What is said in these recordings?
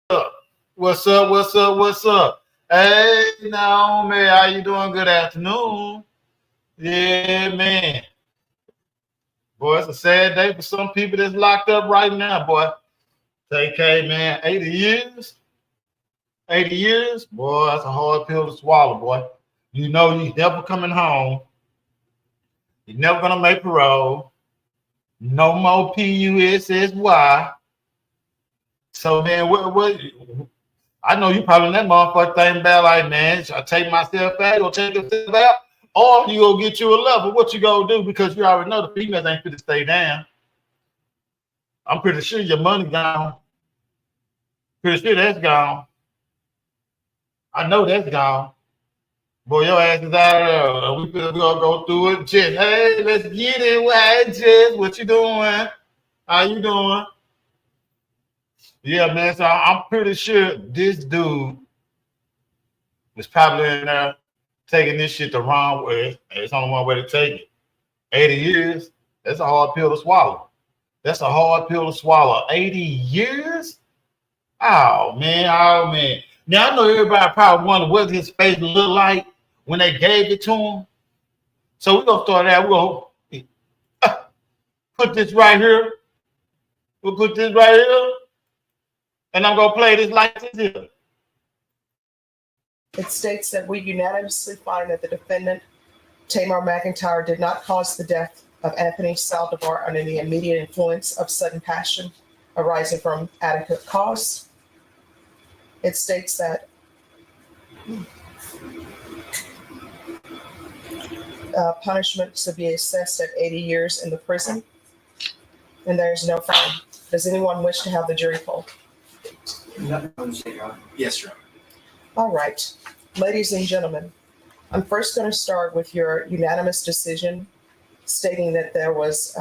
up? What's up? What's up? What's up? Hey, Naomi, how you doing? Good afternoon. Yeah, man. Boy, it's a sad day for some people that's locked up right now, boy. TK, man, 80 years? 80 years? Boy, that's a hard pill to swallow, boy. You know you never coming home. You're never gonna make parole. No more PUSSY. So, man, what I know you probably in that motherfucker thing about like, man, should I take myself out or take yourself out? Or you gonna get you a lover. What you gonna do? Because you already know the females ain't fit to stay down. I'm pretty sure your money gone. Pretty sure that's gone. I know that's gone. Boy, your ass is out of there. We gonna go through it. Just, hey, let's get it. Why, Jess? What you doing? How you doing? Yeah, man. So I'm pretty sure this dude was probably in there taking this shit the wrong way. It's only one way to take it. 80 years, that's a hard pill to swallow. That's a hard pill to swallow. 80 years? Oh, man. Oh, man. Now, I know everybody probably wonder what his face looked like when they gave it to him. So we're going to start out. We're going to put this right here. We'll put this right here. And I'm going to play this like this here. It states that we unanimously find that the defendant, Tamar McIntyre, did not cause the death of Anthony Saldivar under the immediate influence of sudden passion arising from adequate cause. It states that punishment to be assessed at 80 years in the prison, and there is no fine. Does anyone wish to have the jury poll? Yes, Your Honor. All right. Ladies and gentlemen, I'm first going to start with your unanimous decision stating that there was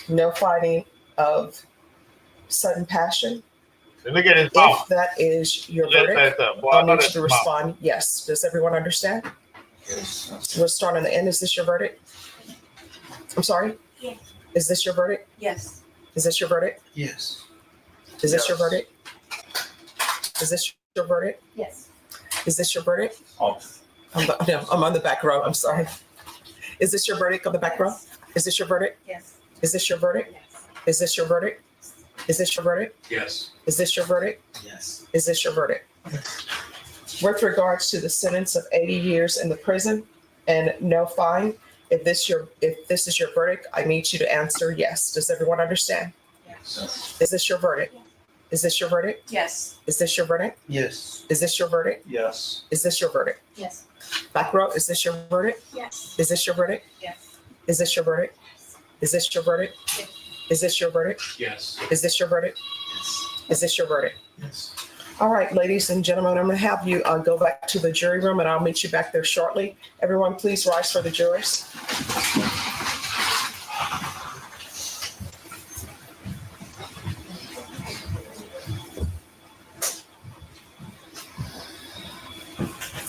no finding of sudden passion. Look at his mouth. If that is your verdict, I'll need you to respond yes. Does everyone understand? Yes. We'll start on the end. Is this your verdict? I'm sorry? Yes. Is this your verdict? Yes. Is this your verdict? Yes. Is this your verdict? Is this your verdict? Yes. Is this your verdict? Oh. I'm on the back row. I'm sorry. Is this your verdict on the back row? Is this your verdict? Yes. Is this your verdict? Yes. Is this your verdict? Is this your verdict? Yes. Is this your verdict? Yes. Is this your verdict? With regards to the sentence of 80 years in the prison and no fine, if this is your verdict, I need you to answer yes. Does everyone understand? Yes. Is this your verdict? Is this your verdict? Yes. Is this your verdict? Yes. Is this your verdict? Yes. Is this your verdict? Yes. Back row, is this your verdict? Yes. Is this your verdict? Yes. Is this your verdict? Is this your verdict? Yes. Is this your verdict? Yes. Is this your verdict? Yes. Is this your verdict? Yes. All right, ladies and gentlemen, I'm going to have you go back to the jury room, and I'll meet you back there shortly. Everyone, please rise for the jurors.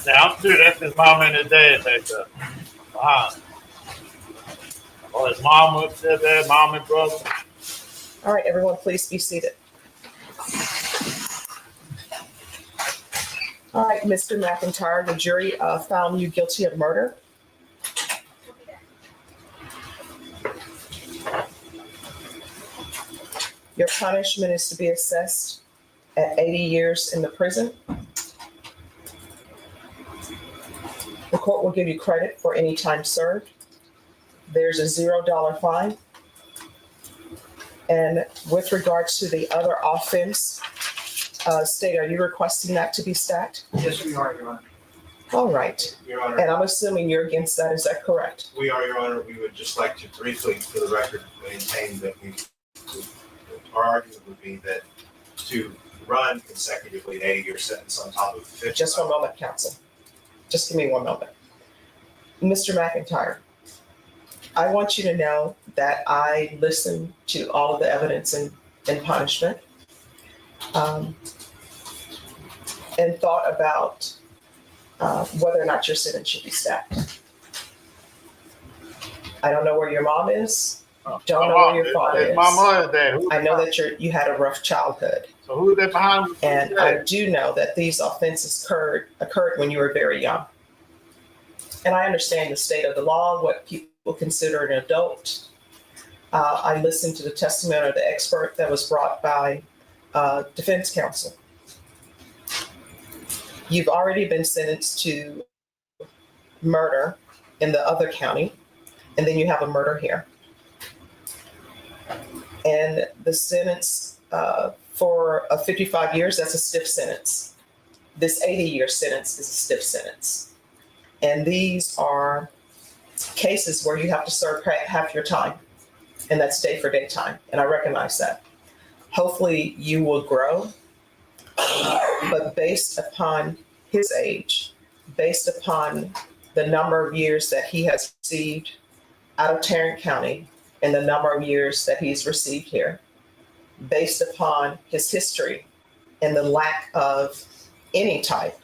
Now, I'm sure that's his mom and his dad back there. Wow. Or his mom up there, mom and brother. All right, everyone, please be seated. All right, Mr. McIntyre, the jury found you guilty of murder. Your punishment is to be assessed at 80 years in the prison. The court will give you credit for any time served. There's a $0 fine. And with regards to the other offense, State, are you requesting that to be stacked? Yes, we are, Your Honor. All right. Your Honor. And I'm assuming you're against that. Is that correct? We are, Your Honor. We would just like to briefly, for the record, maintain that our argument would be that to run consecutively an 80-year sentence on top of 50. Just one moment, counsel. Just give me one moment. Mr. McIntyre, I want you to know that I listened to all of the evidence in punishment and thought about whether or not your sentence should be stacked. I don't know where your mom is. Don't know where your father is. My mother, dad. I know that you had a rough childhood. So who is that behind him? And I do know that these offenses occurred when you were very young. And I understand the state of the law, what people consider an adult. I listened to the testimony of the expert that was brought by defense counsel. You've already been sentenced to murder in the other county, and then you have a murder here. And the sentence for 55 years, that's a stiff sentence. This 80-year sentence is a stiff sentence. And these are cases where you have to serve half your time, and that's day for day time. And I recognize that. Hopefully you will grow, but based upon his age, based upon the number of years that he has received out of Tarrant County and the number of years that he's received here, based upon his history and the lack of any type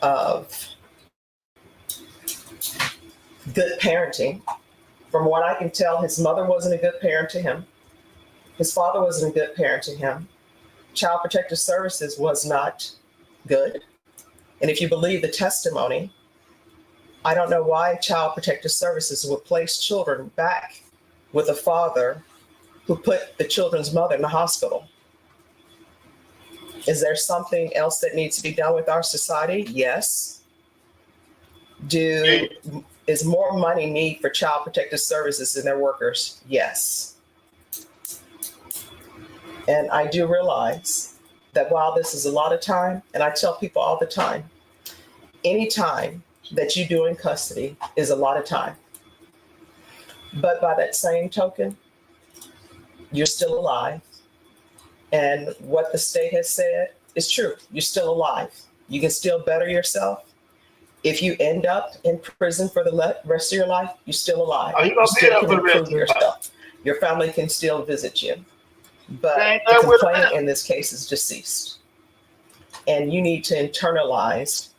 of good parenting. From what I can tell, his mother wasn't a good parent to him. His father wasn't a good parent to him. Child Protective Services was not good. And if you believe the testimony, I don't know why Child Protective Services would place children back with a father who put the children's mother in the hospital. Is there something else that needs to be done with our society? Yes. Is more money needed for Child Protective Services and their workers? Yes. And I do realize that while this is a lot of time, and I tell people all the time, any time that you do in custody is a lot of time. But by that same token, you're still alive. And what the state has said is true. You're still alive. You can still better yourself. If you end up in prison for the rest of your life, you're still alive. You still can improve yourself. Your family can still visit you. But the complainant in this case is deceased. And you need to internalize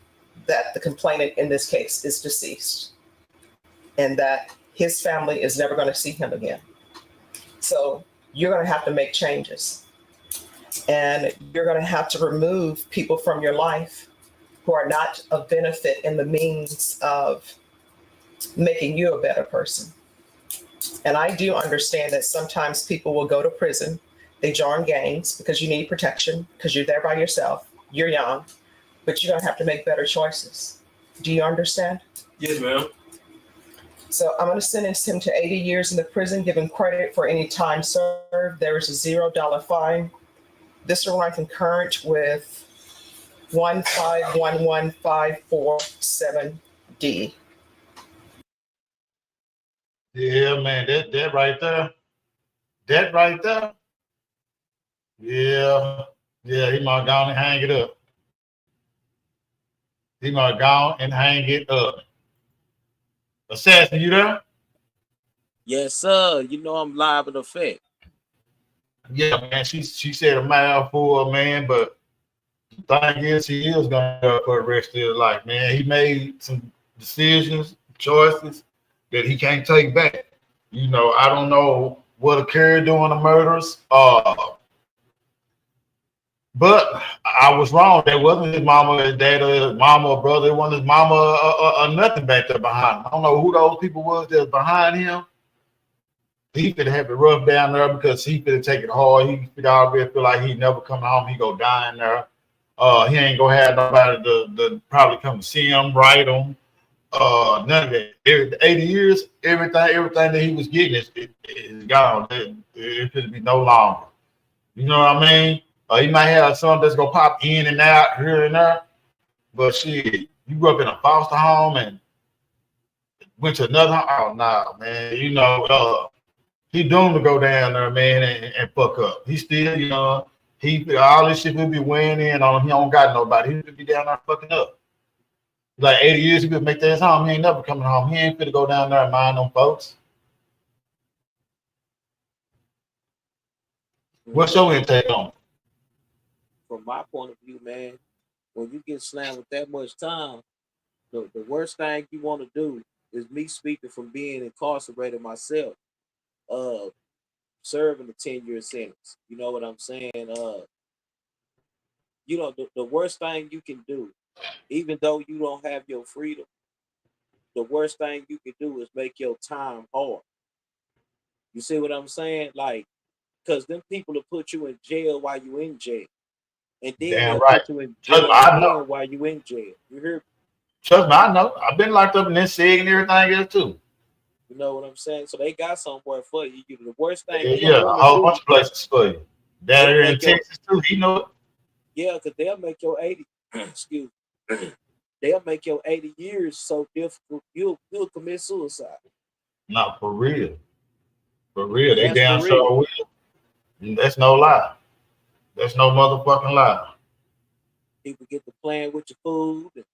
that the complainant in this case is deceased and that his family is never going to see him again. So you're going to have to make changes. And you're going to have to remove people from your life who are not of benefit in the means of making you a better person. And I do understand that sometimes people will go to prison. They join gangs because you need protection, because you're there by yourself. You're young, but you're going to have to make better choices. Do you understand? Yes, ma'am. So I'm going to sentence him to 80 years in the prison, give him credit for any time served. There is a $0 fine. This will run concurrent with 1511547D. Yeah, man, that right there. That right there. Yeah, he might go and hang it up. He might go and hang it up. Assassin, you there? Yes, sir. You know I'm live in effect. Yeah, man. She said a mouthful, man, but the thing is, he is gonna go for the rest of his life, man. He made some decisions, choices that he can't take back. You know, I don't know what occurred during the murders. But I was wrong. That wasn't his mama, his dad, or his mama or brother. It wasn't his mama or nothing back there behind him. I don't know who those people was that was behind him. He could have it rough down there because he could take it hard. He could already feel like he never come home. He go die in there. He ain't gonna have nobody to probably come to see him, write him. None of that. 80 years, everything that he was getting is gone. It could be no longer. You know what I mean? He might have something that's gonna pop in and out here and there, but shit, you grew up in a foster home and went to another home. Oh no, man, you know, he doomed to go down there, man, and fuck up. He still, you know, all this shit will be weighing in on him. He don't got nobody. He could be down there fucking up. Like 80 years, he could make that his home. He ain't never coming home. He ain't fit to go down there and mind them folks. What's your intake on? From my point of view, man, when you get slammed with that much time, the worst thing you want to do is me speaking from being incarcerated myself, serving a 10-year sentence. You know what I'm saying? You know, the worst thing you can do, even though you don't have your freedom, the worst thing you can do is make your time hard. You see what I'm saying? Like, because them people will put you in jail while you in jail. And then Damn they'll right. put you in Trust me, jail I know. again while you in jail. You hear? Trust me, I know. I've been locked up in this SIG and everything else too. You know what I'm saying? So they got somewhere for you. The worst thing Yeah, you yeah, don't a want to whole bunch do, of places for you. Down they'll here in make your Texas too, he know it. yeah, because they'll make your 80 excuse me, they'll make your 80 years so difficult you'll commit suicide. No, for real. For real. They That's for damn real. sure will. And that's no lie. That's no motherfucking lie. People get to playing with your food and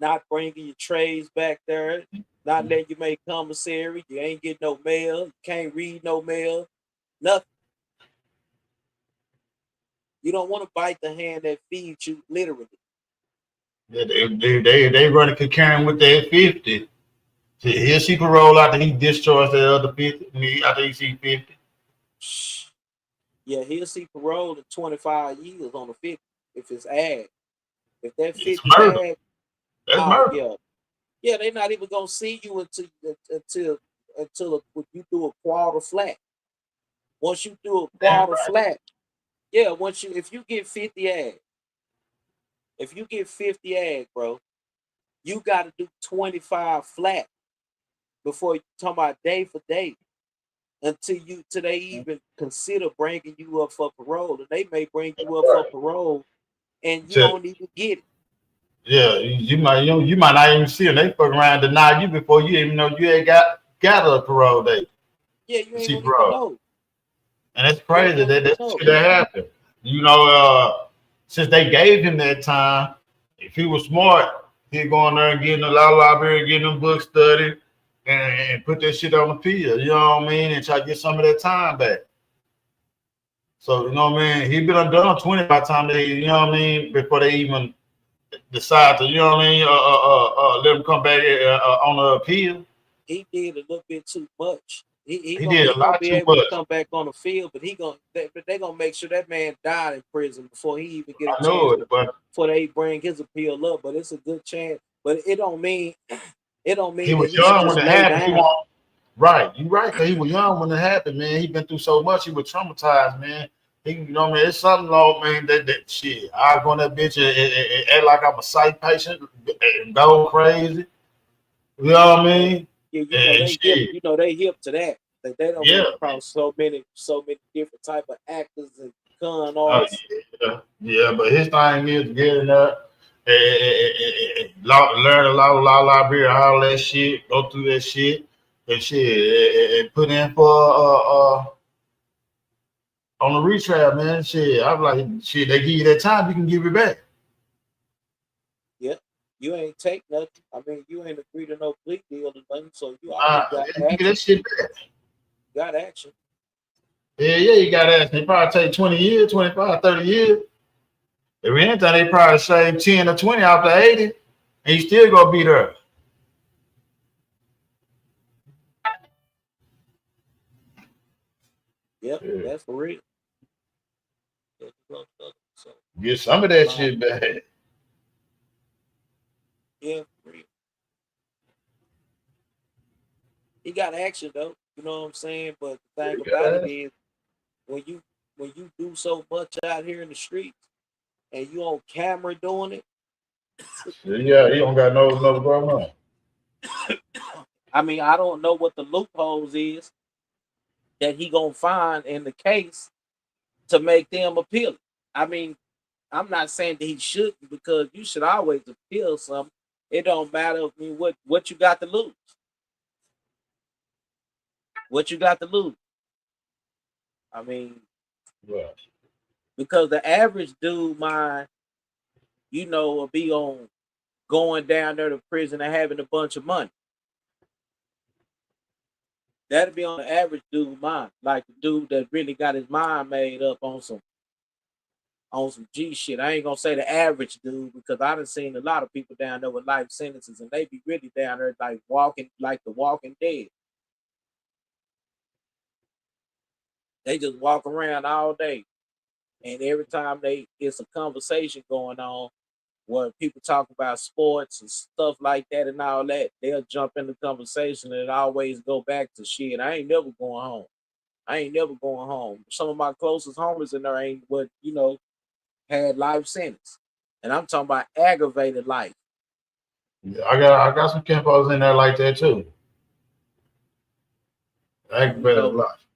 not bringing your trays back there, not letting you make commissary. You ain't getting no mail. You can't read no mail. Nothing. You don't want to bite the hand that feeds you, literally. Yeah, they running concurrent with that 50. See, he'll see parole after he discharged that other 50. After he see 50. Yeah, he'll see parole in 25 years on the 50 if it's ag. If that It's 50 murder. ag, That's oh murder. yeah. Yeah, they're not even gonna see you until you do a quarter flat. Once you do a Damn quarter right. flat, yeah, once you if you get 50 ag, if you get 50 ag, bro, you gotta do 25 flat before you talk about day for day until they even consider bringing you up for parole. And they may bring you up for Right. parole and you So, don't even get it. yeah, you might not even see him. They fuck around deny you before you even know you ain't got a parole date Yeah, you to ain't see gonna even parole. know. And it's You ain't crazy gonna that even that's the know. shit that happened. You know, since they gave him that time, if he was smart, he'd go in there and get in the law library, get them books studied, and put that shit on the pill. You know what I mean? And try to get some of that time back. So, you know what I mean? He been done 20 by the time they, you know what I mean, before they even decide to, you know what I mean, let him come back on the appeal. He did a little bit too much. He did He a gonna lot be too able to much. come back on the field, but they gonna make sure that man died in prison before he even get a I know chance it, to but before they bring his appeal up. But it's a good chance. But it don't he mean that was he should young when just it lay happened. He down. won't. Right, you right, cause he was young when it happened, man. He been through so much, he was traumatized, man. He, you know, what I mean, it's something, Lord, man. That shit. I go on that bitch and act like I'm a psych patient and go crazy. You know what I mean? Yeah, And shit, they hip to that. They don't yeah, run across so many different type of actors and con oh artists. yeah, yeah. But his thing is getting up, learn a lot of law library, all that shit, go through that shit, and shit, and put in for on the retrial, man. Shit, I'm like, shit, they give you that time, you can give it back. Yeah. You ain't take nothing. I mean, you ain't agree to no plea deal or nothing, so you Uh, already got give you action. that shit back. Got action. Yeah, yeah, you got to ask. They probably take 20 years, 25, 30 years. If anything, they probably save 10 or 20 out the 80, and you still gonna be there. Yep, Yeah. that's for real. So, Get some of that uh, shit back. yeah, for real. He got action though. You know what I'm saying? But the thing You about it gotta ask. is when you when you do so much out here in the streets and you on camera doing it, Yeah, he don't got no going on. I mean, I don't know what the loopholes is that he gonna find in the case to make them appeal it. I mean, I'm not saying that he shouldn't because you should always appeal something. It don't matter. I mean, what you got to lose? What you got to lose? I mean, Right. because the average dude mind, will be on going down there to prison and having a bunch of money. That'd be on the average dude mind, like the dude that really got his mind made up on some G shit. I ain't gonna say the average dude because I done seen a lot of people down there with life sentences and they be really down there like walking like the walking dead. They just walk around all day. And every time they get some conversation going on where people talk about sports and stuff like that and all that, they'll jump in the conversation and always go back to shit. I ain't never going home. I ain't never going home. Some of my closest homies in there ain't what, had life sentence. And I'm talking about aggravated life. Yeah, I got some kinfolks in there like that too. Aggravated life.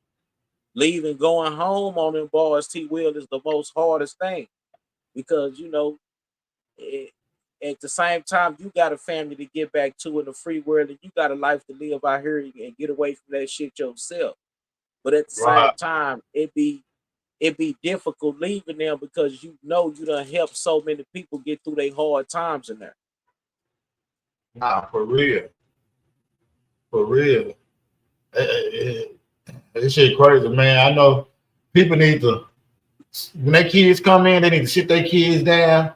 Leaving, going home on them bars, T-Will, is the most hardest thing. Because, at the same time, you got a family to get back to in the free world, and you got a life to live out here and get away from that shit yourself. But at the same time, it be difficult leaving them because you done helped so many people get through their hard times in there. Nah, for real. For real. This shit crazy, man. I know people need to, when their kids come in, they need to sit their kids down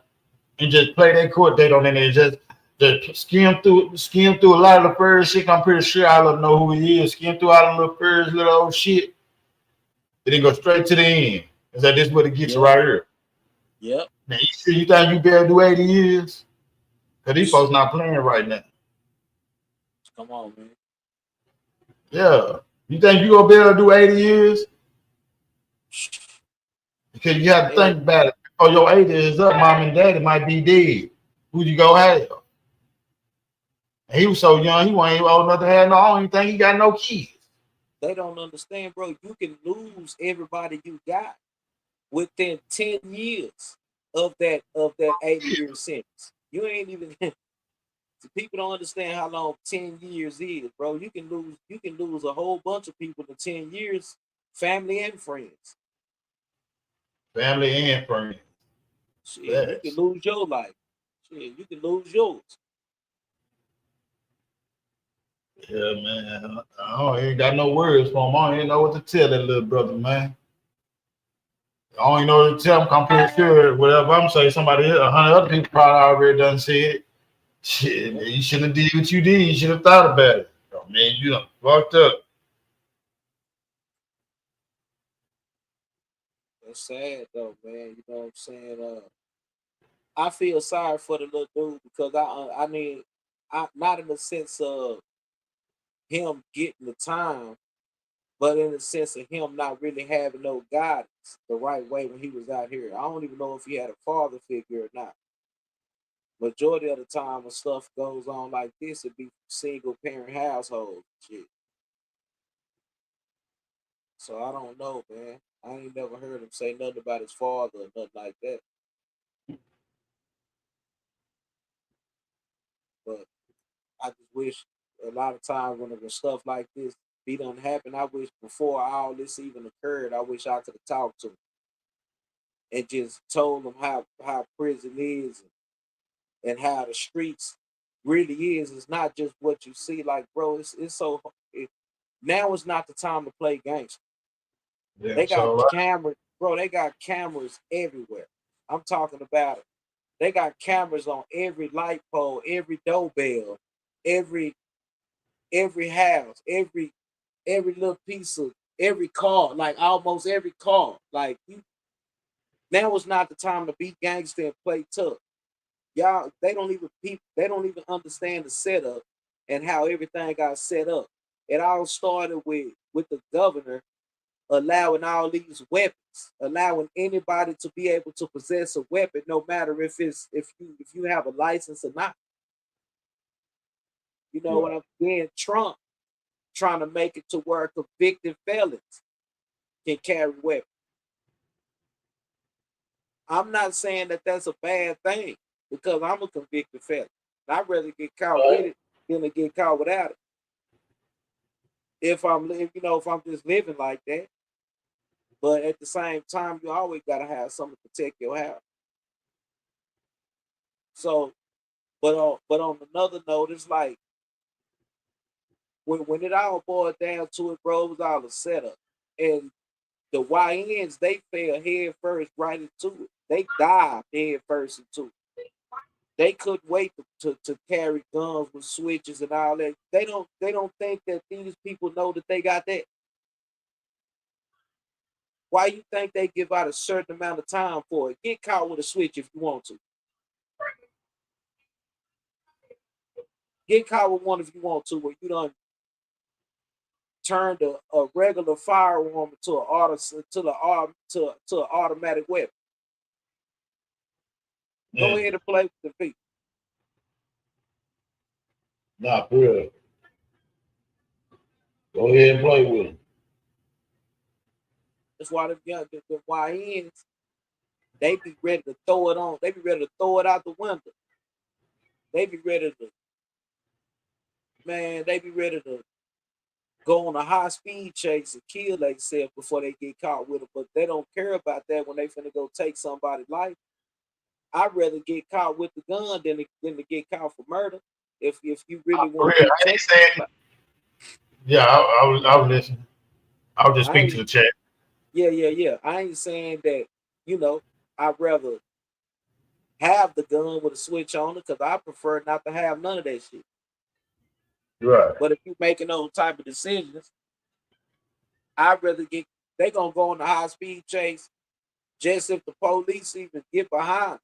and just play their court date on it and just skim through a lot of the first shit. I'm pretty sure I don't know who he is. Skim through all the little first little old shit. And then go straight to the end. Is that this what it gets right here? Yep. Now you think you better do 80 years? Because these folks not playing right now. Come on, man. Yeah. You think you gonna be able to do 80 years? Because you have to think about it. Before your 80 is up, mom and daddy might be dead. Who you gonna have? And he was so young, he wasn't even old enough to have no. I don't even think he got no kids. They don't understand, bro. You can lose everybody you got within 10 years of that 80-year sentence. You ain't even people don't understand how long 10 years is, bro. You can lose a whole bunch of people in 10 years, family and friends. Family and friends. Shit, you can lose your life. Shit, you can lose yours. Yeah, man. I ain't got no words for him. I don't even know what to tell that little brother, man. I don't even know what to tell him. I'm pretty sure whatever I'm saying, somebody, 100 other people probably already done said, shit, man, you shouldn't have did what you did. You should have thought about it. Oh, man, you done fucked up. That's sad though, man. You know what I'm saying? I feel sorry for the little dude because I mean, not in the sense of him getting the time, but in the sense of him not really having no guidance the right way when he was out here. I don't even know if he had a father figure or not. Majority of the time when stuff goes on like this, it be single parent household shit. So I don't know, man. I ain't never heard him say nothing about his father or nothing like that. But I just wish a lot of times when stuff like this be done happen, I wish before all this even occurred, I wish I could have talked to him and just told him how prison is and how the streets really is. It's not just what you see. Like, bro, it's so now is not the time to play gangster. Yeah, they got cameras, bro. They got cameras everywhere. I'm talking about it. They got cameras on every light pole, every doorbell, every house, every little piece of every car, like almost every car. Like now is not the time to be gangster and play tough. Y'all, they don't even understand the setup and how everything got set up. It all started with the governor allowing all these weapons, allowing anybody to be able to possess a weapon, no matter if you have a license or not. You know what I'm saying? Trump trying to make it to where convicted felons can carry weapons. I'm not saying that that's a bad thing because I'm a convicted felon. I'd rather get caught with it than to get caught without it. If I'm just living like that. But at the same time, you always gotta have something to protect your house. So, but on another note, it's like when it all boiled down to it, bro, it was all a setup. And the YNs, they fell head first right into it. They dived head first into it. They couldn't wait to carry guns with switches and all that. They don't think that these people know that they got that. Why you think they give out a certain amount of time for it? Get caught with a switch if you want to. Get caught with one if you want to, where you done turned a regular firearm to an automatic weapon. Go ahead and play with the people. Nah, for real. Go ahead and play with them. That's why the YNs, they be ready to throw it on. They be ready to throw it out the window. They be ready to, man, they be ready to go on a high speed chase and kill themselves before they get caught with it. But they don't care about that when they finna go take somebody's life. I'd rather get caught with the gun than to get caught for murder. If you really want to I ain't saying, yeah, I was listening. I was just speaking to the chat. Yeah. I ain't saying that, I'd rather have the gun with a switch on it because I prefer not to have none of that shit. Right. But if you're making those type of decisions, I'd rather they gonna go on the high speed chase just if the police even get behind.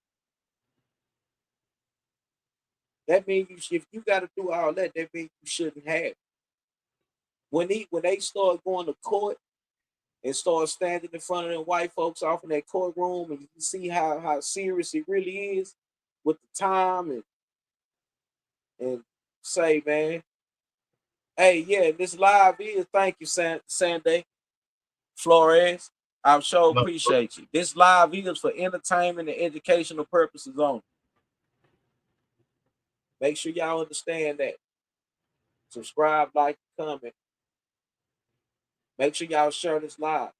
That means if you got to do all that means you shouldn't have it. When they start going to court and start standing in front of them white folks off in that courtroom, and you can see how serious it really is with the time and say, man, hey, yeah, this live is, thank you, Sanday Flores. I sure appreciate you. This live is for entertainment and educational purposes only. Make sure y'all understand that. Subscribe, like, comment. Make sure y'all share this live.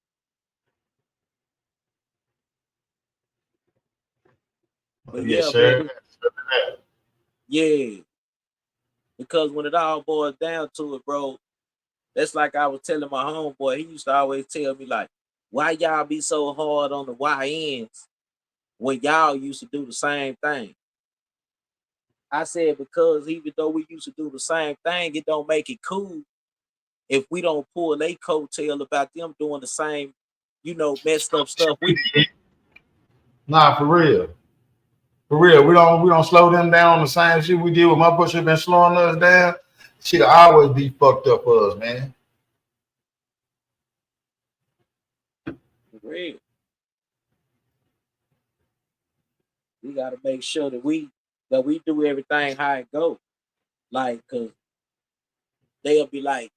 But yeah, man. Yeah. Because when it all boils down to it, bro, that's like I was telling my homeboy. He used to always tell me, like, why y'all be so hard on the YNs when y'all used to do the same thing? I said, because even though we used to do the same thing, it don't make it cool if we don't pull a coattail about them doing the same, messed up stuff we do. Nah, for real. For real. We don't slow them down on the same shit we did with my push been slowing us down. Shit always be fucked up for us, man. For real. We gotta make sure that we do everything how it goes. Like, cause they'll be like,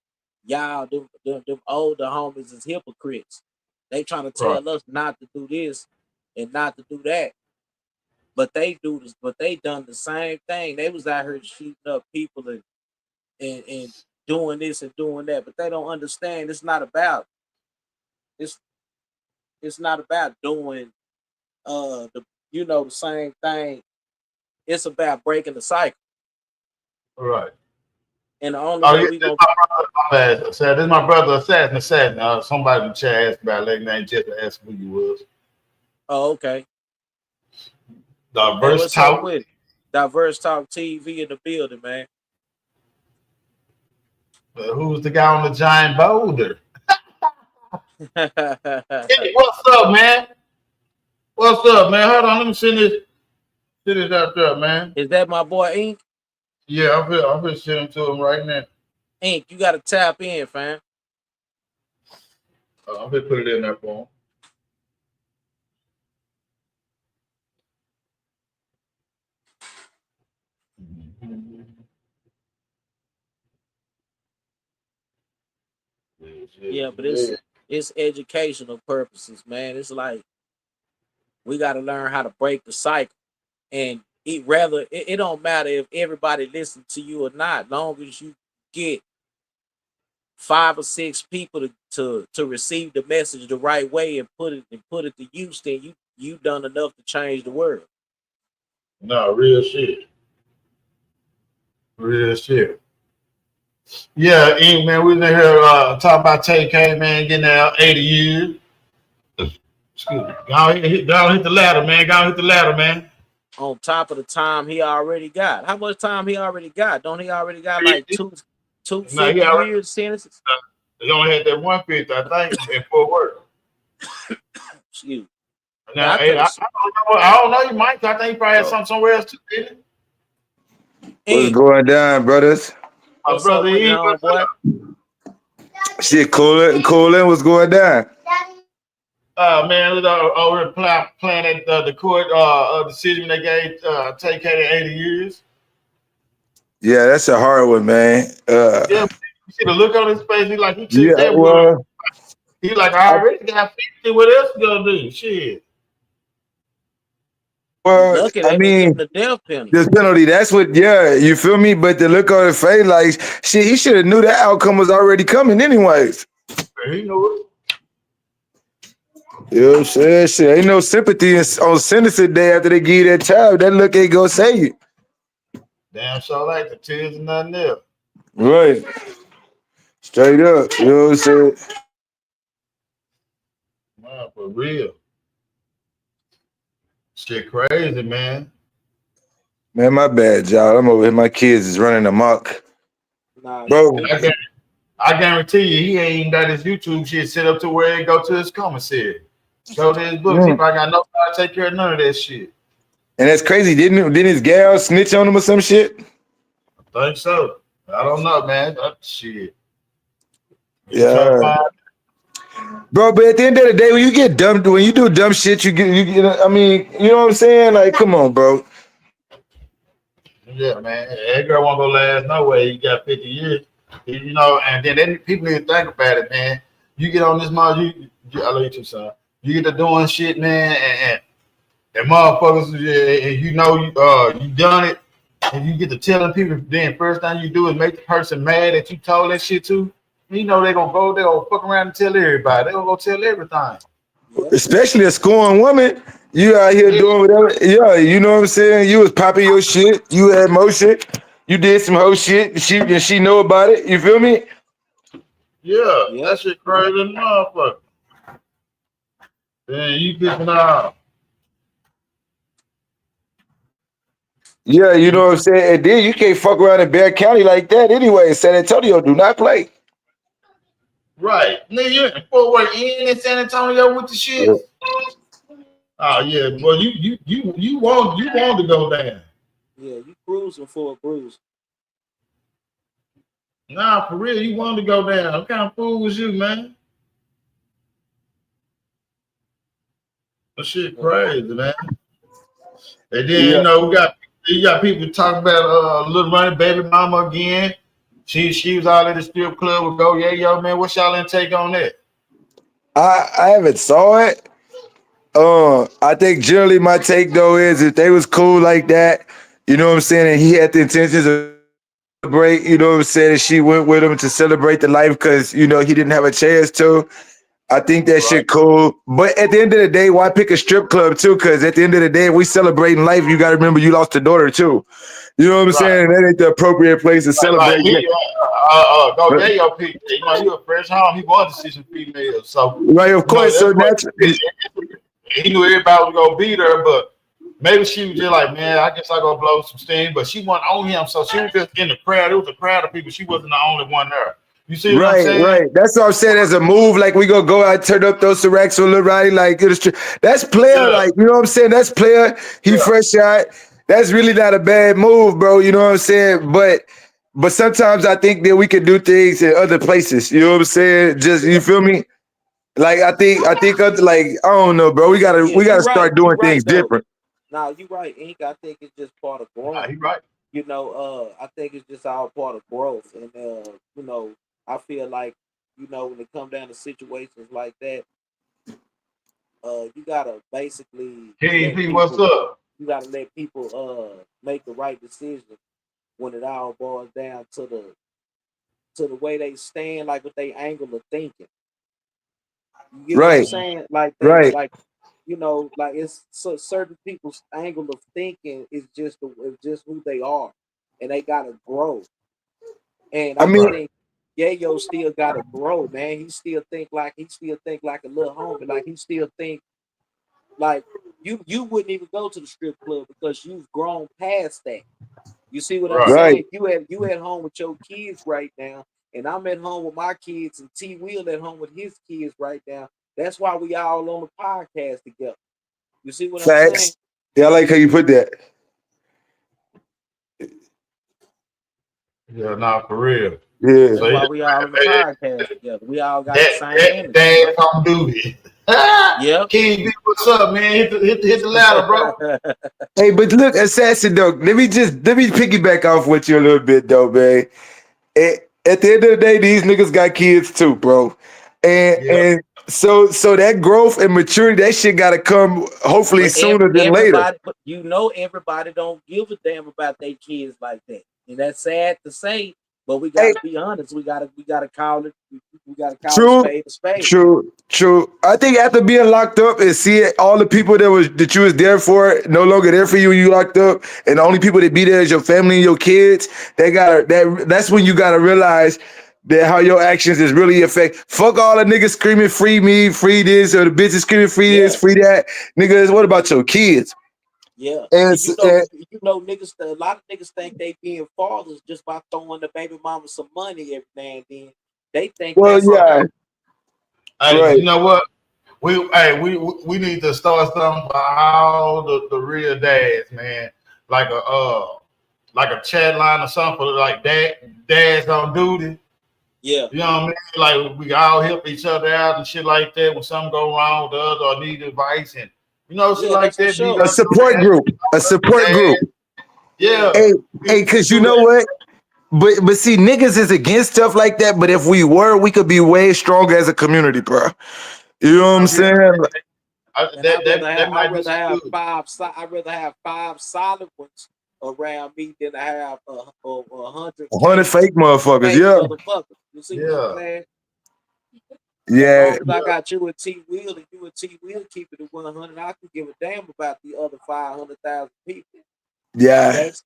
y'all, them older homies is hypocrites. They trying to tell us not to do this and not to do that. But they do this, but they done the same thing. They was out here shooting up people and doing this and doing that. But they don't understand it's not about it's not about doing the same thing. It's about breaking the cycle. Right. And the only way we gonna this is my brother Assassin. Somebody in the chat asked about late night just asked who you was. Oh, okay. Diverse Talk. Diverse Talk TV in the building, man. Who's the guy on the giant boulder? Hey, what's up, man? What's up, man? Hold on, let me send this out there, man. Is that my boy Ink? Yeah, I'm gonna send him to him right now. Ink, you gotta tap in, fam. I'm gonna put it in there for him. Yeah, but it's educational purposes, man. It's like we got to learn how to break the cycle, and it don't matter if everybody listens to you or not, long as you get 5 or 6 people to receive the message the right way and put it to use, then you done enough to change the world. No, real shit. Real shit. Yeah, Ink, man, we been here talking about TK, man, getting out 80 years. Excuse me. Go hit the ladder, man. Go hit the ladder, man. On top of the time he already got. How much time he already got? Don't he already got like two 50 years sentences? He only had that 150, I think, in Fort Worth. Excuse me. Now, I hey, could've I don't know. You might. I think he probably had something somewhere else too. Didn't he? What's going down, brothers? My What's brother up with E, it, what's homeboy? up? Shit, cooling. What's going down? Man, we over playing at the court decision they gave TK 80 years. Yeah, that's a hard one, man. Yeah, you see the look on his face. He like he took Yeah, that boy. well, He like I already got 50. What else you gonna do? Shit. Lucky I they didn't give him mean, the death penalty. this penalty, that's what, yeah, you feel me? But the look on his face, like, shit, he should have knew that outcome was already coming anyways. He knew it. You know what I'm saying? Shit, ain't no sympathy on sentencing day after they give you that child. That look ain't gonna save you. Damn sure like the tears and nothing else. Right. Straight up. You know what I'm saying? Man, for real. Shit crazy, man. Man, my bad, y'all. I'm over here. My kids is running amok. Nah, Bro, I guarantee you, he ain't even got his YouTube shit set up to where it go to his commissary. Go to his books. He probably got no time to take care of none of that shit. and that's crazy. Didn't his gal snitch on him or some shit? I think so. I don't know, man. Shit. Yeah. Bro, but at the end of the day, when you get dumb, when you do dumb shit, you get. I mean, you know what I'm saying? Like, come on, bro. Yeah, man. That girl won't go last no way. You got 50 years. You know, and then people need to think about it, man. You get on this mother, I love you too, son. You get to doing shit, man, and motherfuckers, and you know you done it, and you get to telling people. Then first thing you do is make the person mad that you told that shit to. You know they gonna fuck around and tell everybody. They gonna go tell everything. Especially a scorned woman. You out here doing whatever. Yeah, you know what I'm saying? You was popping your shit. You had motion. You did some whole shit. She know about it. You feel me? Yeah, that shit crazy as motherfucker. Then you pissing off. Yeah, you know what I'm saying? And then you can't fuck around in Bear County like that anyway. San Antonio do not play. Right. Nigga, you in San Antonio with the shit. Oh yeah, boy, you want to go down. Yeah, you cruising for a bruise. Nah, for real, you want to go down. What kind of fool was you, man? That shit crazy, man. And then you know you got people talking about Little Money baby mama again. She was all at the strip club with Go Yeah Yo, man. What's y'all take on that? I haven't saw it. I think generally my take though is if they was cool like that, you know what I'm saying, and he had the intentions of celebrate, you know what I'm saying, and she went with him to celebrate the life because you know he didn't have a chance to. I think that shit cool. But at the end of the day, why pick a strip club too? Because at the end of the day, if we celebrating life, you got to remember you lost a daughter too. You know what I'm saying? That ain't the appropriate place to celebrate. Go Yeah Yo, people. You know, you a fresh home. He wanted to see some females, so right, of course. So naturally, he knew everybody was gonna be there, but maybe she was just like, man, I guess I go blow some steam. But she wasn't on him, so she was just in the crowd. It was a crowd of people. She wasn't the only one there. You see what I'm saying? Right. That's what I'm saying. As a move, like we gonna go out, turn up those racks for Lil Ronnie, like that's player, like you know what I'm saying. That's player. He fresh out. That's really not a bad move, bro. You know what I'm saying? But sometimes I think that we can do things in other places. You know what I'm saying? Just you feel me? Like I think other, like I don't know, bro. We gotta start doing things different. Nah, you right, Ink. I think it's just part of growth. He right. You know, I think it's just all part of growth, and you know, I feel like you know when it come down to situations like that, you gotta basically what's up? You gotta let people make the right decision when it all boils down to the way they stand, like with they angle of thinking. You get what I'm saying? Like like you know, like it's certain people's angle of thinking is just who they are, and they gotta grow. And I think Yayo still gotta grow, man. He still think like a little homie. Like he still think like you wouldn't even go to the strip club because you've grown past that. You see what I'm saying? You at home with your kids right now, and I'm at home with my kids, and T-Wil at home with his kids right now. That's why we all on the podcast together. You see what I'm saying? Facts. Yeah, I like how you put that. Yeah, nah, for real. Yeah. That's why we all on the podcast together. We all got the same That energy, dad bro. on duty. Yep. King B, what's up, man? Hit the ladder, bro. Hey, but look, Assassin Dog, let me piggyback off with you a little bit though, man. At the end of the day, these niggas got kids too, bro. And Yeah. and so that growth and maturity, that shit gotta come hopefully But sooner than later. everybody, but you know, everybody don't give a damn about their kids like that, and that's sad to say. But we Hey, gotta be honest. We gotta call it. We gotta call true, a spade a spade. true. I think after being locked up and seeing all the people that you was there for no longer there for you when you locked up, and the only people that be there is your family and your kids, that's when you gotta realize that how your actions is really affect. Fuck all the niggas screaming free me, free this, or the bitches screaming free this, free that. Niggas, what about your kids? Yeah, And, and you know, niggas. A lot of niggas think they being fathers just by throwing the baby mama some money every now and then. They think well, that's yeah, Hey, right. you know what? We need to start something for all the real dads, man. Like a chat line or something for like dads on duty. Yeah, You know what I mean? Like we all help each other out and shit like that when something go wrong with the other or need advice and shit like that's for that. Need sure. A support group, a support group. Yeah. Hey, cause you know what? But see, niggas is against stuff like that. But if we were, we could be way stronger as a community, bro. You know what I'm saying? And I'd That might be rather some have good. I'd rather have 5 solid ones around me than I have 100 100 fake motherfuckers, fake yeah, motherfuckers. You see what I'm Yeah. saying? As yeah. long as I got you and T-Wil and you and T-Will keep it at 100, I can give a damn about the other 500,000 people. Yeah. That's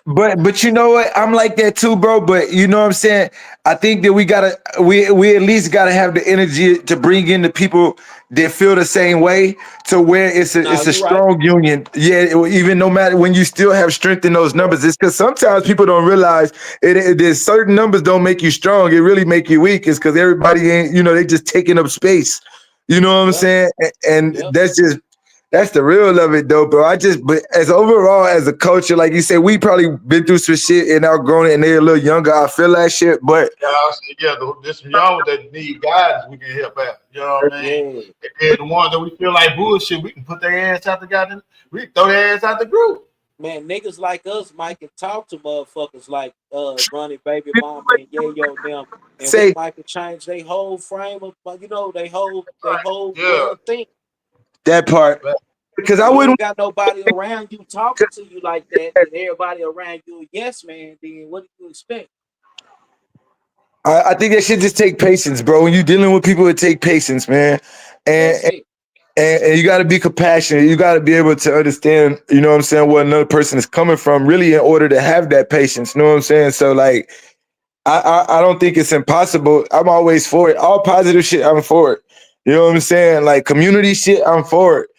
But you know what? I'm like that too, bro. But you know what I'm saying? I think that we at least gotta have the energy to bring in the people that feel the same way to where it's a you right. strong union. Yeah, even no matter when you still have strength in those numbers, it's because sometimes people don't realize there's certain numbers don't make you strong. It really make you weak. It's because everybody ain't, they just taking up space. You know what I'm Yep. saying? And Yep. that's the real of it, though, bro. But as overall, as a culture, like you said, we probably been through some shit and outgrown it, and they're a little younger. I feel that shit, but There's some young that need guidance we can help out. You know what I mean? Yeah. And the ones that we feel like bullshit, we can put their ass out the goddamn. We can throw their ass out the group. Man, niggas like us might can talk to motherfuckers like Ronnie Baby Mama and Yayo them, and we say might can change their whole frame of they whole way Yeah. of thinking. that part because I When you wouldn't. ain't got nobody around you talking to you like that, and everybody around you a yes man, then what do you expect? I think that should just take patience, bro. When you're dealing with people, it take patience, man. And That's it. and you got to be compassionate. You got to be able to understand, you know what I'm saying, where another person is coming from, really, in order to have that patience. You know what I'm saying? So, like, I don't think it's impossible. I'm always for it. All positive shit, I'm for it. You know what I'm saying? Like community shit, I'm for it.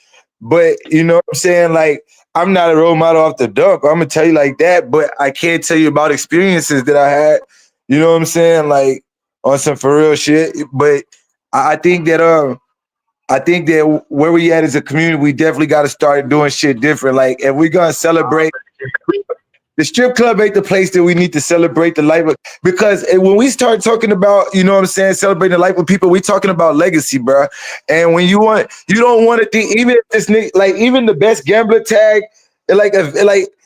But you know what I'm saying? Like, I'm not a role model off the dump. I'm gonna tell you like that, but I can't tell you about experiences that I had. You know what I'm saying? Like on some for real shit. But I think that where we at as a community, we definitely got to start doing shit different. Like if we're gonna celebrate, the strip club ain't the place that we need to celebrate the life of, because when we start talking about, you know what I'm saying, celebrating the life of people, we talking about legacy, bro. And when you don't want to think, even if this nigga, like even the best gambler tag,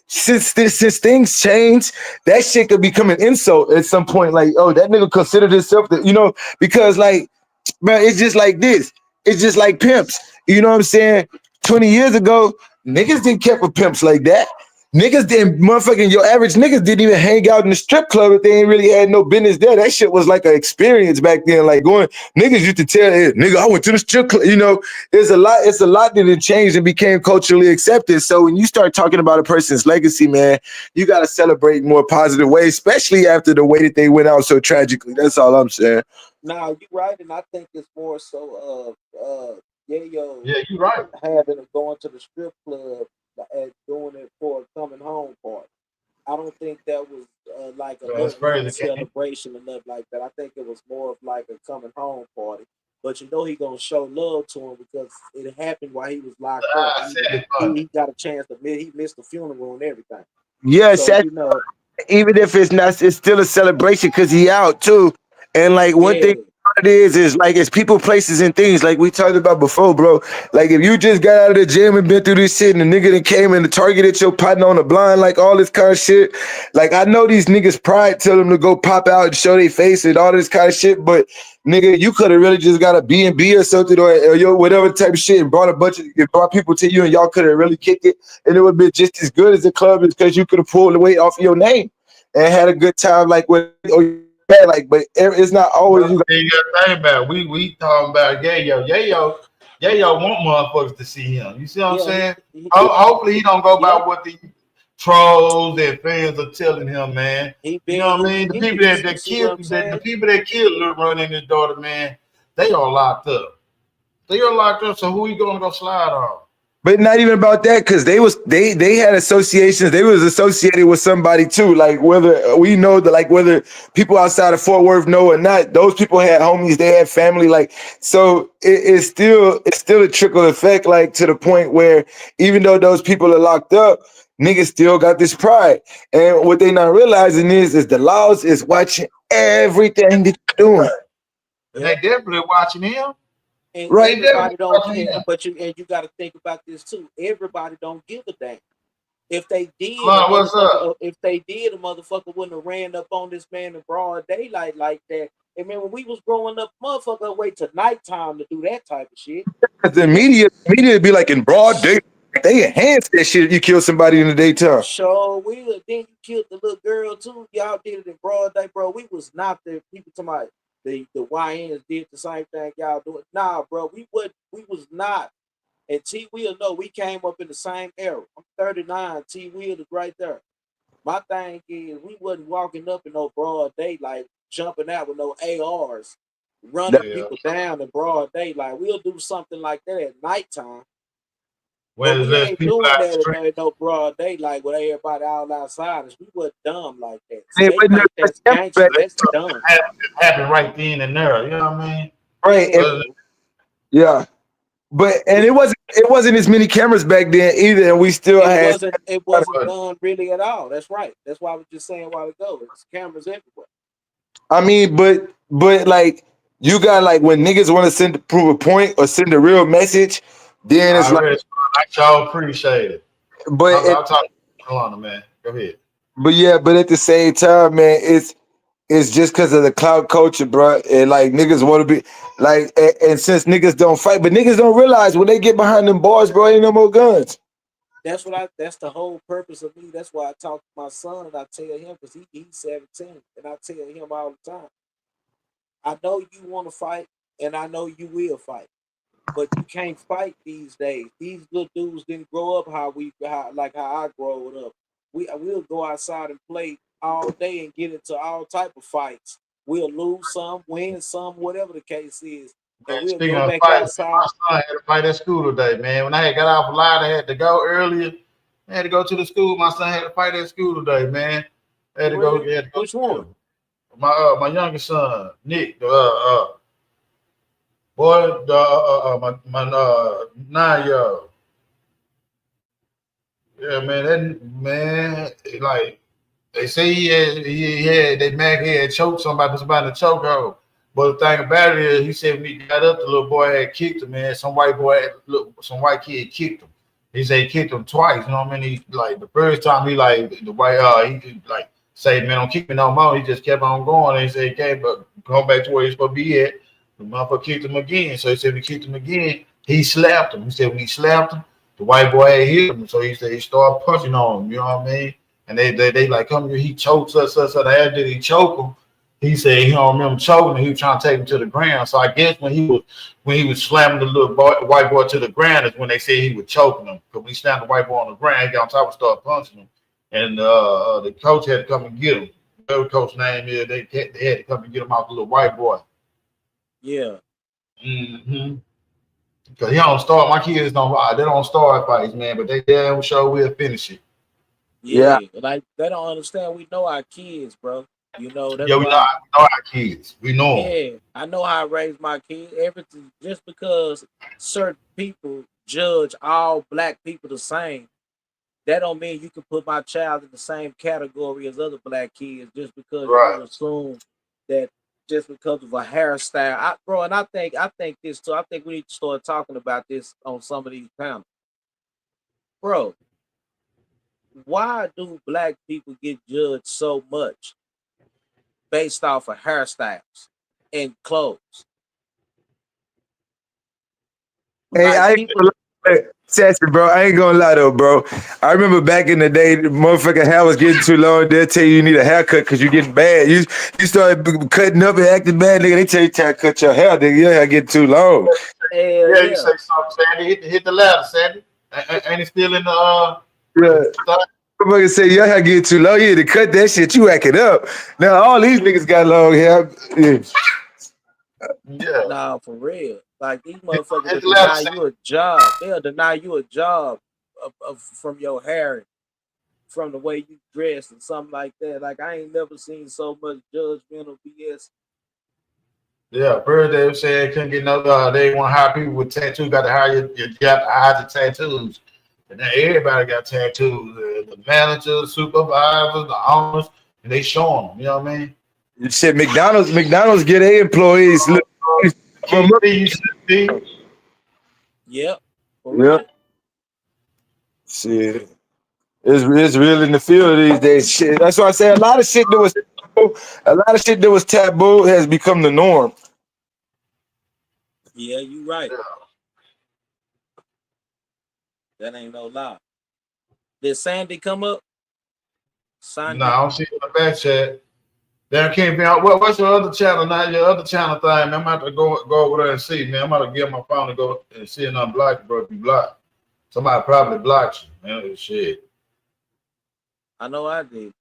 since things change, that shit could become an insult at some point. Like, oh, that nigga considered himself that, because like, man, it's just like this. It's just like pimps. You know what I'm saying? 20 years ago, niggas didn't care for pimps like that. Niggas didn't, motherfucking, your average niggas didn't even hang out in the strip club if they ain't really had no business there. That shit was like an experience back then. Like niggas used to tell, hey, nigga, I went to the strip club. It's a lot that had changed and became culturally accepted. So when you start talking about a person's legacy, man, you got to celebrate in more positive ways, especially after the way that they went out so tragically. That's all I'm saying. Now you right, and I think it's more so Yayo Yeah, you're right. having going to the strip club and doing it for a coming home party. I don't think that was like a That's little crazy. celebration or nothing like that. I think it was more of like a coming home party. But you know he gonna show love to him because it happened while he was locked up. I said it funny. He got a chance to he missed the funeral and everything. Yes, So you know, even if it's not, it's still a celebration because he out too. And like one yeah, thing it is like it's people, places, and things like we talked about before, bro. Like if you just got out of the gym and been through this shit, and the nigga that came and targeted your partner on the blind, like all this kind of shit. Like I know these niggas pride tell them to go pop out and show their face and all this kind of shit, but nigga, you could have really just got a B&B or something or yo whatever type of shit and brought a bunch of brought people to you and y'all could have really kicked it and it would have been just as good as the club is because you could have pulled the weight off of your name and had a good time like with like, but it's not always But you. you gotta think about it. We talking about Yayo want motherfuckers to see him. You see what I'm yeah, saying? Hopefully he don't go by yeah. what the trolls and fans are telling him, man. He You know begging what I Luke mean? The people Nichols. You that see what killed I'm the saying? people that killed Lil Run and his daughter, man, they are locked up. They are locked up. So who you gonna go slide on? But not even about that, because they had associations. They was associated with somebody too. Like whether we know that, like whether people outside of Fort Worth know or not, those people had homies. They had family. Like so, it's still a trickle effect. Like to the point where even though those people are locked up, niggas still got this pride. And what they not realizing is the laws is watching everything that you're doing. And Yeah. they definitely watching him. And Right. They definitely everybody don't watching him. and you got to think about this too. Everybody don't give a damn. If they did, Lon, what's up? a motherfucker wouldn't have ran up on this man in broad daylight like that. And man, when we was growing up, motherfucker wait till nighttime to do that type of shit. The media be like in broad day. They enhance that shit if you kill somebody in the daytime. So then you killed the little girl too. Y'all did it in broad day, bro. We was not the people talking about the YNs did the same thing y'all doing. Nah, bro, we was not. And T-Wil, no, we came up in the same era. I'm 39. T-Wil is right there. My thing is, we wasn't walking up in no broad daylight, jumping out with no ARs, running Yeah. people down in broad daylight. We'll do something like that at nighttime, but When we there's ain't people doing out the that street. in no broad daylight with everybody all outside us. We wasn't dumb like that. See, They they wouldn't think that's have gangster. That's dumb. Happened right then and there. You know what I mean? right. Yeah, But Yeah. But and we it wasn't as many cameras back then either, and we still had. it wasn't done really at all. That's right. That's why I was just saying a while ago. It's cameras everywhere. I mean, but like you got like when niggas want to prove a point or send a real message, then it's I like. really I sure appreciate it. But I'll talk. Hold on, man. Go ahead. but at the same time, man, it's just because of the cloud culture, bro. And like niggas want to be like, and since niggas don't fight, but niggas don't realize when they get behind them bars, bro, ain't no more guns. That's the whole purpose of me. That's why I talk to my son and I tell him because he's 17 and I tell him all the time. I know you want to fight and I know you will fight, but you can't fight these days. These little dudes didn't grow up how I grew up. We'll go outside and play all day and get into all type of fights. We'll lose some, win some, whatever the case is, and Man, we'll speaking go of back fighting, my outside. son had to fight at school today, man. When I had got off a line, I had to go earlier. I had to go to the school. My son had to fight at school today, man. I had For to go. real? He had to go Which to one? him. My youngest son, Nick, boy, my 9-year old. Yeah, man, that man, like they say he had that Mac he had choked somebody in the chokehold. But the thing about it is, he said when he got up, the little boy had kicked him, man. Some white kid kicked him. He said he kicked him twice. You know what I mean? He like the first time he like the white he could like say, man, don't kick me no more. He just kept on going. And he said he came but going back to where he's supposed to be at. The motherfucker kicked him again. So he said we kicked him again. He slapped him. He said when he slapped him, the white boy had hit him. So he said he started punching on him. You know what I mean? And they like come here. He chokes us. After he choke him, he said he don't remember choking him. He was trying to take him to the ground. So I guess when he was slamming the little white boy to the ground is when they said he was choking him. Because when he slammed the white boy on the ground, he got on top and started punching him. And the coach had to come and get him. Whatever coach name is, they had to come and get him out the little white boy. Yeah. Mm-hmm. Because he don't start. My kids don't. They don't start fights, man. But they damn sure will finish it. Yeah, like they don't understand. We know our kids, bro. You know that's Yeah, we why. know our kids. We know them. Yeah, I know how I raise my kids. Everything just because certain people judge all black people the same, that don't mean you can put my child in the same category as other black kids just because Right. you assume that just because of a hairstyle. Bro, and I think this too. I think we need to start talking about this on some of these panels. Bro, why do black people get judged so much based off of hairstyles and clothes? Hey, Like I ain't people, gonna lie, Sassy, bro. I ain't gonna lie though, bro. I remember back in the day, the motherfucking hair was getting too long. They'll tell you need a haircut because you're getting bad. You start cutting up and acting bad, nigga. They tell you to cut your hair, nigga. Your hair getting too long. hell Yeah, you yeah. say something, Sandy. Hit the ladder, Sandy. Ain't it still in the Yeah. start? Motherfucker say your hair getting too long. You need to cut that shit. You acting up. Now all these niggas got long hair. Yeah. Yeah. Nah, for real. Like these Hit motherfuckers will the ladder, deny Sandy. you a job. They'll deny you a job from your hair, from the way you dress, and something like that. Like I ain't never seen so much judgmental BS. Yeah, birthday said couldn't get no. They want to hire people with tattoos. Got to hire you got to hire the tattoos. And then everybody got tattoos. The managers, supervisors, the owners, and they show them. You know what I mean? Shit, McDonald's get their employees look from up. QC, UCB. Yep, for Yeah. real. Shit. It's real in the field these days. Shit. That's why I say a lot of shit that was taboo has become the norm. Yeah, you right. That ain't no lie. Did Sandy come up? No, Sandy? I don't see it in the back chat. There can't be on. What's your other channel now? Your other channel thing, man. I'm about to go over there and see, man. I'm about to get my phone and go and see and unblock you, bro. If you blocked, somebody probably blocked you, man. Shit. I know I did.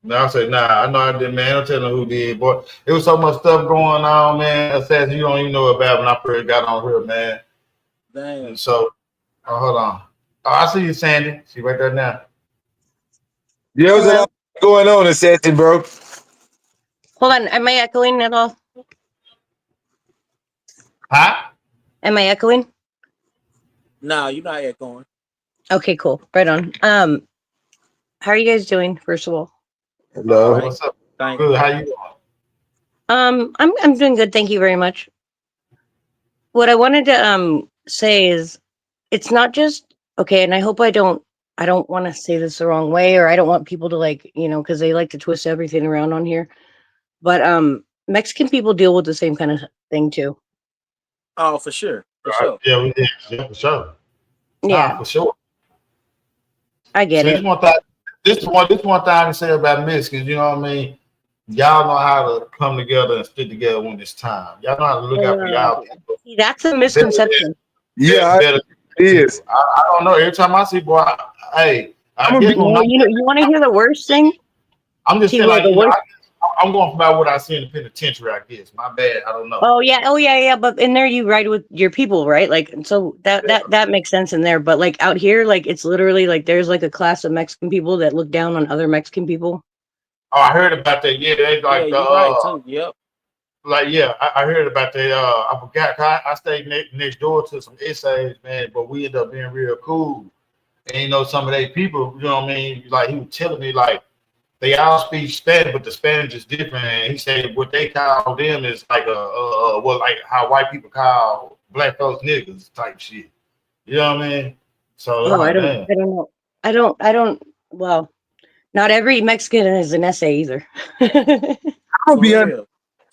Now I say, nah, I know I did, man. I'm telling who did, boy. It was so much stuff going on, man. Assassin, you don't even know about when I first got on here, man. Damn. And so, hold on. Oh, I see you, Sandy. See right there now. Yeah, there's a lot going on in Sassy, bro. Hold on, am I echoing at all? Huh? Am I echoing? Nah, you're not echoing. Okay, cool. Right on. How are you guys doing, first of all? Hello. What's up? Thank Good. you. How you doing? I'm doing good, thank you very much. What I wanted to say is it's not just okay, and I hope I don't want to say this the wrong way, or I don't want people to like, because they like to twist everything around on here. But Mexican people deal with the same kind of thing too. Oh, for sure. For sure. Yeah, we did. Yeah, for sure. Yeah, Nah, for sure. I get See, it. this one thing I can say about Mexicans, you know what I mean? Y'all know how to come together and stick together when it's time. Y'all know how to look out for y'all people. See, that's a Better misconception. Yeah, better it is. I don't know. Every time I see boy, I I'm gonna guess be when You want to hear the worst thing? I'm just saying T-Wil, like the worst. I'm going about what I see in the penitentiary, I guess. My bad. I don't know. Oh yeah. But in there, you ride with your people, right? Like, so that makes sense in there. But like out here, like it's literally like there's like a class of Mexican people that look down on other Mexican people. Oh, I heard about that. Yeah, they Yeah, like the you're right too. Yep. like yeah, I heard about that. I forgot. I stayed next door to some essays, man, but we ended up being real cool. And you know, some of they people, you know what I mean? Like he was telling me, like they all speak Spanish, but the Spanish is different. And he said what they call them is like well, like how white people call black folks niggas type shit. You know what I mean? So Oh, like, man, I don't know. I don't. Well, not every Mexican is an essay either. gonna For be honest. real.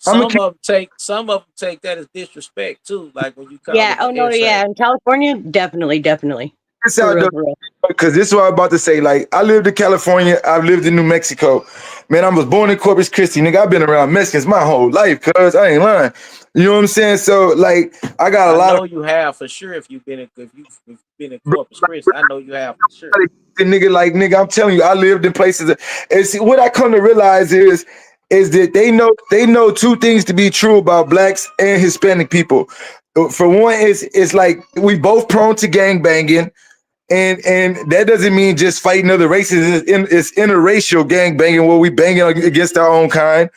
I'm gonna Some of them take that as disrespect too. Like when you call Yeah. it Oh an no. Yeah. essay. In California, definitely. this For out real. though, For real. because this is what I'm about to say. Like, I lived in California, I've lived in New Mexico. Man, I was born in Corpus Christi, nigga. I've been around Mexicans my whole life, cuz I ain't lying. You know what I'm saying? So, like, I got a I lot of know you have for sure. If you've been in Corpus Christi, I know you have for sure. nigga, I'm telling you, I lived in places. And see, what I come to realize is that they know two things to be true about blacks and Hispanic people. For one, it's like we both prone to gang banging. and that doesn't mean just fighting other races. It's interracial gang banging where we banging against our own kind.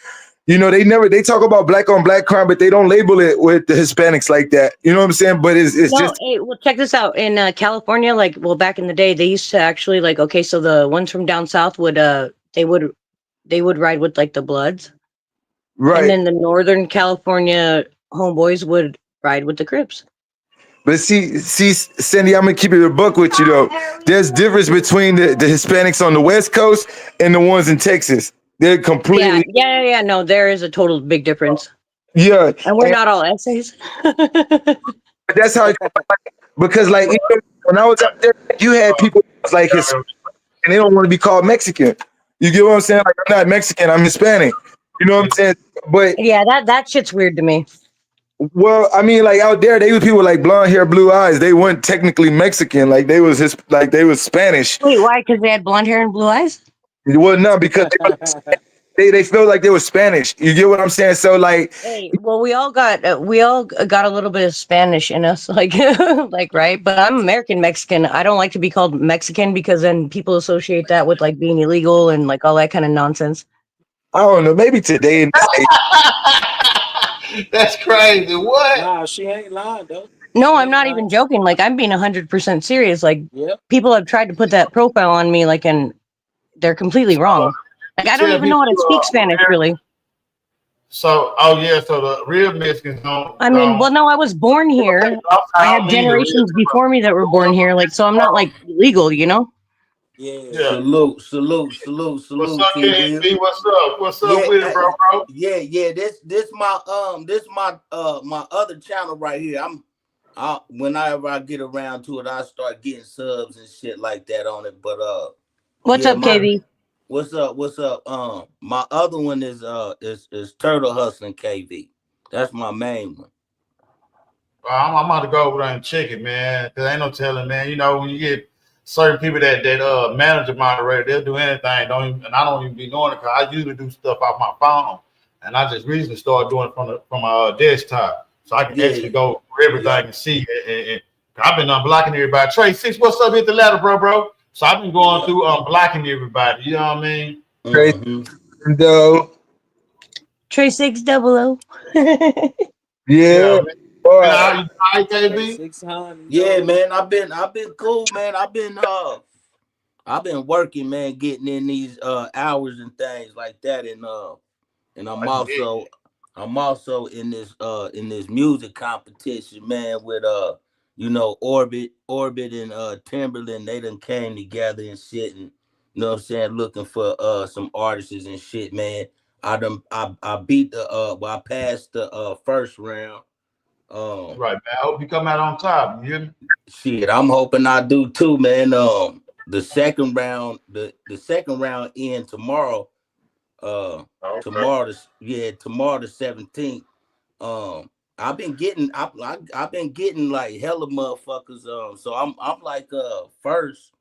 You know, they talk about black on black crime, but they don't label it with the Hispanics like that. You know what I'm saying? But it's No, just hey, well, check this out. In California, like, well, back in the day, they used to actually like, okay, so the ones from down south would, they would ride with like the Bloods, and right. then the Northern California homeboys would ride with the Crips. But see, Cindy, I'm gonna keep it a buck with you though. There's difference between the Hispanics on the West Coast and the ones in Texas. They're Yeah, completely yeah. No, there is a total big difference, yeah. and we're And not all essays. that's how because like even when I was out there, you had people that was like his and they don't want to be called Mexican. You get what I'm saying? Like I'm not Mexican, I'm Hispanic. You know what I'm saying? But Yeah, that shit's weird to me. well, I mean, like out there, they were people like blonde hair, blue eyes. They weren't technically Mexican. Like they was Spanish. Wait, why? Because they had blonde hair and blue eyes? Well, no, because they felt like they were Spanish. You get what I'm saying? So like, Hey, well, we all got a little bit of Spanish in us, like like right. But I'm American Mexican. I don't like to be called Mexican because then people associate that with like being illegal and like all that kind of nonsense. I don't know, maybe today in this age, That's crazy. What? Nah, she ain't lying though. No, She I'm ain't not lying. even joking. Like I'm being 100% serious. Like Yep. people have tried to put that profile on me, like, and they're completely wrong. Like You I don't tell even know people how to speak Spanish, really. so oh yeah, so the real Mexicans I mean, well, no, I was born here. I I had don't mean the real. generations before me that were born here, like, so I'm not like illegal, you know? Yeah. Yeah. Salute, What's salute, up, T-Will. KSB? What's up? What's Yeah, up with it, bro? yeah. This my my other channel right here. Whenever I get around to it, I start getting subs and shit like that on it. But What's yeah, up, KB? what's up? My other one is Turtle Hustling KV. That's my main one. I'm about to go over there and check it, man. Cause ain't no telling, man. You know, when you get certain people that manage a moderator, they'll do anything. And I don't even be knowing it because I usually do stuff off my phone, and I just recently started doing it from my desktop, so I can actually go through everything and see it. And I've been unblocking everybody. Trey Six, what's up? Hit the ladder, bro. So I've been going through unblocking everybody. You know what I mean? great Mm-hmm. though. Trey 600. Yeah, Man. boy. How you KB? 600. Yeah, man. I've been cool, man. I've been working, man, getting in these hours and things like that, and I'm also in this music competition, man, with Orbit and Timberland. They done came together and shit, and you know what I'm saying, looking for some artists and shit, man. I beat I passed the first round. Right, man. I hope you come out on top. You hear me? Shit, I'm hoping I do too, man. The second round end tomorrow. Tomorrow the 17th. I've been getting like hella motherfuckers. So I'm like first.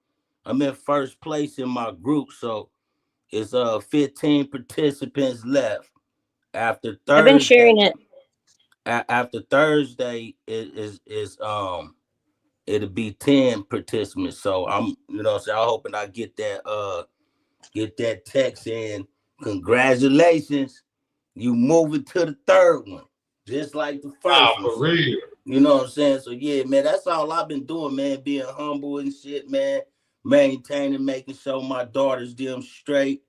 I'm in first place in my group. So it's 15 participants left. After I've been Thursday, sharing it. after Thursday is it'll be 10 participants. So I'm I'm hoping I get that text in. Congratulations, you moving to the third one, just like the first one. For So, real. you know what I'm saying? So yeah, man, that's all I've been doing, man. Being humble and shit, man. Maintaining, making sure my daughters them straight,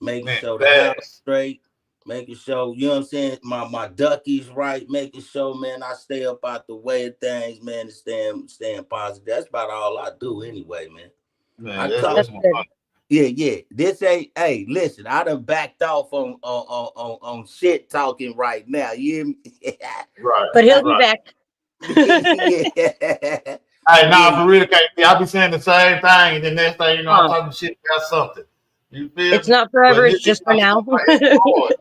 making Man, sure the house fast. straight, making sure, you know what I'm saying, my duckies right, making sure, man, I stay up out the way of things, man, and staying positive. That's about all I do anyway, man. Man, I that's, talk That's that's my good. fun. yeah. This ain't hey, listen, I done backed off on shit talking right now. You hear me? Right, But he'll be right. back. yeah. Hey, nah, Yeah. for real, KP, I be saying the same thing, and the next thing you know, I'm Huh. talking shit about something. You feel It's me? not forever, But it's just for now. it's hard.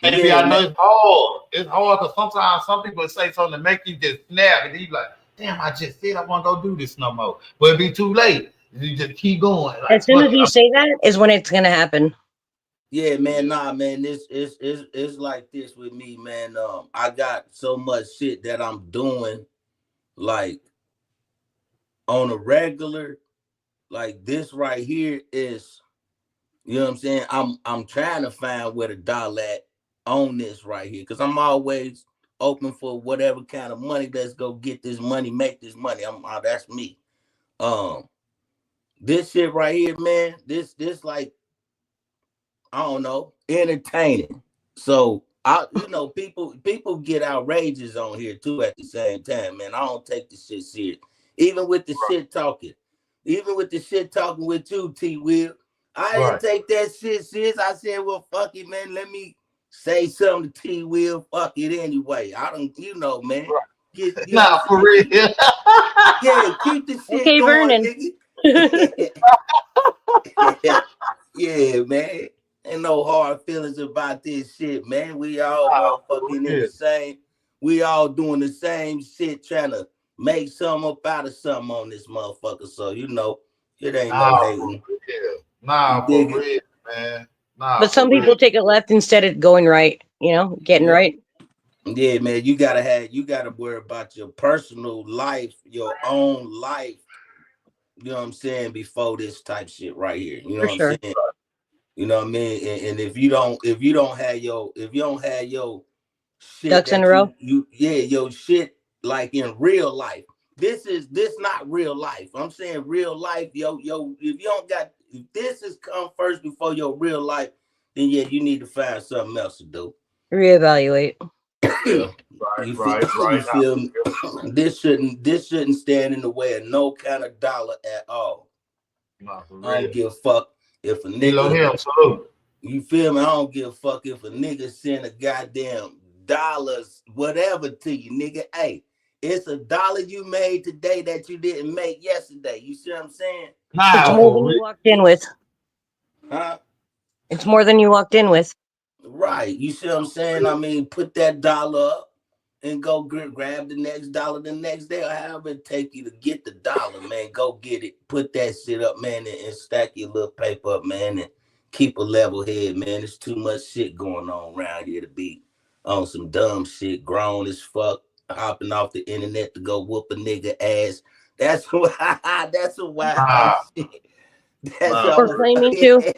KP, Yeah, I know man. it's hard. It's hard because sometimes some people say something to make you just snap, and you like, damn, I just said I want to go do this no more. But it be too late. You just keep going. As Like, soon fuck as it. you say that is when it's gonna happen. Yeah, man, nah, man. This is like this with me, man. I got so much shit that I'm doing like on a regular like this right here is, you know what I'm saying? I'm trying to find where the dollar at on this right here, because I'm always open for whatever kind of money. Let's go get this money, make this money. That's me. This shit right here, man. This like, I don't know, entertaining. So people get outrageous on here too at the same time, man. I don't take the shit serious. Even with the shit talking. Even with the shit talking with you, T-Wil. I didn't take that shit serious. I said, well, fuck it, man. Let me say something to T-Wil. Fuck it anyway. I don't, man. Nah, for real. Yeah, keep the shit Okay, going, Vernon. nigga. Yeah, man. Ain't no hard feelings about this shit, man. We all motherfucking in the same. We all doing the same shit, trying to make something up out of something on this motherfucker. So, it ain't no hating. Nah, for real, man. Nah, but some people take it left instead of going right, getting right. Yeah, man, you gotta worry about your personal life, your own life. You know what I'm saying? Before this type shit right here. You know what I'm saying? You know what I mean? And if you don't have your shit ducks in a row, your shit like in real life. This not real life. I'm saying real life, if this has come first before your real life, then yeah, you need to find something else to do. reevaluate. Yeah. You feel me? This shouldn't stand in the way of no kind of dollar at all. Nah, for real. I don't give a fuck if a nigga. You feel me? I don't give a fuck if a nigga send a goddamn dollars, whatever to you, nigga. Hey, it's $1 you made today that you didn't make yesterday. You see what I'm saying? Nah, it's more than you walked in with. Huh? It's more than you walked in with. Right. You see what I'm saying? I mean, put that dollar up and go grab the next dollar the next day, or however it take you to get the dollar, man. Go get it. Put that shit up, man, and stack your little paper up, man, and keep a level head, man. There's too much shit going on around here to be on some dumb shit, grown as fuck, hopping off the internet to go whoop a nigga ass. That's why. That's a wild shit. That's or claiming to.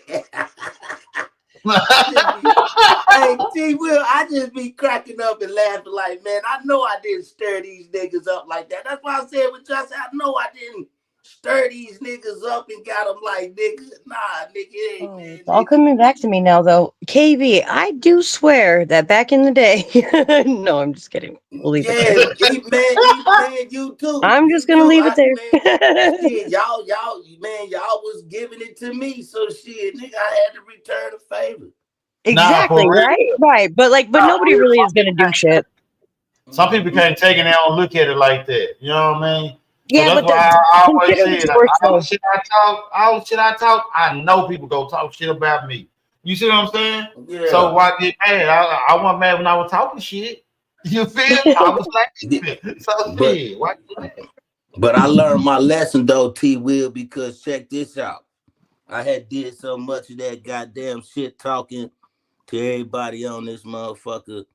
Hey, T-Wil, I just be cracking up and laughing like, man, I know I didn't stir these niggas up like that. That's why I said with you, I said, I know I didn't stir these niggas up and got them like, nigga, nah, nigga, hey, man. It's all coming back to me now, though. KB, I do swear that back in the day, no, I'm just kidding. We'll leave it there. Man, you too. I'm just gonna leave it there. Shit, y'all was giving it to me, so shit, nigga, I had to return a favor. Exactly, right. But nobody really is gonna do shit. Some people can't take it and don't look at it like that. You know what I mean? Yeah, so but that's why I always say all the shit I talk, I know people go talk shit about me. You see what I'm saying? Yeah. So why get mad? I wasn't mad when I was talking shit. You feel me? I was like, so shit. Why get mad? But I learned my lesson though, T-Wil, because check this out. I had did so much of that goddamn shit talking to everybody on this motherfucker.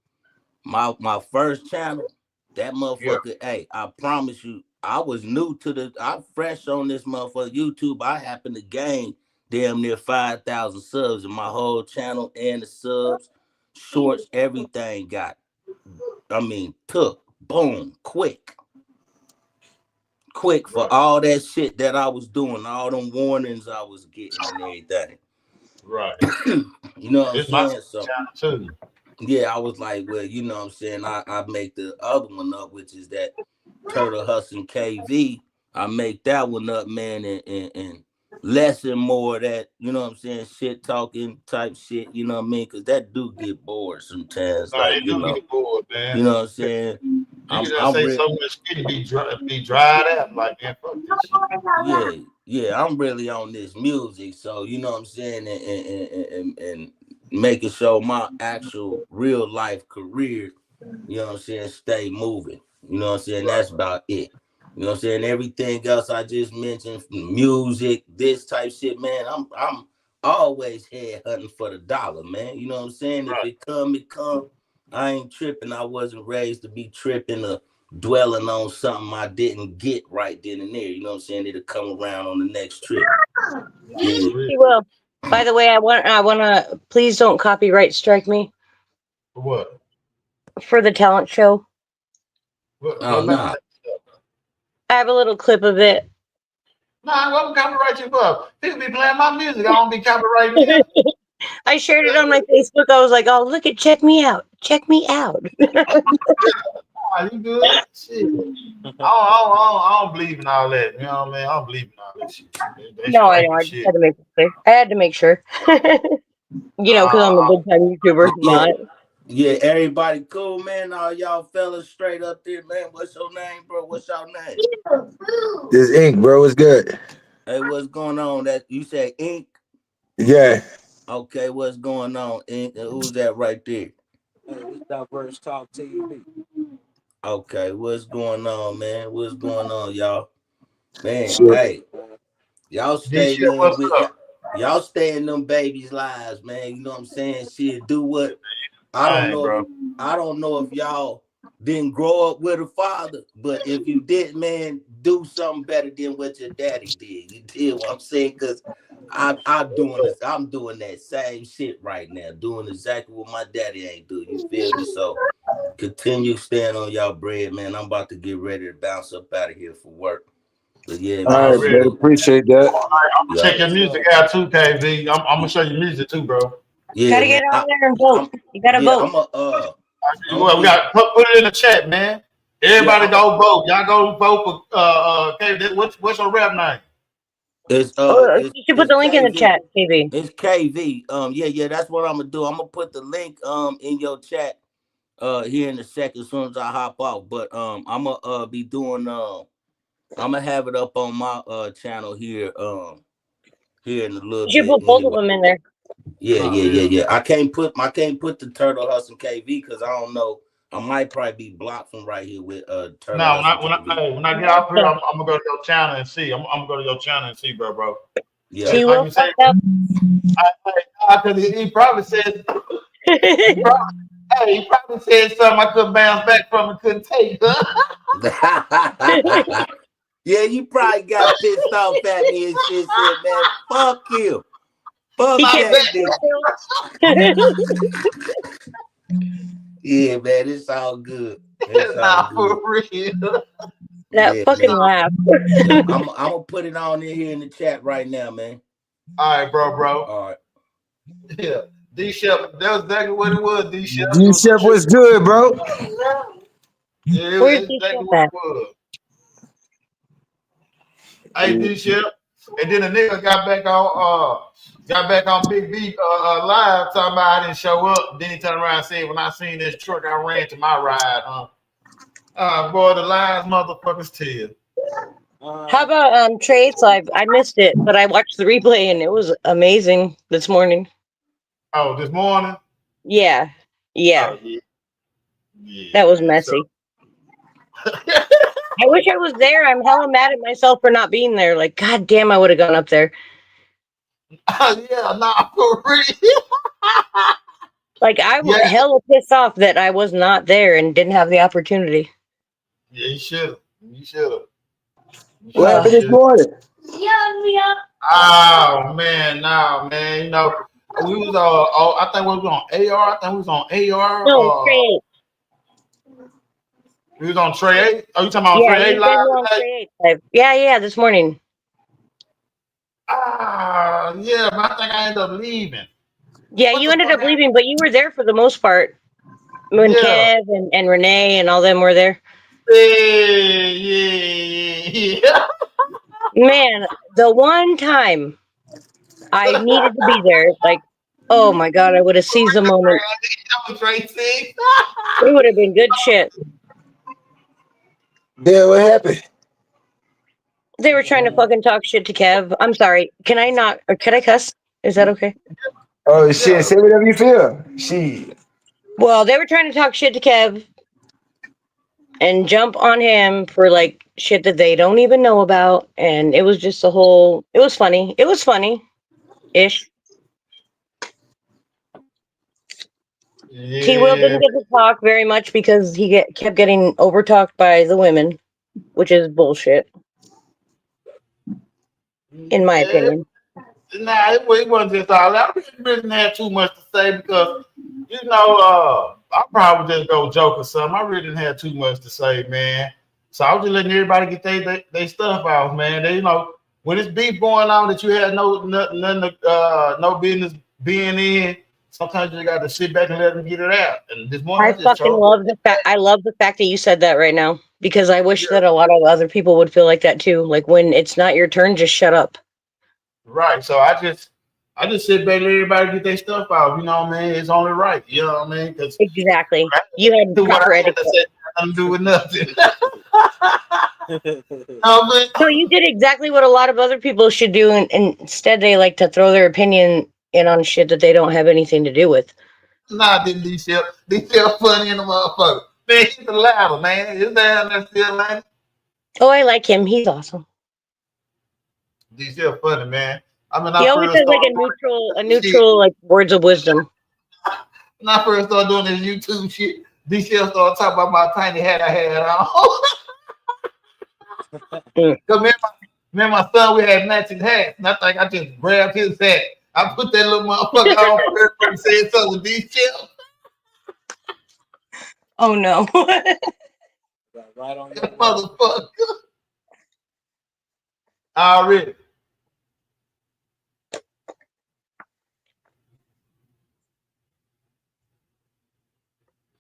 My first channel, that motherfucker, hey, I promise you, I was new to I'm fresh on this motherfucker YouTube. I happened to gain damn near 5,000 subs in my whole channel, and the subs, shorts, everything took, boom, quick for all that shit that I was doing, all them warnings I was getting and everything. Right. You know what I'm saying? So too. Yeah, I was like, well, you know what I'm saying? I make the other one up, which is that Turtle Hustling KV. I make that one up, man, and less and more of that, you know what I'm saying, shit talking type shit, you know what I mean? Because that do get bored sometimes. Like, get bored, man. You know what I'm saying? You just say so much shit and be dried out like, man, fuck this shit. Yeah, I'm really on this music, so you know what I'm saying, and making sure my actual real life career, you know what I'm saying, stay moving. You know what I'm saying? That's about it. You know what I'm saying? Everything else I just mentioned, music, this type shit, man, I'm always head hunting for the dollar, man. You know what I'm saying? If it come, it come. I ain't tripping. I wasn't raised to be tripping or dwelling on something I didn't get right then and there. You know what I'm saying? It'll come around on the next trip. Yeah. T-Wil. By the way, I want to please don't copyright strike me For what? for the talent show. Oh no. I have a little clip of it. Nah, what copyright you for? People be playing my music. I don't be copyrighting them. I shared it on my Facebook. I was like, "Oh, look at check me out. Check me out." Are you good? Shit. I don't believe in all that. You know what I mean? I don't believe in all that shit. They No, I know. striking I just shit. had to make it clear. I had to make sure. Because I'm a big time YouTuber. Yeah. Not. Yeah, everybody cool, man. All y'all fellas straight up there, man. What's your name, bro? What's your name? This ink, bro, is good. Hey, what's going on? That you said Ink? Yeah. Okay, what's going on, Ink? And who's that right there? Hey, this Diverse Talk TV. Okay, what's going on, man? What's going on, y'all? Man, Shit. hey, y'all D stay, shit, man, what's with up? y'all stay in them babies' lives, man. You know what I'm saying? Shit, do what I don't Dang, know bro. if y'all didn't grow up with a father, but if you did, man, do something better than what your daddy did. You did what I'm saying? Cause I'm doing this, I'm doing that same shit right now, doing exactly what my daddy ain't do. You feel me? So continue staying on y'all bread, man. I'm about to get ready to bounce up out of here for work. But yeah, All man, right, Already. brother. salute. Appreciate that. All right, I'm gonna Yeah. check your music out too, KV. I'm gonna show you music too, bro. Yeah, Gotta man. get on there and vote. I'm You gotta yeah, vote. I'm gonna We be got put it in the chat, man. yeah, Everybody go vote. Y'all go vote for KV. What's your rap name? it's Oh, you should put the link in the KV. chat, KB. It's KV. Yeah, that's what I'm gonna do. I'm gonna put the link in your chat here in a second as soon as I hop off. But I'm gonna be doing I'm gonna have it up on my channel here here in a little You should bit put both of anyway. them in there. Yeah. I can't put the Turtle Hustle KV because I don't know. I might probably be blocked from right here with Turtle No, Hustle KV. when I get off here, I'm gonna go to your channel and see. I'm gonna go to your channel and see, bro. Yeah. Hey, like T-Will you fucked said, up. because he probably said, he probably, he probably said something I couldn't bounce back from and couldn't take. Yeah, you probably got pissed off at me and shit. Said, man, fuck you, fuck He My can't that bad. resist nigga. Yeah, man, it's all good. It's all Nah, good. for real. that Yeah, fucking man. laugh. Yeah, I'm gonna put it on in here in the chat right now, man. All right, bro. All right. Yeah, D Shep. That was exactly what it was. D Shep. It G was a Chef trip. was good, bro. Yeah, it was Where's the exactly shit what at? it was. Hey, D Shep. And then the nigga got back on Big B live talking about I didn't show up. Then he turned around and said, when I seen this truck, I ran to my ride, huh? Boy, the lies motherfuckers tell. How about Trades Live? I missed it, but I watched the replay and it was amazing this morning. Oh, this morning? Yeah. Oh, yeah. That Yeah, was man. So, messy. I wish I was there. I'm hella mad at myself for not being there. Like, god damn, I would have gone up there. yeah, nah, for real. Like, I'm Yeah, hella pissed off that I was not there and didn't have the opportunity. yeah, you should have. You should have. You What should have. Uh, happened You this should have. morning? Oh man, nah, man. You know, we was I think we was on AR. I think we was on AR. no, Trade. We was on Trey 8. Oh, you talking about Yeah, Trey 8 you live guys were on today? Trade Live. Yeah, this morning. Yeah, but I think I ended up leaving. Yeah, What you the ended fuck up leaving, but you were there for the most part. When Yeah. Kev and Renee and all them were there. Yeah. Man, the one time I needed to be there, like, oh my god, I would have seized the moment. That was Trey 6. It would have been good shit. Yeah, what happened? They were trying to fucking talk shit to Kev. I'm sorry. Can I not? Or can I cuss? Is that okay? Oh shit, Yeah. say whatever you feel. Shit. Well, they were trying to talk shit to Kev and jump on him for like shit that they don't even know about. And it was just a whole. It was funny. It was funny ish. T-Will Yeah, didn't get to talk very much because he kept getting overtalked by the women, which is bullshit, in my yeah. opinion. Nah, it wasn't just all that. I really didn't have too much to say because, I probably just go joke or something. I really didn't have too much to say, man. So I was just letting everybody get they stuff out, man. When it's beef going on that you had no business being in, sometimes you got to sit back and let them get it out. And this morning I I just fucking told love the fact. I love the fact that you said that right now because I wish yeah, that a lot of other people would feel like that too. Like when it's not your turn, just shut up. right. So I just sit back and let everybody get their stuff out. You know what I mean? It's only right. You know what I mean? Because Exactly. You had to what proper I had etiquette. to say, nothing to do with nothing. No, you did exactly what a lot of other people should do, and instead they like to throw their opinion in on shit that they don't have anything to do with. Nah, didn't these shit funny in the motherfucker. Man, he's the louder, man. His down there still man. Oh, I like him. He's awesome. These shit funny, man. I mean, He I always first has like started a doing this shit. neutral like words of wisdom. When I first started doing this YouTube shit, these shit started talking about my tiny hat I had on. Cause me and my son, we had matching hats, and I think I just grabbed his hat. I put that little motherfucker on first and said something. These shit, Oh no. Right on your that way. motherfucker. Already.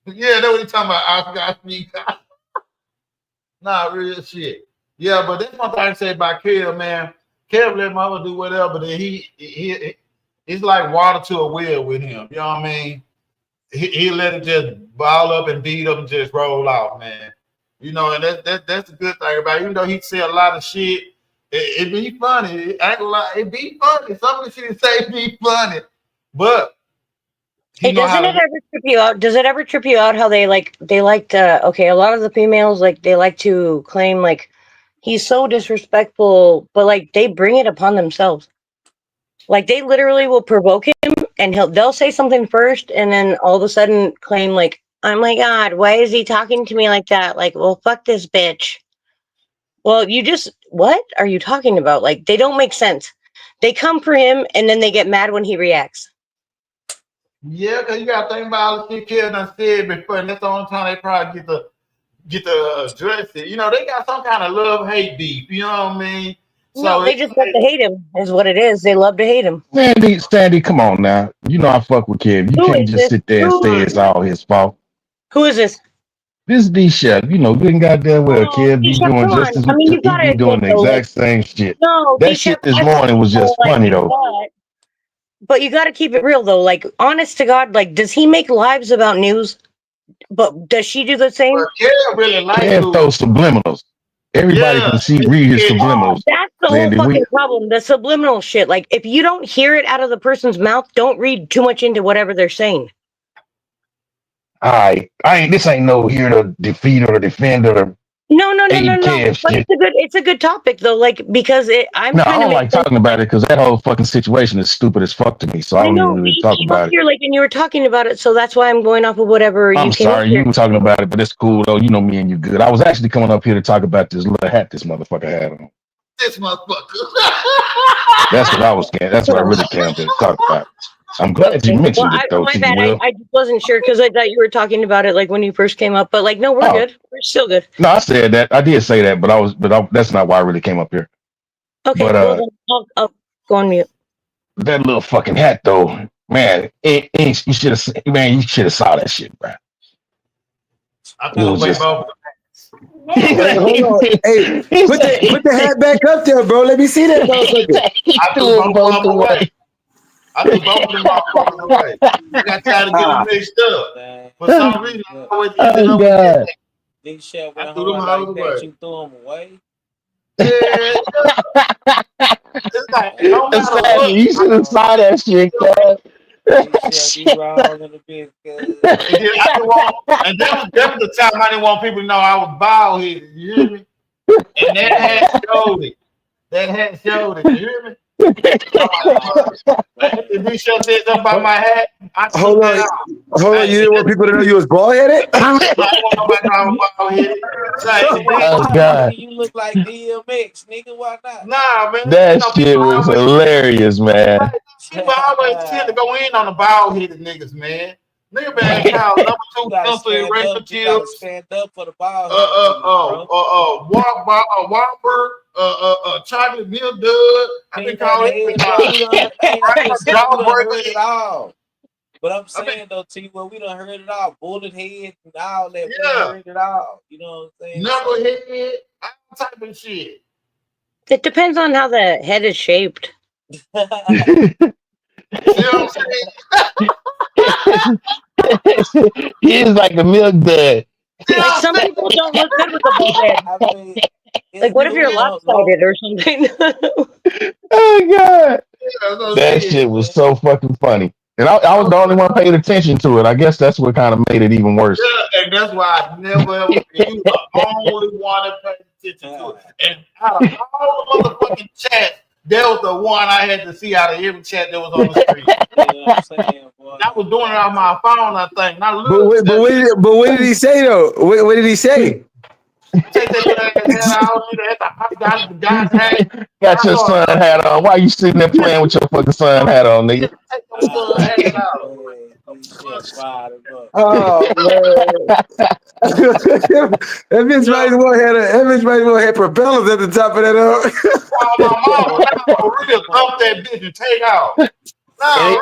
Yeah, that's what he talking about. I got me. Nah, real shit. Yeah, but that's one thing I say about Kev, man. Kev let mama do whatever, but then it's like water to a well with him. You know what I mean? He let it just ball up and beat up and just roll off, man. And that's the good thing about it. Even though he say a lot of shit, it be funny. I ain't gonna lie, it be funny. Some of the shit he say be funny, but he Hey, know how doesn't to it ever trip you out? Does it ever trip you out how they like to okay, a lot of the females like they like to claim like he's so disrespectful, but like they bring it upon themselves. Like they literally will provoke him and they'll say something first and then all of a sudden claim like, "Oh my god, why is he talking to me like that?" Like, "Well, fuck this bitch." Well, you just what are you talking about? Like they don't make sense. They come for him and then they get mad when he reacts. yeah, because you got to think about all the shit Kev done said before, and that's the only time they probably get to address it. They got some kind of love hate beef. You know what I mean? No, So they it's just love like, to hate him, is what it is. They love to hate him. Sandy, come on now. You know I fuck with Kev. You Who can't is just this? sit there and say it's all his fault. Who is this? This D Chef, good and goddamn well. Oh, Kev be D-Chef, doing come just on. as I mean, you he gotta be doing admit the though, like, exact same shit. no, That D-Chef, shit this I morning was don't just like, funny though. but you gotta keep it real though. Like, honest to God, like, does he make lives about news? But does she do the same? but Kev really like Kev news. throws subliminals. Everybody Yeah, can read his subliminals. That's the whole Sandy, fucking problem. The subliminal shit. Like, if you don't hear it out of the person's mouth, don't read too much into whatever they're saying. this ain't no here to defeat or defend or No, no, no, no, aid no. Kev But shit. it's a good topic though. Like because I'm No, I trying to don't make like sense. talking about it because that whole fucking situation is stupid as fuck to me. So I I don't even know really you talk came up about it. here like and you were talking about it, so that's why I'm going off of whatever you I'm came up sorry, here. you were talking about it, but it's cool though. You know me and you good. I was actually coming up here to talk about this little hat this motherfucker had on. this motherfucker. That's what I was. That's what I really came up here to talk about. I'm glad you Okay. Well, mentioned it though, my bad. T-Will. I just wasn't sure because I thought you were talking about it like when you first came up. But like, no, we're Oh good. We're still good. no, I said that. I did say that, that's not why I really came up here. Okay. But Well, then I'll go on mute. that little fucking hat though, man, you should have, man, you should have saw that shit, bro. I It threw was away just. both. Hey, hold on. Hey, put the hat back up there, bro. Let me see that motherfucker. I threw both of them away. I threw both of them motherfuckers away. I got tired of getting mixed up. Dang. For some reason, I always ended Oh up with this. god. Big Chef I went threw them hard hoes like that. away. You threw them away. Yeah, it's like no matter Sandy, what. you should have saw that shit, cuz. Big That Chef, you shit. raw in the big cuz. And then I didn't want, and that was the time I didn't want people to know I was bald headed. You hear me? And that hat showed it. That hat showed it. You hear me? If you shut this up by my hat, I took Hold that on, out. hold on. You didn't want people to know you was bald headed? I want nobody to know I'm bald-headed. Nigga, why Oh not? God, Nigga, you look like DMX, nigga. Why not? Nah, man. that shit People was always, hilarious, man. people always tend to go in on the bald-headed niggas, man. Nigga been called number You 2 gotta pencil stand eraser up. You gotta tips. stand up for the ball head niggas, bro. Whopper, chocolate milk dud. I've Seen been that called head, everything. bro. We done. Hey, I'm just saying we done heard it Jawbreaker. all. But I'm I mean, saying though, T-Will, we done heard it all. Bullet head and all that. We done yeah, heard it all. You know what I'm saying? So, knucklehead, all type of shit. It depends on how the head is shaped. See what I'm saying? He is like a milk dud. Like some people don't look good with a bald head. I mean, Like it's what if you're cool long. lopsided or something? Oh God, Yeah, so that shit. shit was so fucking funny. And I was the only one paying attention to it. I guess that's what kind of made it even worse. Yeah, and that's why I never ever. You the only one that paid attention to it. And out of all the motherfucking chats, that was the one I had to see out of every chat that was on the screen. You know what I'm saying, boy? I was doing it on my phone, I think. And I But looked. what did he say though? What did he say? Take that little ass hat out. I got the guy's hat. Got your son hat on. Why you sitting there playing with your fucking son hat on, nigga? Take your son hat out. Man, these shit fired him up. Oh man, that bitch might as well had propellers at the top of that. My mama really thump that bitch and take out. No,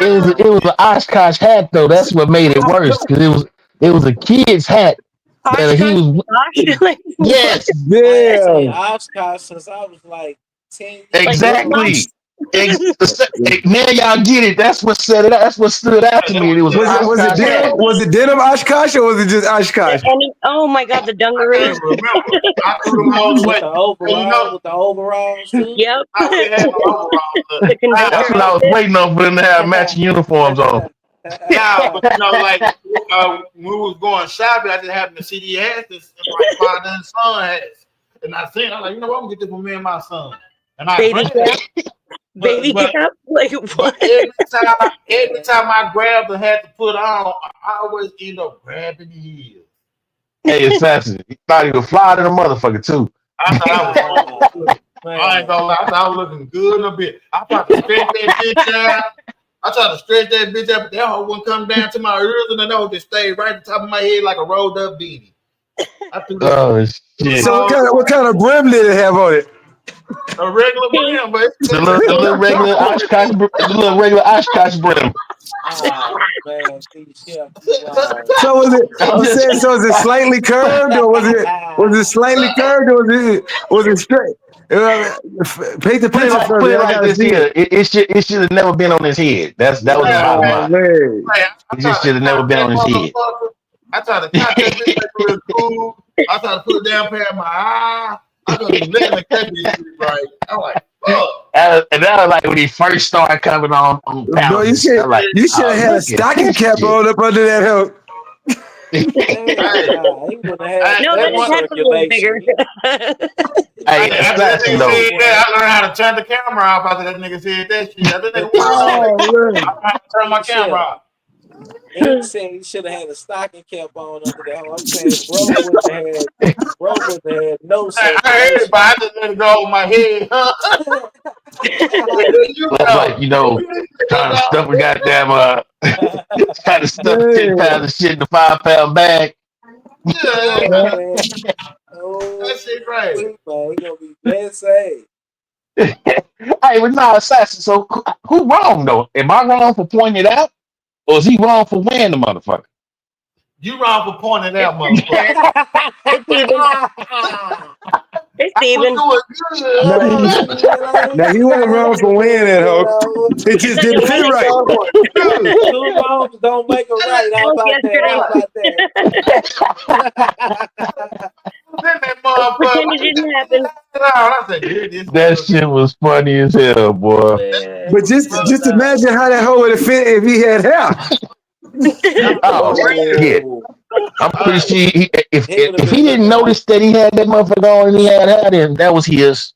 It was an Oshkosh hat though. That's what made it worse because it was a kid's hat that he was. Like, Yes, I ain't seen Damn. Oshkosh since I was like 10 years exactly. Now y'all get it. That's what set it. That's what stood out to me. It was an Oshkosh hat. Was it denim Oshkosh or was it just Oshkosh? oh my god, the I dungarees. can't remember. I threw them all with away. the overalls, with the overalls too. Yep. I really had no overalls. The conductor That's what I was waiting on for them to have matching uniforms on. Yeah, but like when we was going shopping, I just happened to see the hats and my father and son hats. And I seen, I'm like, you know what, I'm gonna get this for me and my son. And I baby grabbed cap. it. Baby cap. Like what? But every time I grabbed the hat to put on, I always end up grabbing the heels. Hey, assassin, you thought he was fly to the motherfucker too. I thought I ain't gonna lie, I thought I was looking good in a bit. I tried to stretch that bitch out. But that hoe wouldn't come down to my ears, and the hoe just stayed right at the top of my head like a rolled up beanie. I threw that. Oh shit! So what kind of brim did it have on it? A regular brim, but The little regular Oshkosh brim. Man, So was it? I'm saying, so is it slightly curved, or was it slightly curved, or was it straight? Paint the Put it picture for me. I like gotta this see here. It should have never been on his head. That was the bottom Oh line. man. It just should have never been on his head. I tried to catch that bitch like a little cool. I tried to put it down past my eye. I couldn't let the catch it right. I'm like, fuck. And that was like when he first started coming on Bro, you should have had a stocking cap on up under that help. No, that is head a little bigger. Hey, assassin though. I learned how to turn the camera off after that nigga said that shit. I had to turn my camera off. He ain't saying he should have had a stocking cap on under that. I'm saying bro would have had no sense. I heard it, but I just let it go over my head. Trying to stuff a goddamn trying to stuff 10 pounds of shit in a 5-pound bag. That shit right. He gonna be dead safe. Hey, but no, assassin. So who wrong though? Am I wrong for pointing it out? Or is he wrong for wearing the motherfucker? You wrong for pointing it out, motherfucker. It's Steven. Now he wasn't wrong for wearing that hoe. It just didn't fit right. Two wrongs don't make a right. How about that? Pretend it didn't happen. That shit was funny as hell, boy. But just imagine how that hoe would have fit if he had hair. Oh shit! Oh, I'm pretty sure if he would have if been he didn't looking like, notice that he had that motherfucker on and he had had him, that was his.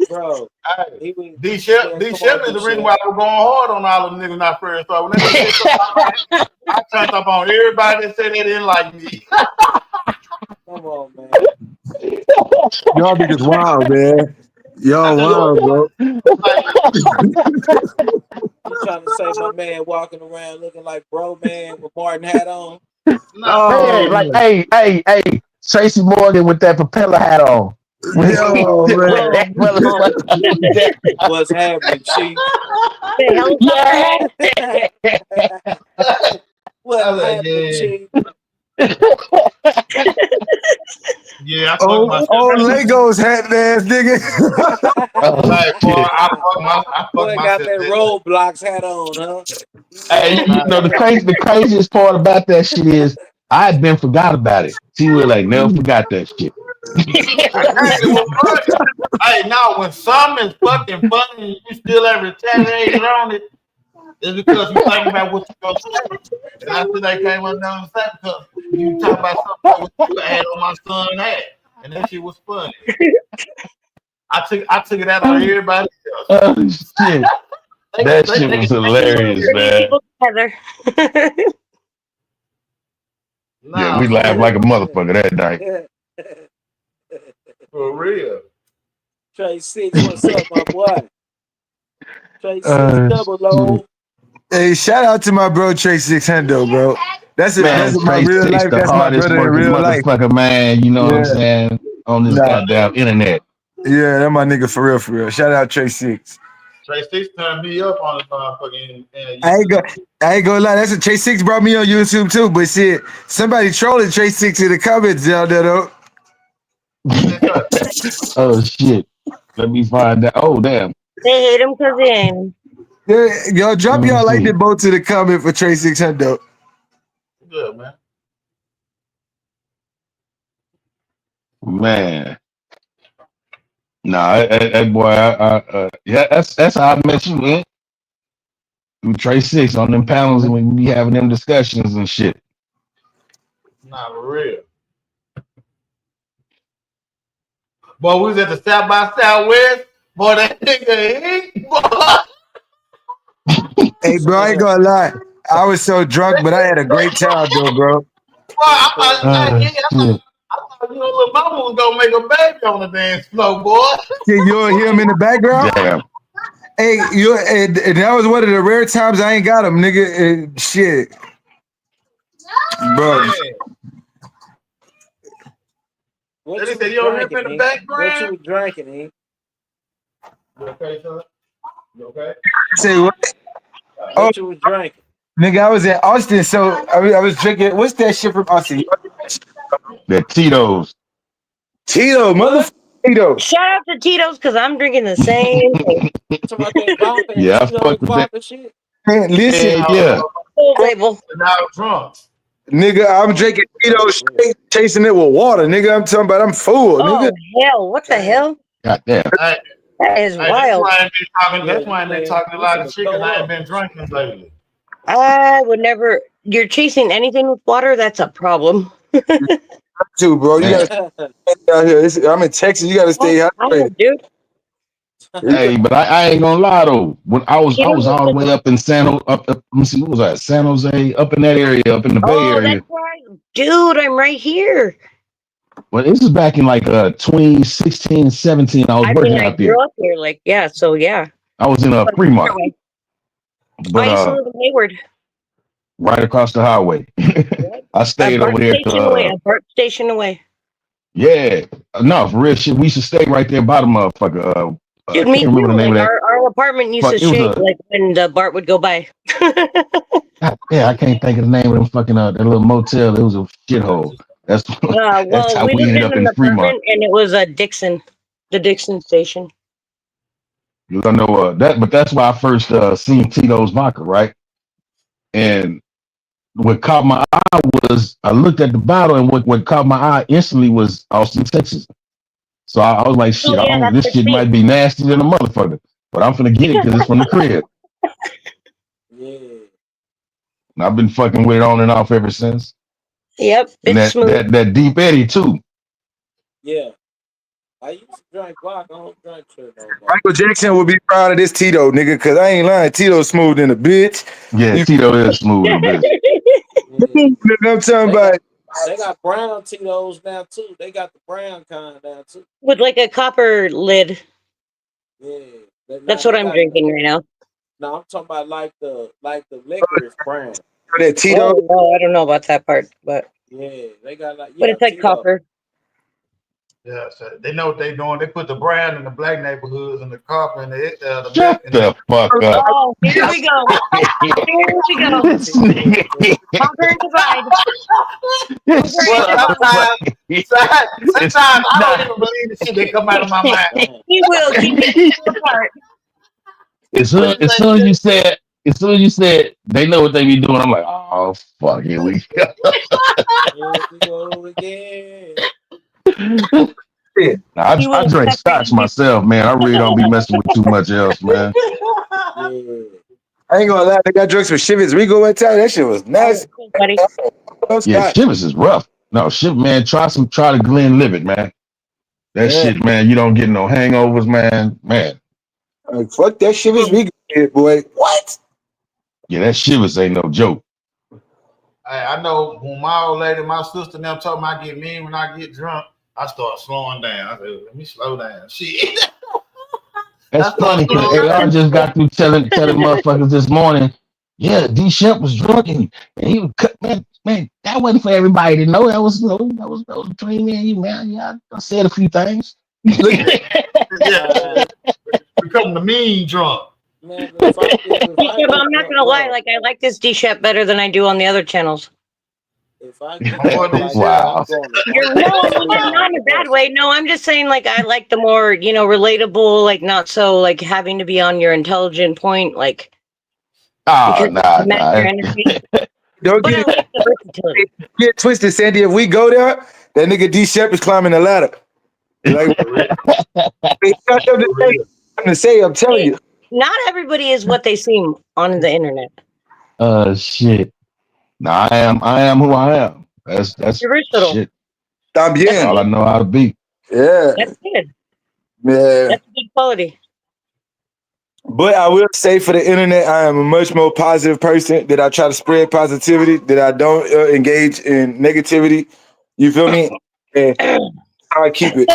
bro. Hey, He would. D Shep, Man, D come on, Shep is D the reason Shep. why I was going hard on all them niggas when I first started. When they said something about my ass, I turned up on everybody that said they didn't like me. Come on, man. Y'all niggas wild, man. I Y'all said, who wild, bro. like You trying to say my man walking around looking like bro man with Martin hat on? nah, Oh Man, like, man. hey, Tracy Morgan with that propeller hat on. When Yo, when man. that motherfucker was there. What's happening, Chief? The helicopter Yeah. I What's was like, happening, yeah, Chief? yeah, I fucked Oh, my oh, Legos hat ass nigga. Oh like, boy, shit. I fucked Boy got myself that that day. Roadblocks hat on, huh? You Hey, know, you know the craziest part about that shit is I had been forgot about it. T-Will like never forgot that shit. Exactly what's funny. Hey, now when something is fucking funny and you still ain't retaliated on it, it's because you think about what you're gonna say. And I said I came up down and said because you talk about something like what you had on my son hat. And that shit was funny. I took it out on everybody else. Oh shit. That shit They was can take it hilarious, bringing man. people together. Yeah, nah, we for laughed like a real. motherfucker that night. For real. Trey Six, what's up, my boy? Trey Six Uh double shit. O. Hey, shout out to my bro Trey 600, bro. That's Man, my Trey real Six life. the That's my hardest brother in working real life. motherfucker, man. You know what I'm Yeah, saying? On this nah, goddamn internet. yeah, that my nigga for real, for real. Shout out Trey 6. Trey Six turned me up on the motherfucking I ain't go, YouTube. I ain't gonna lie. That's what Trey 6 brought me on YouTube too. But shit, somebody trolling Trey 6 in the comments down there though. Who they try? Oh shit. Let me find out. Oh damn. They hate him because they ain't him. Yeah, y'all Let drop me y'all like see. the boat to the comment for Trey 600 though. Good, man. Man. Nah, that boy, yeah, that's how I met you, man. With Trey Six on them panels and we be having them discussions and shit. Nah, for real. Boy, we was at the South by Southwest. Boy, that nigga, boy. Hey, bro, I ain't gonna lie. I was so drunk, but I had a great time though, bro. I thought, Oh shit. I thought you know, little mama was gonna make a baby on the dance floor, boy. Can you hear him in the background? Damn. Hey, and that was one of the rare times I ain't got him, nigga. And shit, bro. Man, What they you said was you don't hear him drinking, in the eh? What you background. was drinking, eh? You okay, son? You okay? Say what? Oh, What you was drinking? nigga, I was in Austin, so I was drinking. What's that shit from Austin? That Tito's. Tito, What? motherfucker, Tito. Shout out to Tito's because I'm drinking the same thing. Talking about that vodka and Yeah, I Tito's fucked with that. vodka shit? Man, listen, Yeah, yeah. Full label. Now I'm drunk. nigga, I'm Oh, drinking oh Tito shit. straight, chasing it with water, nigga. I'm talking about I'm full, nigga. Oh, hell. What the Damn. hell? God damn. Hey, That is hey, that's wild. why I ain't been talking. Yeah, That's you why I ain't been man, talking a you lot of finna shit because throw I ain't up. been drinking lately. I would never. You're chasing anything with water, that's a problem. Too, bro. You Man. gotta stay out here. I'm in Texas. You gotta Oh, stay I hydrated. dude. Hey, but I ain't gonna lie though. When I Tito's was is all the good. way up in let me see, what was that? San Jose, up in that area, up in the Bay Oh, that's Area. right. Dude, I'm right here. But this is back in like 2016, 17. I was I mean, working I out there. grew up here. Like, yeah, so yeah. I was in a But Fremont, anyway, but I used to live in Hayward. right across the highway. Yep. I A stayed over BART there to station away. A BART station away. yeah. No, for real shit. We used to stay right there by the motherfucker. I Dude, can't me remember too. the name Like of that. our apartment used to Fuck, it was shake a like when the BART would go by. yeah. I can't think of the name of them fucking that little motel. It was a shithole. That's that's Well, how we we lived ended in up an in Fremont. apartment and it was a Dixon, the Dixon station. You don't know that, but that's why I first seen Tito's vodka, right? And what caught my eye was I looked at the bottle, and what caught my eye instantly was Austin, Texas. So I was like, Oh shit, I yeah, don't, that's this the shit thing. might be nasty than a motherfucker, but I'm finna get it because it's from the crib. Yeah. And I've been fucking with it on and off ever since. Yep, And it's smooth. that Deep Eddie too. Yeah. I used to drink vodka. I don't drink shit no more. Michael Jackson would be proud of this Tito, nigga, because I ain't lying. Tito's smooth in a bitch. Yeah, Tito is smooth in a bitch. Yeah. I'm talking about. They got brown Tito's now too. They got the brown kind now too. With like a copper lid. Yeah. That's what I'm drinking right now. No, I'm talking about like the licorice brand. That Tito. Oh, no, I don't know about that part, but Yeah, they got like but it's like Tito. copper. Yeah, so they know what they doing. They put the brand in the black neighborhoods and the copper and the Shut milk and the fuck up. Oh, here we go. Here we go. This nigga. Conquer and divide. Sometimes I don't even believe the shit that come out of my mouth. He will keep it apart. As soon as you said they know what they be doing, I'm like, oh fuck, here we go. Here we go again. Now, I drink scotch myself, man. I really don't be messing with too much else, man. Yeah. I ain't gonna lie, they got drinks with Chivas Regal one time. That shit was nasty. Buddy. Yeah, Chivas is rough. No, man, try the Glenlivet, man. That shit, man, you don't get no hangovers, man. Like, fuck that Chivas Regal shit, boy. What? Yeah, that Chivas ain't no joke. I know when my old lady, my sister, and them told me I get mean when I get drunk, I start slowing down. I said, let me slow down. Shit. That's funny because I just got through telling motherfuckers this morning, yeah, D Shep was drunk and he was cut, man, that wasn't for everybody to know. That was between me and you, man. Yeah, I said a few things. Yeah. Become the mean drunk. Man, I'm not gonna lie, like I like this D-Shep better than I do on the other channels. If I get wow. Not in a bad way. No, I'm just saying, like, I like the more, relatable, like, not so, like, having to be on your intelligent point, like. Oh, nah. Don't get twisted, Sandy. If we go there, that nigga D Shep is climbing the ladder. Like, I'm telling you. Not everybody is what they seem on the internet. Shit. Nah, I am who I am. That's shit. That's all I know how to be. Yeah. That's good. Yeah. That's good quality. But I will say for the internet, I am a much more positive person. That I try to spread positivity. That I don't engage in negativity. You feel me? And I keep it.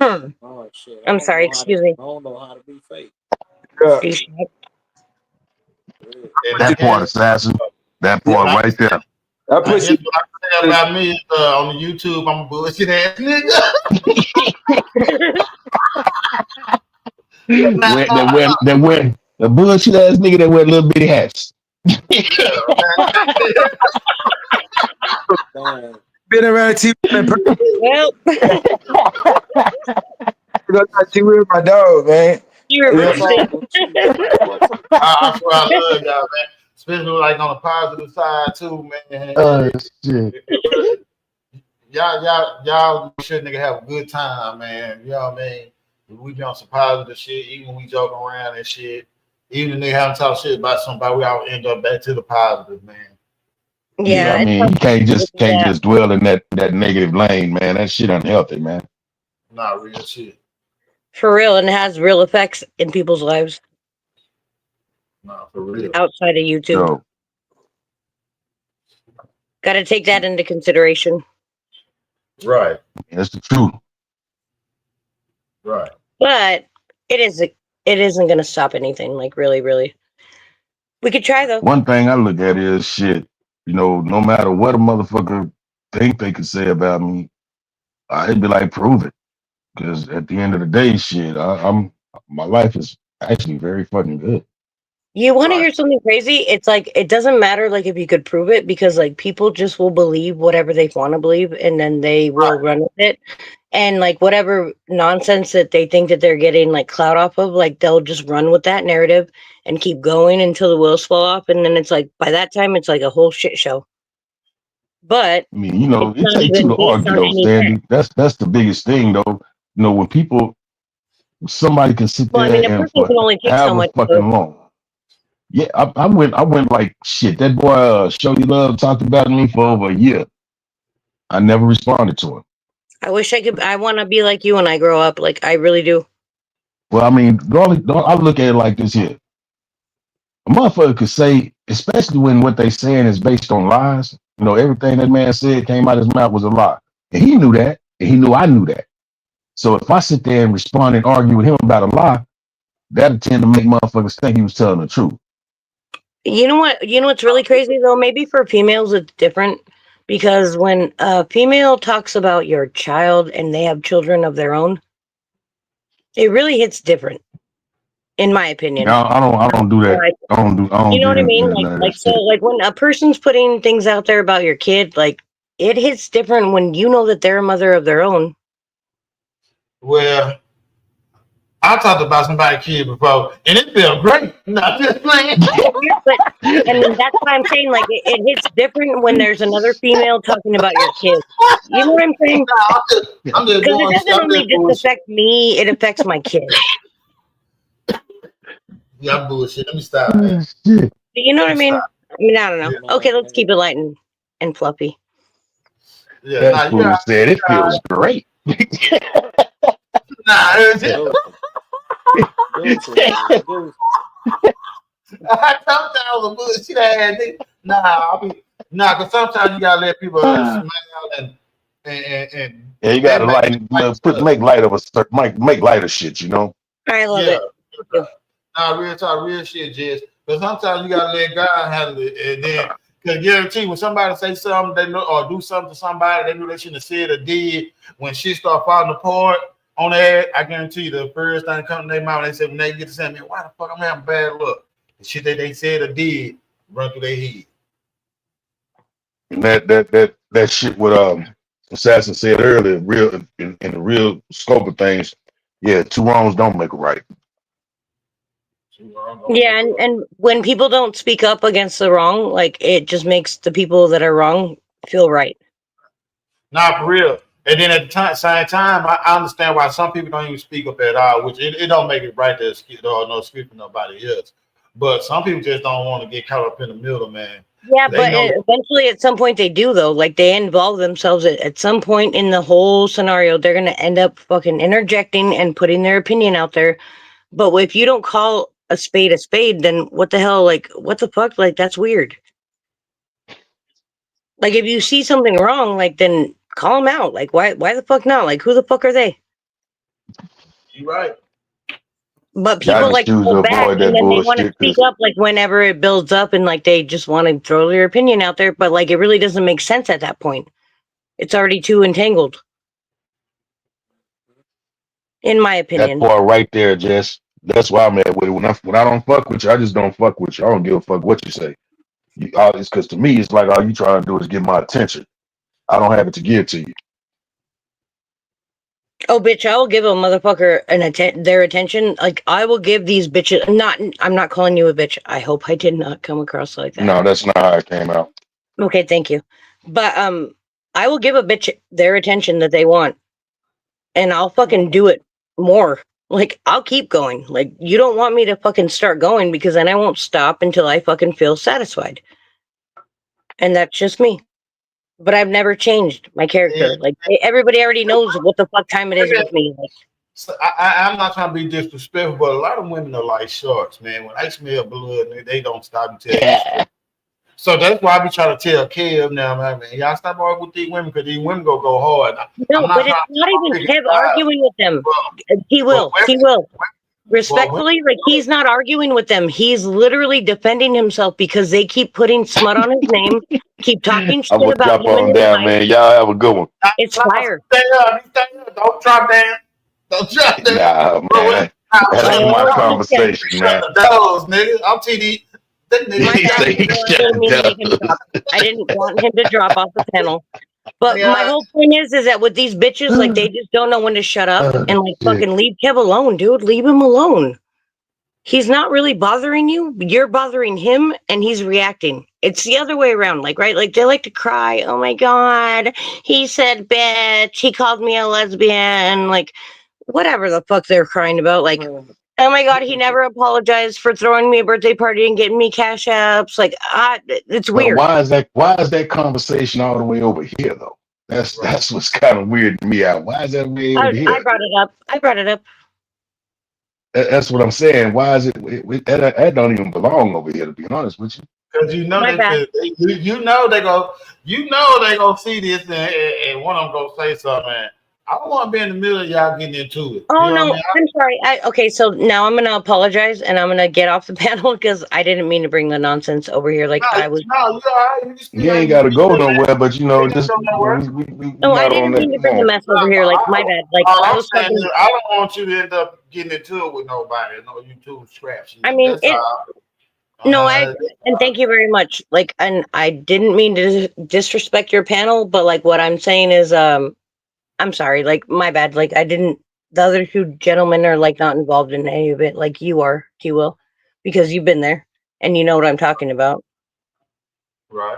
Oh shit! I'm sorry. Excuse me. I don't know how to be fake. Yeah. That part, assassin. That part right there. I put what I say about me on the YouTube. I'm a bullshit ass nigga. that wear the bullshit ass nigga that wear little bitty hats. Been around T-Wil. Well, T-Wil, my dog, man. You reversed it. I swear I love y'all, man. Especially like on the positive side too, man. Oh shit. Y'all should nigga have a good time, man. You know what I mean? We be on some positive shit, even when we joking around and shit. Even if they haven't talked shit about somebody, we all end up back to the positive, man. Yeah, I mean, you can't just dwell in that negative lane, man. That shit unhealthy, man. Not real shit. For real, and it has real effects in people's lives. No, for real. Outside of YouTube. So, got to take that into consideration. Right. That's the truth. Right. But it isn't going to stop anything. Like really, really. We could try though. One thing I look at is shit. No matter what a motherfucker think they can say about me, I'd be like, prove it. Because at the end of the day, shit, my life is actually very fucking good. You want to hear something crazy? It's like, it doesn't matter like if you could prove it, because like people just will believe whatever they want to believe, and then they will run with it. And like whatever nonsense that they think that they're getting like clout off of, like they'll just run with that narrative and keep going until the wheels fall off. And then it's like, by that time, it's like a whole shit show. But I mean, it takes two to argue though, Sandy. That's the biggest thing though. When people, somebody can sit there and for however fucking long. Yeah, I went like shit. That boy, Show You Love, talked about me for over a year. I never responded to him. I wish I could. I want to be like you when I grow up. Like I really do. Well, I mean, I look at it like this here. A motherfucker could say, especially when what they saying is based on lies. You know, everything that man said came out of his mouth was a lie, and he knew that, and he knew I knew that. So if I sit there and respond and argue with him about a lie, that'll tend to make motherfuckers think he was telling the truth. You know what? You know what's really crazy though? Maybe for females it's different because when a female talks about your child and they have children of their own, it really hits different, in my opinion. I don't do that. Like, I don't you know what I do mean? none of Like that so, shit. like when a person's putting things out there about your kid, like it hits different when you know that they're a mother of their own. Well, I talked about somebody's kid before, and it felt great. Not just playing. But I mean, that's what I'm saying. Like it hits different when there's another female talking about your kid. You know what I'm saying? I'm just Because it going. doesn't I'm only just just bullshit. affect me; it affects my kid. Yeah, I'm bullshit. Let me stop, man. Shit. You know what I mean? Stop. I mean, I don't know. Yeah, Okay, let's keep it light and fluffy. yeah. That Nah, you fool got. said it feels great. Nah, it was just. Goose. I told you I was a bullshit ass nigga. Cause sometimes you gotta let people smile and Yeah, you they gotta make make light of make light of shit, you know. I love yeah. it. Thank you. Nah, real talk, real shit, Jess. But sometimes you gotta let God handle it, and then cause guarantee when somebody say something they know or do something to somebody they knew they shouldn't have said or did, when shit start falling apart on that, I guarantee you the first thing that comes to their mouth, they say when they get to say, man, why the fuck I'm having bad luck? The shit that they said or did run through their head. And that shit what Assassin said earlier, real in the real scope of things, yeah, two wrongs don't make a right. Yeah, and when people don't speak up against the wrong, like it just makes the people that are wrong feel right. Nah, for real. And then at the same time, I understand why some people don't even speak up at all, which it don't make it right to or no speak for nobody else. But some people just don't want to get caught up in the middle, man. Yeah, They but know. eventually at some point they do though. Like they involve themselves at some point in the whole scenario. They're gonna end up fucking interjecting and putting their opinion out there. But if you don't call a spade, then what the hell? Like what the fuck? Like that's weird. Like if you see something wrong, like then call them out. Like why the fuck not? Like who the fuck are they? You right. But Yeah, I people just like choose pull to back avoid and that then they want to bullshit speak because up like whenever it builds up and like they just want to throw their opinion out there. But like it really doesn't make sense at that point. It's already too entangled, in my that opinion. part right there, Jess. That's why I'm at with it. When I don't fuck with you, I just don't fuck with you. I don't give a fuck what you say. It's because to me, it's like all you trying to do is get my attention. I don't have it to give to you. Oh, bitch! I will give a motherfucker their attention. Like I will give these bitches. Not. I'm not calling you a bitch. I hope I did not come across like that. No, that's not how it came out. Okay, thank you. But I will give a bitch their attention that they want, and I'll fucking do it more. Like I'll keep going. Like you don't want me to fucking start going because then I won't stop until I fucking feel satisfied. And that's just me. But I've never changed my Yeah. character. Like everybody already knows what the fuck time it is with me. Like So I'm not trying to be disrespectful, but a lot of women are like sharks, man. When they smell blood, they don't stop until they get. So that's why I be trying to tell Kev now, man, y'all stop arguing with these women because these women go hard. I'm no, not but it's trying not even to pick Kev a side, arguing with them. He but will. He will. women, Respectfully, like he's not arguing with them. He's literally defending himself because they keep putting smut on his name, keep talking I'm shit gonna about drop him and on his down, wife. man. Y'all have a good one. It's fire. Stay up, don't drop down, don't drop down. Nah, man. That ain't my Oh, he said, conversation, man. Those nigga, I'm TD. That my He nigga, bad. say he I shut didn't mean to make him down. drop. I didn't want him to drop off the panel. But my yeah, whole point is that with these bitches, like they just don't know when to shut up and like Shit. fucking leave Kev alone, dude. Leave him alone. He's not really bothering you. You're bothering him and he's reacting. It's the other way around, like, right? Like they like to cry. Oh my God. He said bitch. He called me a lesbian. Like whatever the fuck they're crying about. Like Oh my God, he never apologized for throwing me a birthday party and getting me cash apps. Like, it's But weird. why is that conversation all the way over here though? That's what's kind of weird to me. Why is that way over I here? brought it up. I brought it up. That's what I'm saying. Why is that don't even belong over here, to be honest with you. Because you know My bad. you know they gonna see this and one of them gonna say something. Man. I don't want to be in the middle of y'all getting into it. Oh You know what I no, mean? I'm sorry. Okay, so now I'm gonna apologize and I'm gonna get off the panel because I didn't mean to bring the nonsense over here. Like I was. No, you all right. You just You feel like ain't you got to go feel that. nowhere, but You ain't gotta just go nowhere. we No, I not on didn't that. mean to Come bring the on. mess over here. Like my bad. Like All I I'm was saying talking. is I don't want you to end up getting into it with nobody. No, you two scraps. I mean, That's all. no, I and thank you very much. Like, and I didn't mean to disrespect your panel, but like what I'm saying is, I'm sorry. Like my bad. Like I didn't. The other two gentlemen are like not involved in any of it. Like you are, T-Will, because you've been there and you know what I'm talking about. Right.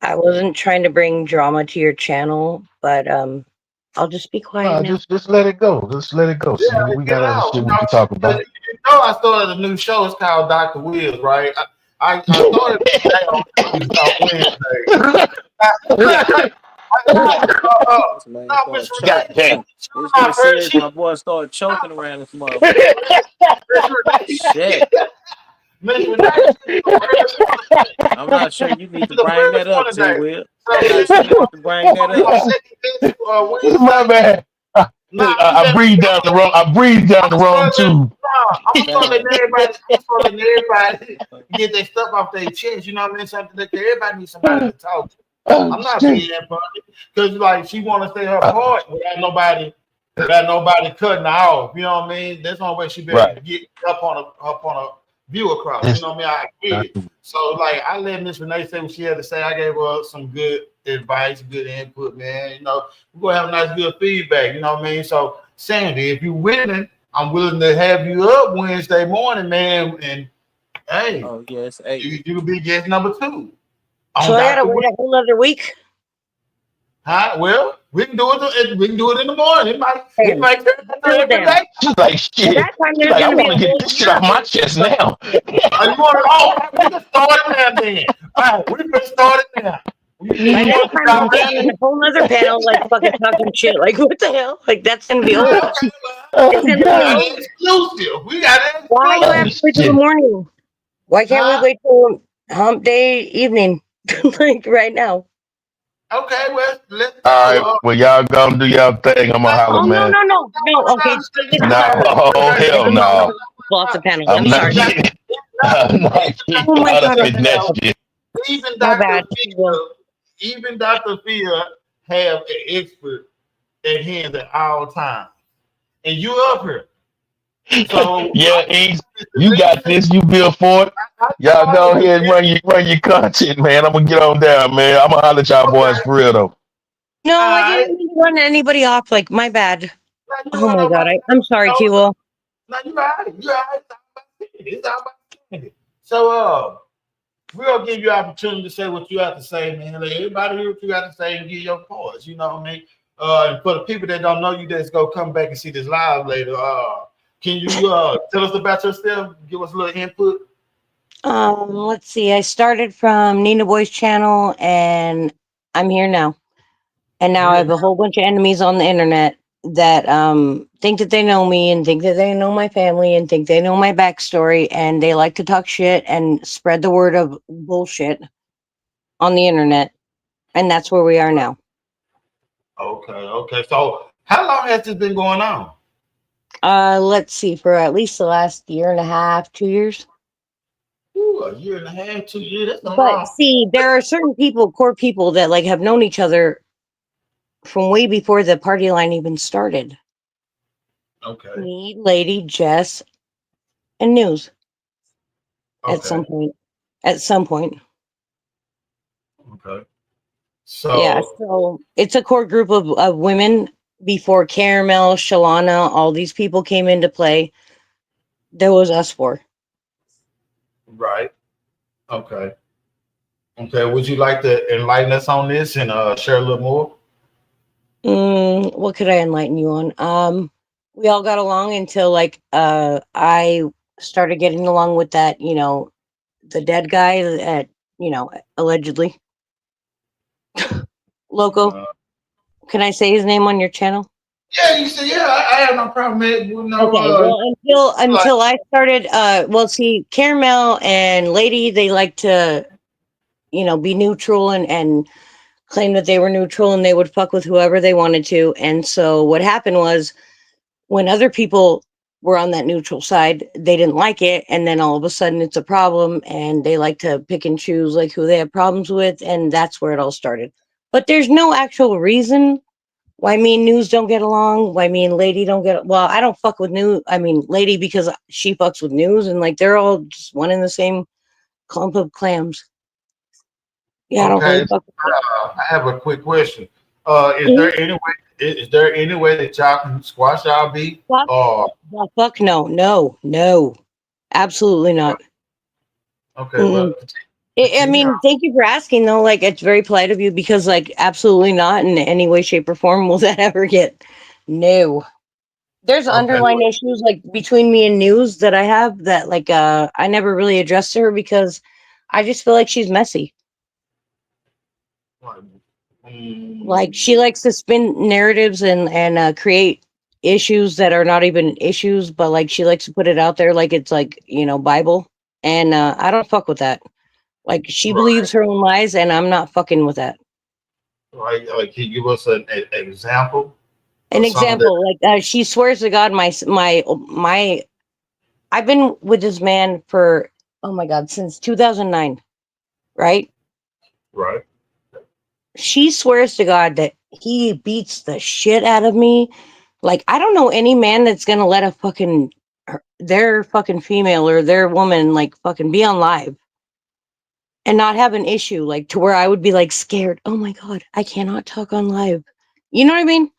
I wasn't trying to bring drama to your channel, but I'll just be quiet No, now. just let it go. Just let it go. Yeah, See, we get got other out. shit we can talk You about. know, I started a new show. It's called Dr. Wills, right? I started today on Tuesday, on Wednesday. This man No, Miss start God choking. damn. It's my getting first serious. she My boy started choking around this motherfucker. Shit. Miss Renee, I'm not sure you need to the bring premise that up, one T. today. Will. So I'm we not sure you need to bring that on up. second My Wednesday. bad. Nah, I breathed down the wrong. I breathed down the wrong tube. I'm gonna start Damn. letting everybody get their stuff off their chest. You know what I mean? Something that everybody needs somebody to talk to. Oh I'm not shit. being funny because like she want to say her part without nobody cutting her off. You know what I mean? That's the only way she be able Right. to get up on a view across. You It's know what I mean? I get it. So like I let Miss Renee say what she had to say. I gave her some good advice, good input, man. You know, we're gonna have nice good feedback, you know what I mean? So Sandy, if you're willing, I'm willing to have you up Wednesday morning, man. And hey, Oh, yes. Hey. you will be guest number 2 So on I gotta Dr. wait a whole other week. Huh? Well, we can do it. We can do it in the morning. It Damn. might turn into Oh every damn. day. she's like By shit. that time, She's there's like, I gonna be want a to get whole this shit off year. my chest now. You want to? Oh, we can start it now. Then. All right, we can start it now. By You that want to time, drop I'll be on that? a whole nother panel, like fucking talking shit. Like what the hell? Like that's gonna be old. Okay, It's Oh gonna we be got god. an old. exclusive. We got an Why do I Oh have exclusive. to wait till the shit. morning? Why can't we Huh? wait till hump day evening? Like right now. Okay, well, let's All do right. it. Well, y'all gonna do y'all thing. I'm gonna holler, Oh no man. no no no. Okay, so this is No, how oh hell I'm gonna no. boss the panel. I'm I'm not sorry. getting. I'm not getting Oh my caught god. up in that shit. Even My Dr. bad. Well, Phil, even Dr. Phil have an expert at hands at all times. And you up here. So Yeah, Ace, you got this. You built for it. Y'all go ahead and run your content, man. I'm gonna get on down, man. I'm gonna holler at y'all boys for real though. no, I I didn't mean to run anybody off. Like my bad. not you Oh want my god. nobody. I'm sorry, No, T-Will. no, you all right. You all right. It's all about Sandy. So we're gonna give you opportunity to say what you have to say, man. Let everybody hear what you got to say and give your points. You know what I mean? And for the people that don't know you, that's go come back and see this live later. Can you tell us about yourself? Give us a little input. Let's see. I started from Nina Boy's channel and I'm here now. And now I Here have a whole bunch of enemies on the internet that think that they know me and think that they know my family and think they know my backstory and they like to talk shit and spread the word of bullshit on the internet. And that's where we are now. Okay. So how long has this been going on? Let's see, for at least the last year and a half, 2 years. Ooh, a year and a half, 2 years. That's not But long. see, there are certain people, core people, that like have known each other from way before the party line even started. Okay. Me, Lady, Jess, and News at some Okay. point. At some point. Okay. Yeah, So so it's a core group of women before Caramel, Shalana, all these people came into play. There was us four. right. Okay. Okay. Would you like to enlighten us on this and share a little more? What could I enlighten you on? we all got along until like I started getting along with that, you know, the dead guy that, you know, allegedly Loco. Uh, Can I say his name on your channel? yeah, you said yeah. I have no problem, man. You know, Okay, well, like, until I started, well, see, Caramel and Lady, they like to, you know, be neutral and claim that they were neutral and they would fuck with whoever they wanted to. And so what happened was when other people were on that neutral side, they didn't like it, and then all of a sudden it's a problem, and they like to pick and choose like who they have problems with, and that's where it all started. But there's no actual reason why me and News don't get along, why me and Lady don't get, well, I don't fuck with News, I mean Lady, because she fucks with News, and like they're all just one and the same clump of clams. Yeah, I don't okay. really fuck with I have a quick question. Is it. there any way? Is there any way that y'all can squash y'all beef? Fuck, Or fuck no, no, no, absolutely not. okay, well, Mm-mm. I continue mean, on. thank you for asking, though. Like, it's very polite of you because, like, absolutely not in any way, shape, or form will that ever get. No. There's Okay, underlying issues, like, between me and News that I have that, like, I never really addressed to her because I just feel like she's messy. Like, she mm, likes to spin narratives and create issues that are not even issues, but, like, she likes to put it out there like it's, like, you know, Bible. And I don't fuck with that. Like, she right, believes her own lies, and I'm not fucking with that. like, can you give us an example An of some of that? example, like she swears to God, my I've been with this man for, oh my God, since 2009, right? Right, She swears to God that he beats the shit out of me. Like, I don't know any man that's gonna let a fucking their fucking female or their woman like fucking be on live and not have an issue, like to where I would be like scared. Oh my God, I cannot talk on live. You know what I mean?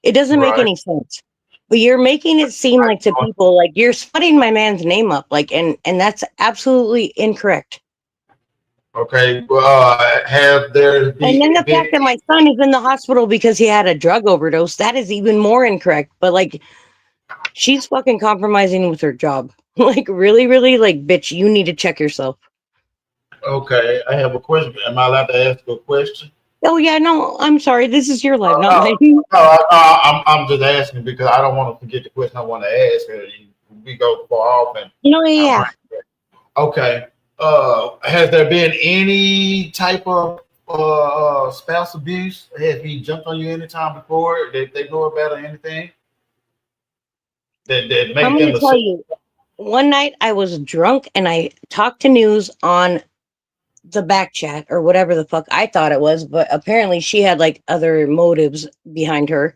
It doesn't make right. any sense. But you're making it seem like to people like you're smutting my man's name up, like, and that's absolutely incorrect. Okay, well, have there And then the been fact that my son is in the hospital because he had a drug overdose, that is even more incorrect. But like, she's fucking compromising with her job. Like, really, really, like, bitch, you need to check yourself. okay? I have a question. Am I allowed to ask a question? Oh yeah, no, I'm sorry. This is your life, not No, mine. I'm just asking because I don't want to forget the question I want to ask. We go far off and No, I yeah. bring it back. Okay. Has there been any type of spouse abuse? Has he jumped on you anytime before that they know about or anything that I'm make gonna them tell accept? you. One night I was drunk and I talked to News on the back chat or whatever the fuck I thought it was, but apparently she had like other motives behind her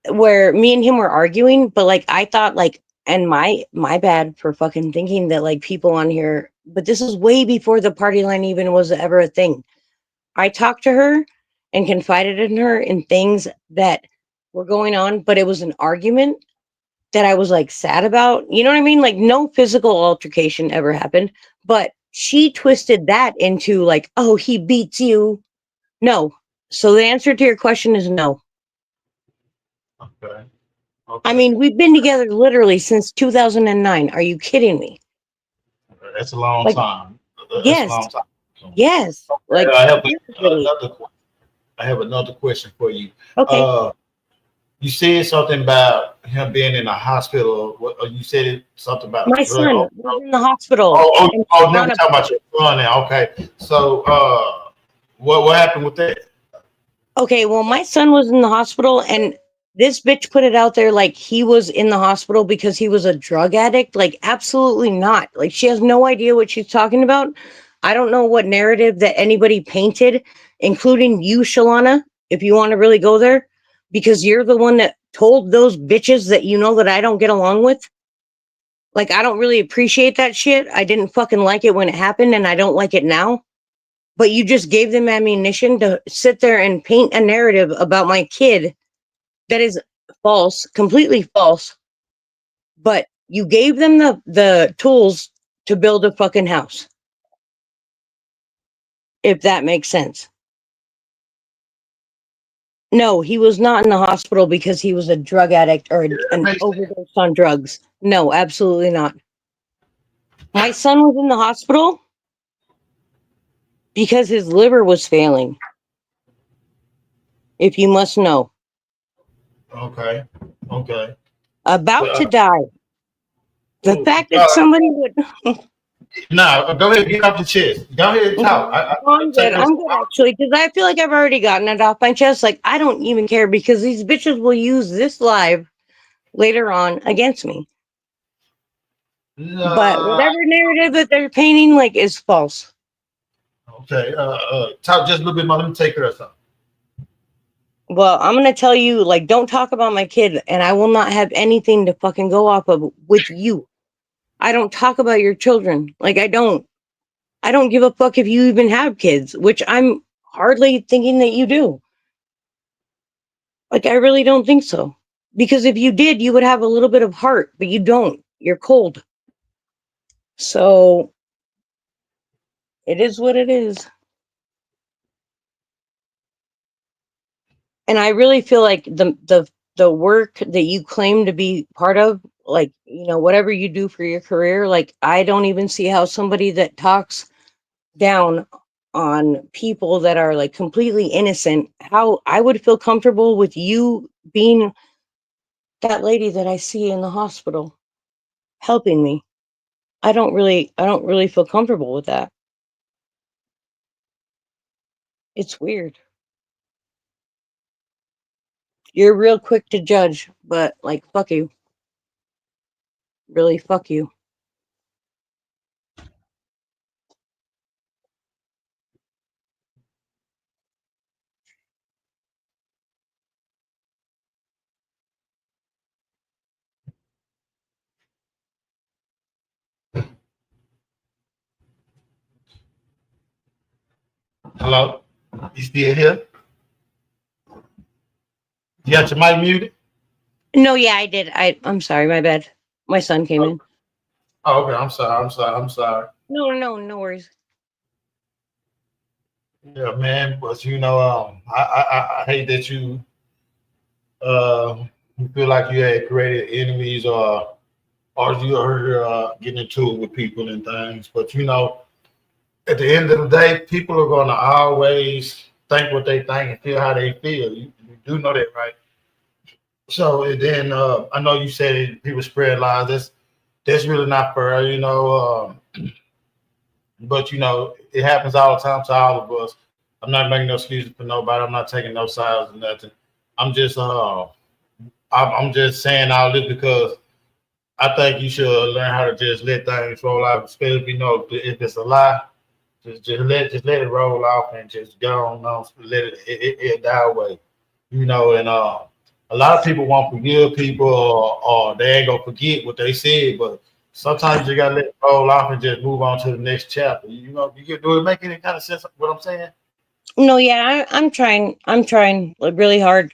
where me and him were arguing, but like I thought like, and my bad for fucking thinking that like people on here, but this is way before the party line even was ever a thing. I talked to her and confided in her in things that were going on, but it was an argument that I was like sad about. You know what I mean? Like no physical altercation ever happened, but she twisted that into like, oh, he beats you. No. So the answer to your question is no. Okay. I Okay. mean, we've been together literally since 2009. Are you kidding me? That's a long Like, time. That's a yes, long time. yes. Like, I have literally. another. I have another question for you. Okay. Uh, You said something about him being in a hospital. Or you said something about My a drug. son was in the hospital and Never on a talk about your son now. Okay, so what happened with that? okay, well, my son was in the hospital, and this bitch put it out there like he was in the hospital because he was a drug addict. Like, absolutely not. Like, she has no idea what she's talking about. I don't know what narrative that anybody painted, including you, Shalana, if you want to really go there, because you're the one that told those bitches that you know that I don't get along with. Like, I don't really appreciate that shit. I didn't fucking like it when it happened, and I don't like it now, but you just gave them ammunition to sit there and paint a narrative about my kid that is false, completely false. But you gave them the tools to build a fucking house, if that makes sense. No, he was not in the hospital because he was a drug addict or Yeah, that an makes sense. overdose on drugs. No, absolutely not. My son was in the hospital because his liver was failing, if you must know. Okay. Okay. About to Well, die. The uh, fact that uh, somebody would. nah, go ahead, get off the chest. Go ahead and talk. I No, I'm good. take this. I'm good actually because I feel like I've already gotten it off my chest. Like, I don't even care because these bitches will use this live later on against me. But Nah, whatever narrative that they're painting, like, is false. okay. Talk just a little bit more. Let me take care of something. Well, I'm gonna tell you, like, don't talk about my kid, and I will not have anything to fucking go off of with you. I don't talk about your children. Like, I don't. I don't give a fuck if you even have kids, which I'm hardly thinking that you do. Like, I really don't think so. Because if you did, you would have a little bit of heart, but you don't. You're cold. So it is what it is. And I really feel like the work that you claim to be part of, like, whatever you do for your career, like, I don't even see how somebody that talks down on people that are like completely innocent, how I would feel comfortable with you being that lady that I see in the hospital helping me. I don't really feel comfortable with that. It's weird. You're real quick to judge, but like, fuck you. Really, fuck you. Hello? You still here? You got your mic muted? No, yeah, I did. I'm sorry, my bad. My son came Oh, in. okay. I'm sorry. I'm sorry. I'm sorry. No worries. Yeah, man. But I hate that you feel like you had created enemies or you are getting into it with people and things. But at the end of the day, people are gonna always think what they think and feel how they feel. You do know that, right? So and then I know you said people spread lies. That's really not fair, but it happens all the time to all of us. I'm not making no excuses for nobody. I'm not taking no sides or nothing. I'm just I'm just saying all this because I think you should learn how to just let things roll out, especially if if it's a lie. Just let it roll off and just go on, let it die away. And a lot of people won't forgive people or they ain't gonna forget what they said, but sometimes you gotta let it roll off and just move on to the next chapter. You can do it. Make any kind of sense? What I'm saying? No, yeah, I'm trying. I'm trying like really hard.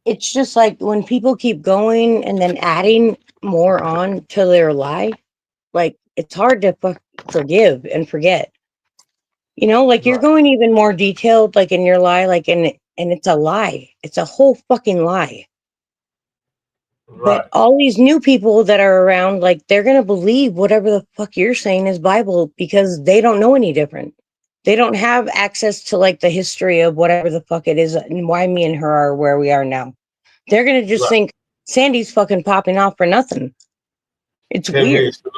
It's just like when people keep going and then adding more on to their lie, like, it's hard to forgive and forget. Like, you're Right, going even more detailed, like, in your lie, like, and it's a lie. It's a whole fucking lie. But right, all these new people that are around, like, they're gonna believe whatever the fuck you're saying is Bible because they don't know any different. They don't have access to like the history of whatever the fuck it is and why me and her are where we are now. They're gonna just right. think Sandy's fucking popping off for nothing. It's That weird. is true.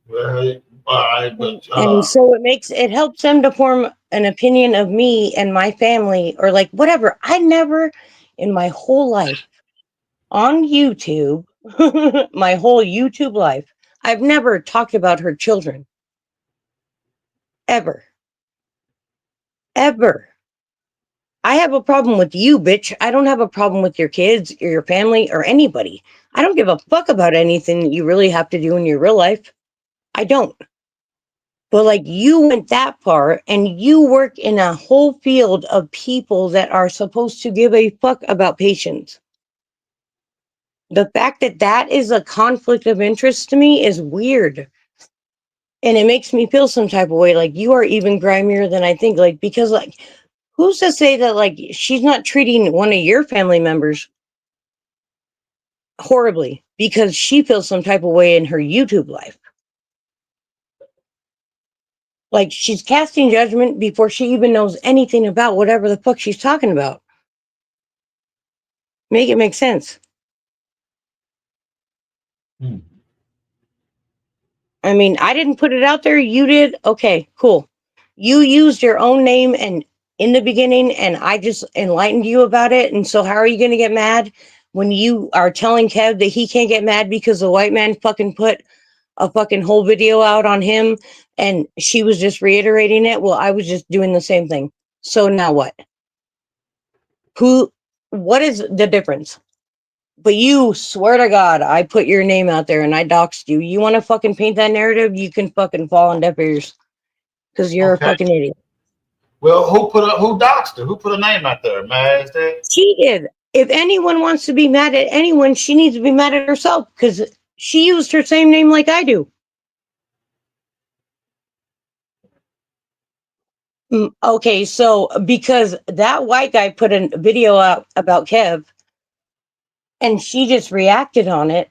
Well, all right, but And so it helps them to form an opinion of me and my family or like whatever. I never in my whole life on YouTube, my whole YouTube life, I've never talked about her children ever. Ever. I have a problem with you, bitch. I don't have a problem with your kids or your family or anybody. I don't give a fuck about anything that you really have to do in your real life. I don't. But like, you went that far and you work in a whole field of people that are supposed to give a fuck about patients. The fact that that is a conflict of interest to me is weird. And it makes me feel some type of way. Like, you are even grimier than I think. Like, because like, who's to say that like she's not treating one of your family members horribly because she feels some type of way in her YouTube life? Like she's casting judgment before she even knows anything about whatever the fuck she's talking about. Make it make sense. Hmm. I mean, I didn't put it out there. You did. Okay, cool. You used your own name and in the beginning, and I just enlightened you about it. And so, how are you going to get mad when you are telling Kev that he can't get mad because the white man fucking put a fucking whole video out on him and she was just reiterating it? Well, I was just doing the same thing. So now what? What is the difference? But you swear to God, I put your name out there and I doxed you. You want to fucking paint that narrative? You can fucking fall on deaf ears because you're a Okay. fucking idiot. Well, who doxed her? Who put a name out there? Man, is that She did. If anyone wants to be mad at anyone, she needs to be mad at herself because she used her same name like I do. Okay, so because that white guy put a video out about Kev and she just reacted on it,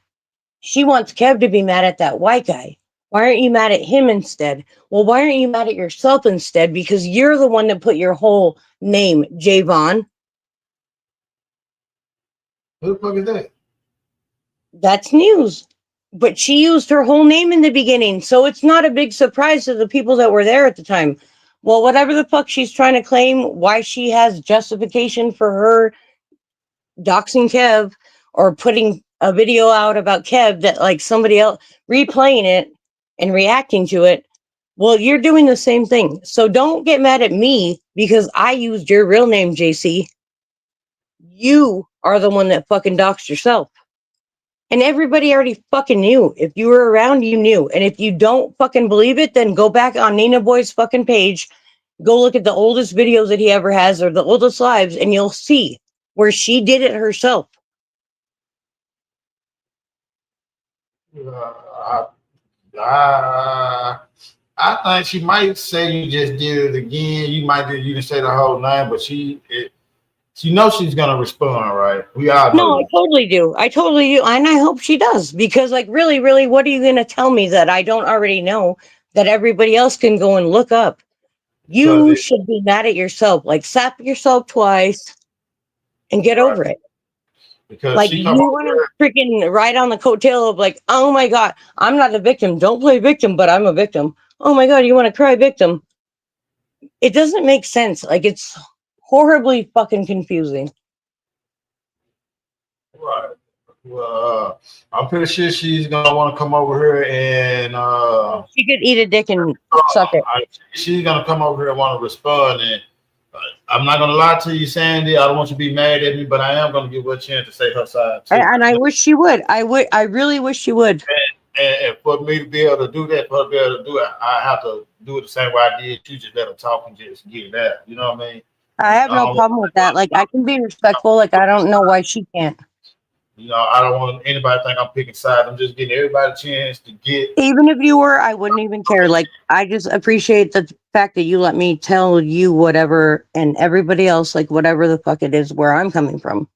she wants Kev to be mad at that white guy. Why aren't you mad at him instead? Well, why aren't you mad at yourself instead? Because you're the one that put your whole name, Javon. who the fuck is that? That's news. But she used her whole name in the beginning, so it's not a big surprise to the people that were there at the time. Well, whatever the fuck she's trying to claim, why she has justification for her doxing Kev or putting a video out about Kev that like somebody else replaying it and reacting to it. Well, you're doing the same thing. So don't get mad at me because I used your real name, JC. You are the one that fucking doxed yourself. And everybody already fucking knew. If you were around, you knew. And if you don't fucking believe it, then go back on Nina Boy's fucking page. Go look at the oldest videos that he ever has or the oldest lives, and you'll see where she did it herself. Uh, I, I think she might say you just did it again. You didn't say the whole name, but she knows she's gonna respond, right? We all know No, I that. totally do. I totally do. And I hope she does. Because, like, really, really, what are you going to tell me that I don't already know that everybody else can go and look up? Because You should be mad at yourself. Like, slap yourself twice and get right, over it. because Like, she you come over want to freaking ride on the coattail of, like, oh my God, I'm not a victim. Don't play victim, but I'm a victim. Oh my God, you want to cry victim? It doesn't make sense. Like, it's horribly fucking confusing. right. Well, I'm pretty sure she's gonna want to come over here and She could eat a dick and suck it. she's gonna come over here and want to respond. And I'm not gonna lie to you, Sandy. I don't want you to be mad at me, but I am gonna give her a chance to say her side too. And I wish she would. I really wish she would. And for me to be able to do that, for her to be able to do it, I have to do it the same way I did. You just let her talk and just get it out. You know what I mean? I have no problem with that. Like, I can be respectful. Like, I don't know why she can't. You know, I don't want anybody to think I'm picking sides. I'm just getting everybody a chance to get. Even if you were, I wouldn't even care. Like, I just appreciate the fact that you let me tell you whatever and everybody else, like, whatever the fuck it is, where I'm coming from.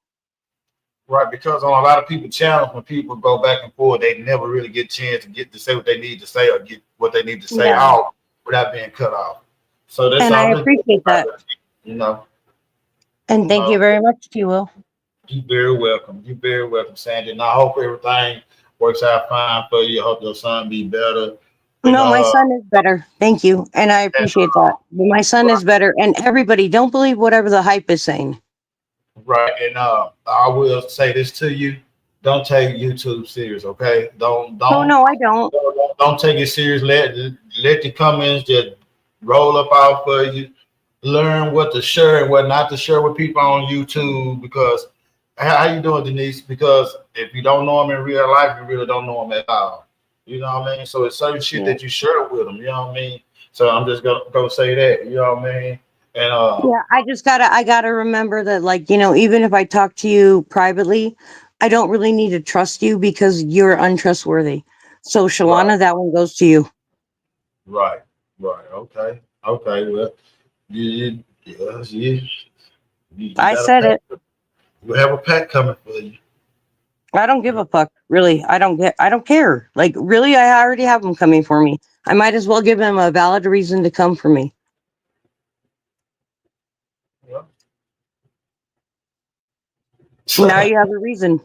Right, because on a lot of people's channels, when people go back and forth, they never really get a chance to get to say what they need to say or get what they need to say out without being cut off. So that's And all. I appreciate that. You know. And thank you very much, T-Wil. You're very welcome. You're very welcome, Sandy. And I hope everything works out fine for you. I hope your son be better. No, my son is better. Thank you. And I appreciate that. My son is better. And everybody, don't believe whatever the hype is saying. Right. And I will say this to you. Don't take YouTube serious, okay? Don't. Oh, no, I don't. Don't take it serious. Let the comments just roll up out for you. Learn what to share and what not to share with people on YouTube. Because how you doing, Denise? Because if you don't know them in real life, you really don't know them at all. You know what I mean? So it's certain shit that you share with them. You know what I mean? So I'm just gonna say that. You know what I mean? And yeah, I gotta remember that, like, you know, even if I talk to you privately, I don't really need to trust you because you're untrustworthy. So Shalana, that one goes to you. Right. Okay. Well, you Yes, yeah. You I got a said pack. it. You have a pack coming for you. I don't give a fuck. Really, I don't care. Like, really, I already have them coming for me. I might as well give them a valid reason to come for me. Now you have a reason,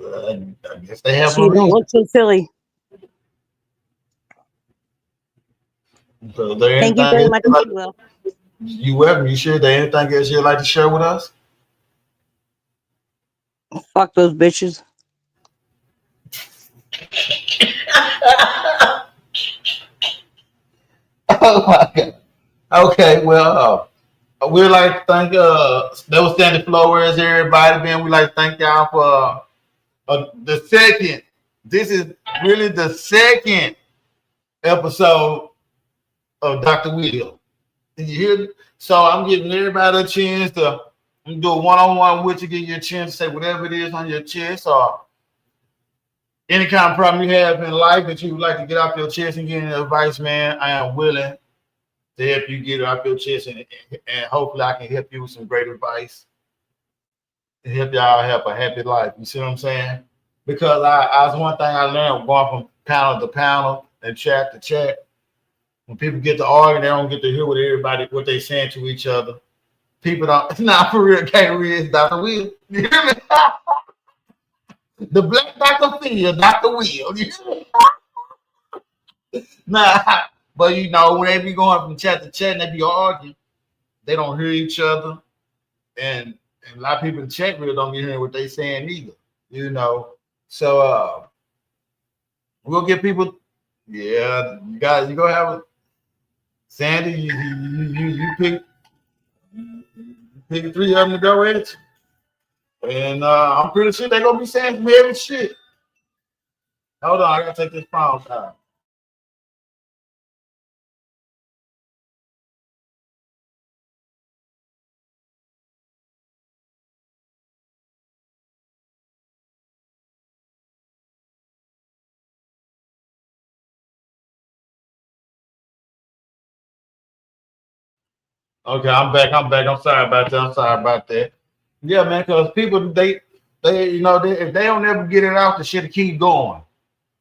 I guess they have so a you don't reason. look so silly. So is there Thank anything you very else much, you'd like T-Will. you welcome. You sure there anything else you'd like to share with us? Fuck those bitches. Oh my god. Okay, well, we'd like to thank that was Sandy Flores, everybody. Man, we'd like to thank y'all for the second. This is really the second episode of Dr. Will. Did you hear me? So I'm giving everybody a chance to do a one-on-one with you, give you a chance to say whatever it is on your chest or any kind of problem you have in life that you would like to get off your chest and get any advice, man. I am willing to help you get it off your chest, and hopefully I can help you with some great advice to help y'all have a happy life. You see what I'm saying? Because I was one thing I learned going from panel to panel and chat to chat. When people get to argue, they don't get to hear what they saying to each other. People don't. Not for real. Can't read Dr. Will. You hear me? The black Dr. Phil, Dr. Will. You hear me? Nah, but you know when they be going from chat to chat and they be arguing, they don't hear each other, and a lot of people in chat really don't be hearing what they saying either. You know, so we'll get people. Yeah, you guys, you gonna have it. Sandy, you pick three of them to go with, and I'm pretty sure they're gonna be saying some heavy shit. Hold on, I gotta take this phone down. Okay, I'm back. I'm back. I'm sorry about that. I'm sorry about that. Yeah, man, because people they if they don't ever get it out, the shit keep going.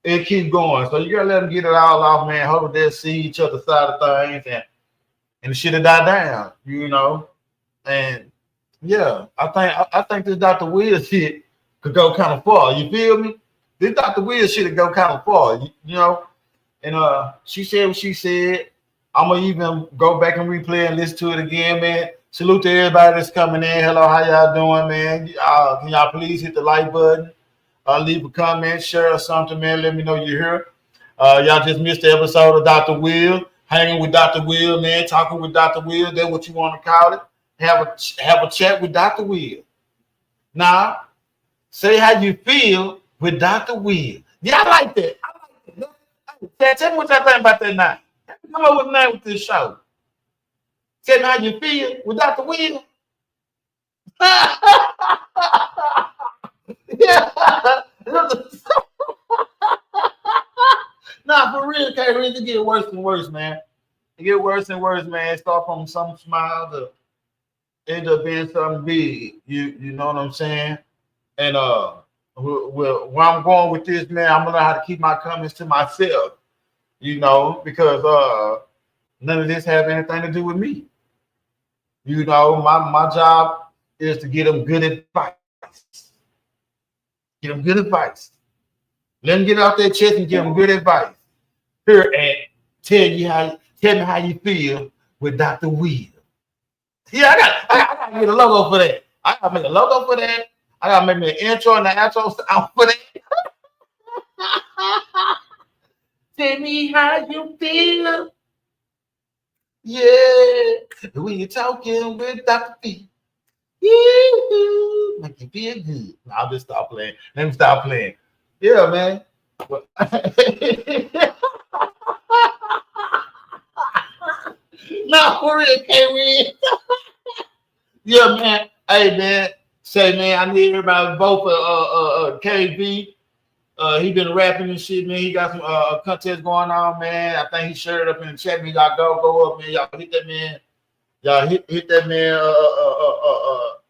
It keep going. So you gotta let them get it all off, man. Hope they see each other side of things and the shit will die down, you know. And yeah, I think this Dr. Will shit could go kind of far. You feel me? This Dr. Will shit could go kind of far, you know. And she said what she said. I'm gonna even go back and replay and listen to it again, man. Salute to everybody that's coming in. Hello, how y'all doing, man? Can y'all please hit the like button? Leave a comment, share or something, man. Let me know you're here. Y'all just missed the episode of Dr. Will, hanging with Dr. Will, man, talking with Dr. Will. That's what you want to call it. Have a chat with Dr. Will. Now, say how you feel with Dr. Will. Yeah, I like that. Tell me what y'all think about that now. Come up with a name with this show. Tell me how you feel with Dr. Will. Yeah. Nah, for real, can't really get worse and worse, man. It get worse and worse, man. Start from some smile to end up being something big. You know what I'm saying? And where I'm going with this, man, I'm gonna know how to keep my comments to myself, you know, because none of this have anything to do with me. You know, my job is to get them good advice. Get them good advice. Let them get out their chest and give them good advice. Here and tell me how you feel with Dr. Will. Yeah, I gotta get a logo for that. I gotta make a logo for that. I gotta make me an intro and an outro sound for that. Tell me how you feel. Yeah. When you're talking with Dr. P. Make you feel good. No, I'll just stop playing. Let me stop playing. Yeah, man. Well, no, for real, can't read. Yeah, man. Hey, man. Say, man, I need everybody to vote for KB. He been rapping and shit, man. He got some contest going on, man. I think he shared it up in the chat. Me, y'all go up, man. Y'all hit that man. Y'all hit that man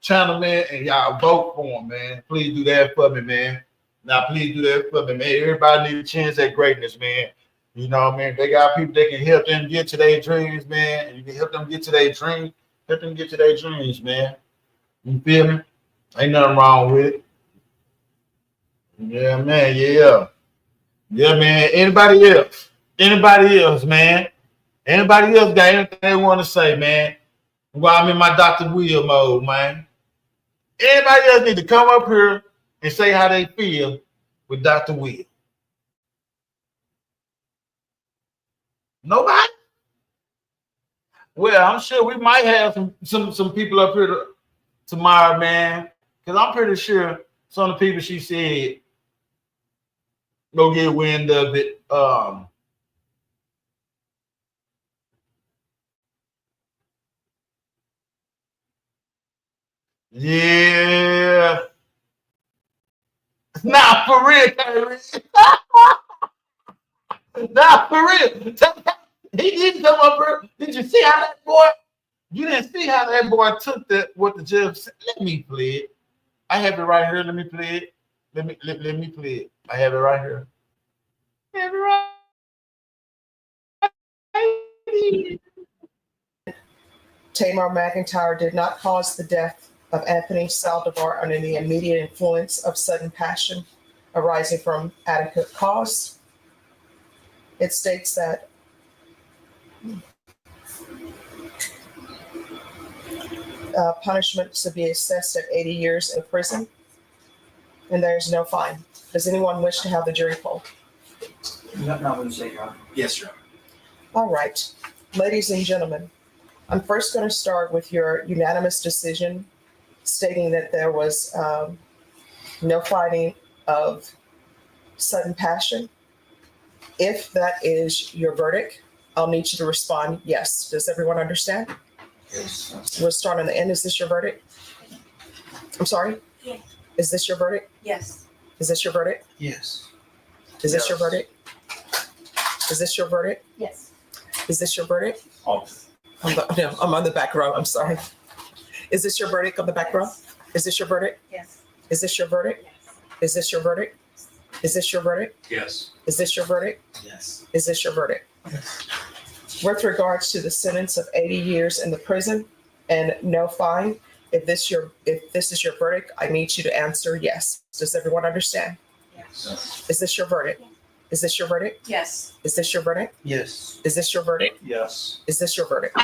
channel, man, and y'all vote for him, man. Please do that for me, man. Now, please do that for me, man. Everybody needs a chance at greatness, man. You know what I mean? They got people that can help them get to their dreams, man. And you can help them get to their dreams. Help them get to their dreams, man. You feel me? Ain't nothing wrong with it. Yeah, man. Yeah. Yeah, man. Anybody else? Anybody else, man? Anybody else got anything they want to say, man? While I'm in my Dr. Will mode, man. Anybody else need to come up here and say how they feel with Dr. Will? Nobody? Well, I'm sure we might have some people up here tomorrow, man. Because I'm pretty sure some of the people she said go get wind of it. Yeah. Nah, for real, Kyrie. Nah, for real. He didn't come up here. Did you see how that boy? You didn't see how that boy took what the judge said. Let me play it. I have it right here. Let me play it. Let me play it. I have it right here. I have it right here. Tamar McIntyre did not cause the death of Anthony Saldivar under the immediate influence of sudden passion arising from adequate cause. It states that punishment to be assessed at 80 years in prison, and there is no fine. Does anyone wish to have the jury poll? Not going to say, Your Honor. Yes, Your Honor. All right, ladies and gentlemen, I'm first going to start with your unanimous decision stating that there was no finding of sudden passion. If that is your verdict, I'll need you to respond yes. Does everyone understand? Yes. We'll start on the end. Is this your verdict? I'm sorry? Yes. Is this your verdict? Yes. Is this your verdict? Yes. Is this your verdict? Is this your verdict? Yes. Is this your verdict? Off. I'm on the back row. I'm sorry. Is this your verdict on the back row? Is this your verdict? Yes. Is this your verdict? Yes. Is this your verdict? Is this your verdict? Yes. Is this your verdict? Yes. Is this your verdict? Yes. With regards to the sentence of 80 years in the prison and no fine, if this is your verdict, I need you to answer yes. Does everyone understand? Yes. Is this your verdict? Is this your verdict? Yes. Is this your verdict? Yes. Is this your verdict? Yes. Is this your verdict?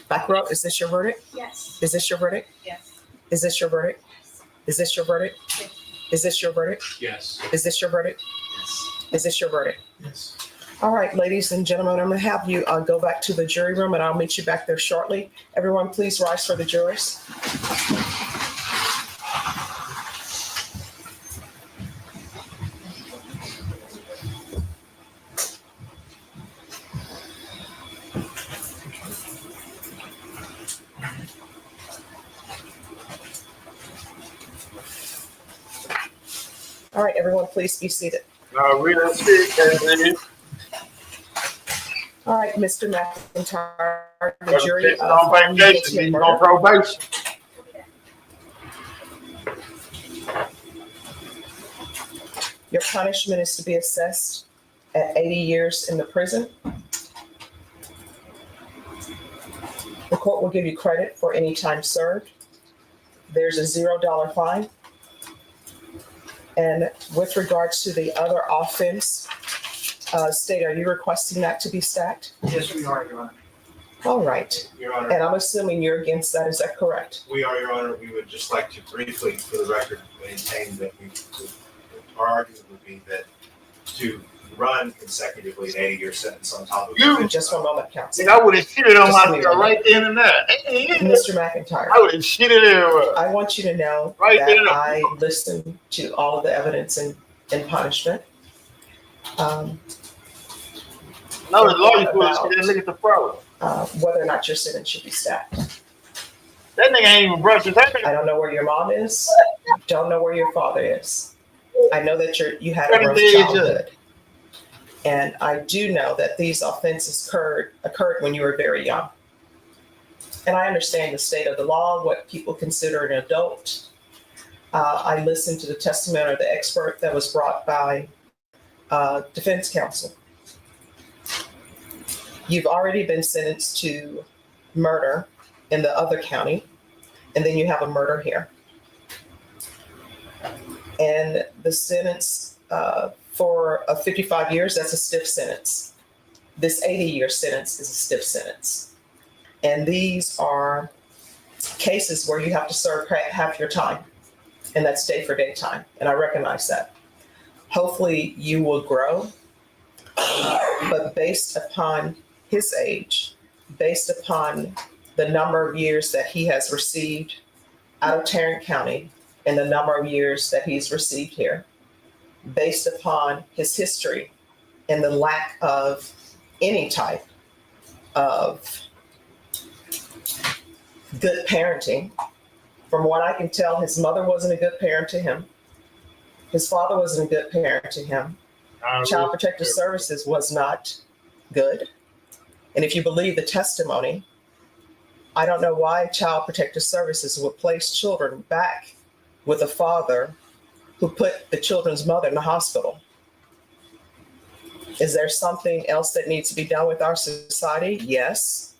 Back row, is this your verdict? Yes. Is this your verdict? Yes. Is this your verdict? Is this your verdict? Is this your verdict? Yes. Is this your verdict? Yes. Is this your verdict? Yes. All right, ladies and gentlemen, I'm going to have you go back to the jury room and I'll meet you back there shortly. Everyone, please rise for the jurors. All right, everyone, please be seated. Real shit, All right, Mr. McIntyre, the jury It's on found you vacation. guilty of He's murder. on probation. Your punishment is to be assessed at 80 years in the prison. The court will give you credit for any time served. There's a $0 fine. And with regards to the other offense, State, are you requesting that to be stacked? Yes, we are, Your Honor. All right. Your Honor, And I'm assuming you're against that. Is that correct? we are, Your Honor. We would just like to briefly, for the record, maintain that our argument would be that to run consecutively an 80-year sentence on top of You- Just one moment, counsel. See, I would have shitted on Just a myself minute. right then and there. Mr. McIntyre, I would have shitted everywhere. I want you to know Right that there. I listened to all of the evidence in punishment. No, the lawyer supposed to look at the pro. Whether or not your sentence should be stacked. That nigga ain't even brushed his hair. I don't know where your mom is. Don't know where your father is. I know that you had a rough Pretty big, childhood. And I do know that these offenses occurred when you were very young. And I understand the state of the law, what people consider an adult. I listened to the testimony of the expert that was brought by defense counsel. You've already been sentenced to murder in the other county, and then you have a murder here. And the sentence for 55 years, that's a stiff sentence. This 80-year sentence is a stiff sentence. And these are cases where you have to serve half your time, and that's day for day time. And I recognize that. Hopefully you will grow, but based upon his age, based upon the number of years that he has received out of Tarrant County and the number of years that he's received here, based upon his history and the lack of any type of good parenting. From what I can tell, his mother wasn't a good parent to him. His father wasn't a good parent to him. Child Protective Services was not good. And if you believe the testimony, I don't know why Child Protective Services would place children back with a father who put the children's mother in the hospital. Is there something else that needs to be done with our society? Yes.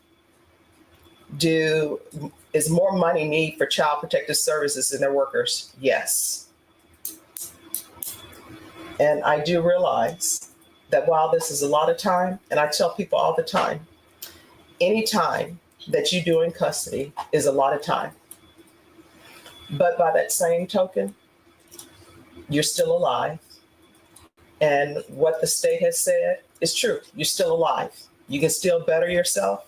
Is more money needed for Child Protective Services and their workers? Yes. And I do realize that while this is a lot of time, and I tell people all the time, any time that you do in custody is a lot of time. But by that same token, you're still alive. And what the state has said is true. You're still alive. You can still better yourself.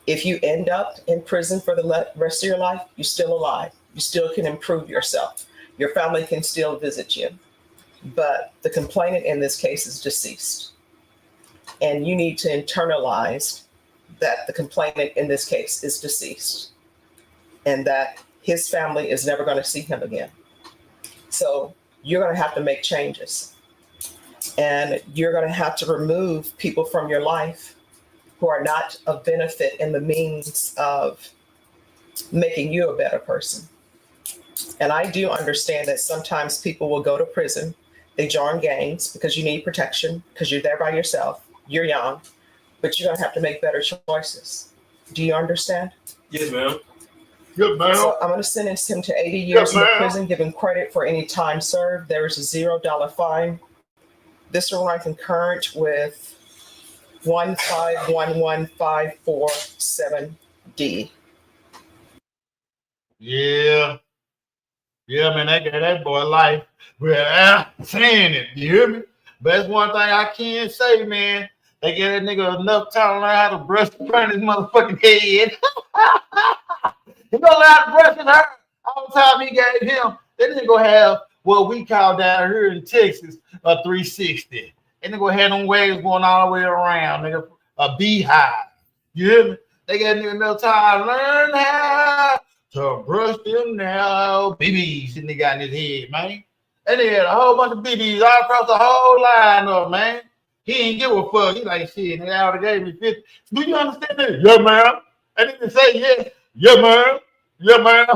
If you end up in prison for the rest of your life, you're still alive. You still can improve yourself. Your family can still visit you. But the complainant in this case is deceased. And you need to internalize that the complainant in this case is deceased and that his family is never going to see him again. So you're going to have to make changes. And you're going to have to remove people from your life who are not of benefit in the means of making you a better person. And I do understand that sometimes people will go to prison. They join gangs because you need protection, because you're there by yourself. You're young, but you're going to have to make better choices. Do you understand? Yes, ma'am. Good, man. So I'm going to sentence him to 80 years in ma'am. the prison, give him credit for any time served. There is a $0 fine. This will run concurrent with 1511547D. Yeah. Yeah, man, that gave that boy life. We're saying it. You hear me? But that's one thing I can say, man. They gave that nigga enough time to learn how to brush the front of his motherfucking head. He gonna learn how to brush his hair. All the time he gave him, that nigga gonna have what we call down here in Texas a 360. And they gonna have them waves going all the way around, nigga. A beehive. You hear me? They got nigga enough time to learn how to brush them now BBs that nigga got in his head, man. And they had a whole bunch of BBs all across the whole line up, man. He ain't give a fuck. He like, shit, nigga, I already gave me 50. Do you understand that? Yeah, ma'am. I didn't say yes. Yeah, ma'am. Yeah, ma'am.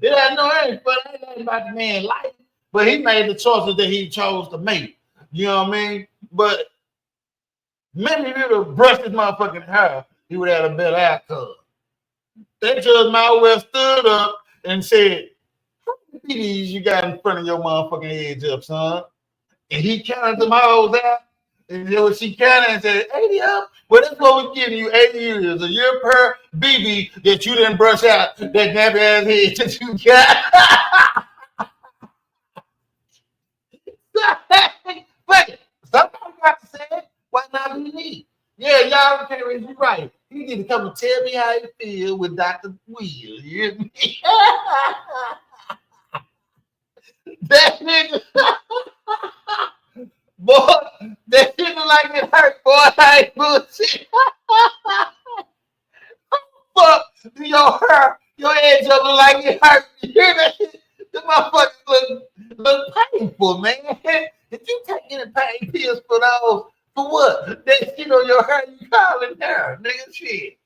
Yeah, no, it ain't fun. Ain't nothing about the man's life. But he made the choices that he chose to make. You know what I mean? But maybe if he would have brushed his motherfucking hair, he would have had a better outcome. That judge might well stood up and said, how many BDs you got in front of your motherfucking head up, son? And he counted them hoes out. And then when she counted and said, 80 up? Well, that's what we're giving you 80 years. A year per BB that you didn't brush out that nappy ass head that you got. Fuck it. Somebody got to say it. Why not be me? Yeah, y'all can't read you right. You need to come and tell me how you feel with Dr. Will. You hear me? That nigga. Boy, that shit look like it hurt, boy. I ain't bullshit. Fuck, your hair, your edge up look like it hurt. You hear that shit? The motherfuckers look painful, man. Did you take any pain pills for those For what? That shit on your hair, you calling hair, nigga. Shit.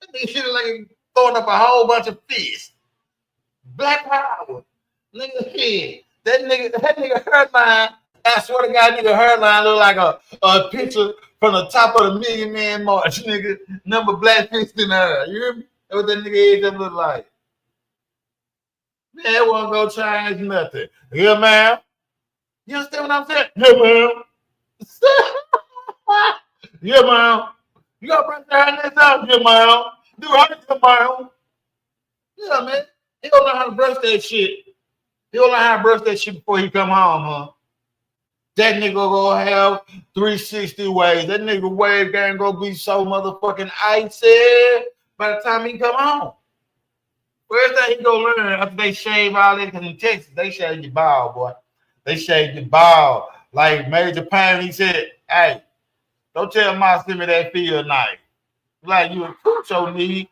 That nigga shit like throwing up a whole bunch of fists. Black power. Nigga shit. That nigga hairline, I swear to God, nigga hairline look like a picture from the top of the Million Man March, nigga. Number black fist in her. You hear me? That's what that nigga head look like. Man, it won't go change nothing. Yeah, man. You understand what I'm saying? Yeah, man. Yeah, man. You got to brush your hair next time? Yeah, man. Do it, yeah, man. Yeah, man. He don't know how to brush that shit. He don't know how to brush that shit before he come home, huh? That nigga gonna have 360 waves. That nigga wave game gonna be so motherfucking icy by the time he come home. First thing he gonna learn after they shave all that, because in Texas, they shave your ball, boy. They shave your ball. Like Major Payne, he said, hey, don't tell my send me that field knife. Like you and Cucho need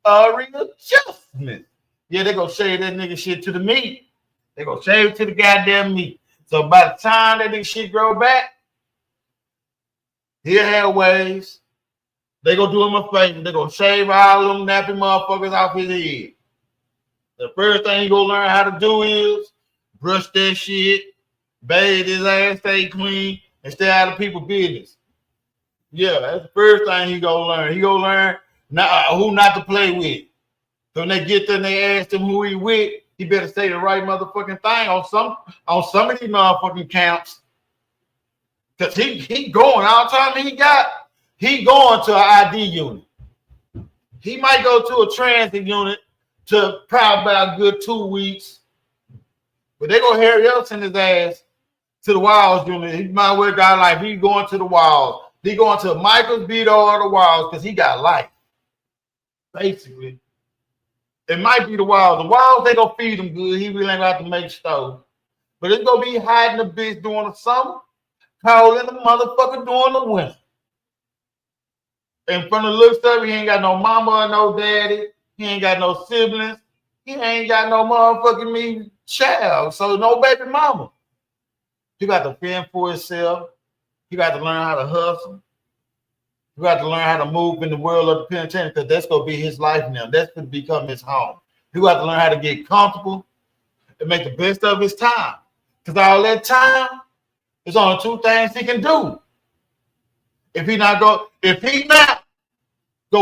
a readjustment. Yeah, they gonna shave that nigga shit to the meat. They gonna shave it to the goddamn meat. So by the time that nigga shit grow back, he'll have waves. They gonna do him a favor. They gonna shave all them nappy motherfuckers off his head. The first thing he gonna learn how to do is brush that shit, bathe his ass, stay clean, and stay out of people's business. Yeah, that's the first thing he gonna learn. He gonna learn who not to play with. So when they get there and they ask him who he with, he better say the right motherfucking thing on some of these motherfucking camps. Cause he going all the time he going to an ID unit. He might go to a transit unit to probably about a good 2 weeks. But they gonna Harry else in his ass to the Wilds unit. He might well got life. He going to the Wilds. He going to Michael's Beto or the Wilds because he got life. Basically. It might be the Wilds. The Wilds, they gonna feed him good. He really ain't gonna have to make stove. But it's gonna be hot in the bitch during the summer, cold in the motherfucker during the winter. And from the looks of it, he ain't got no mama or no daddy. He ain't got no siblings. He ain't got no motherfucking me child. So no baby mama. He got to fend for himself. He got to learn how to hustle. He got to learn how to move in the world of the penitentiary because that's going to be his life now. That's going to become his home. He got to learn how to get comfortable and make the best of his time. Because all that time, there's only two things he can do. If he not go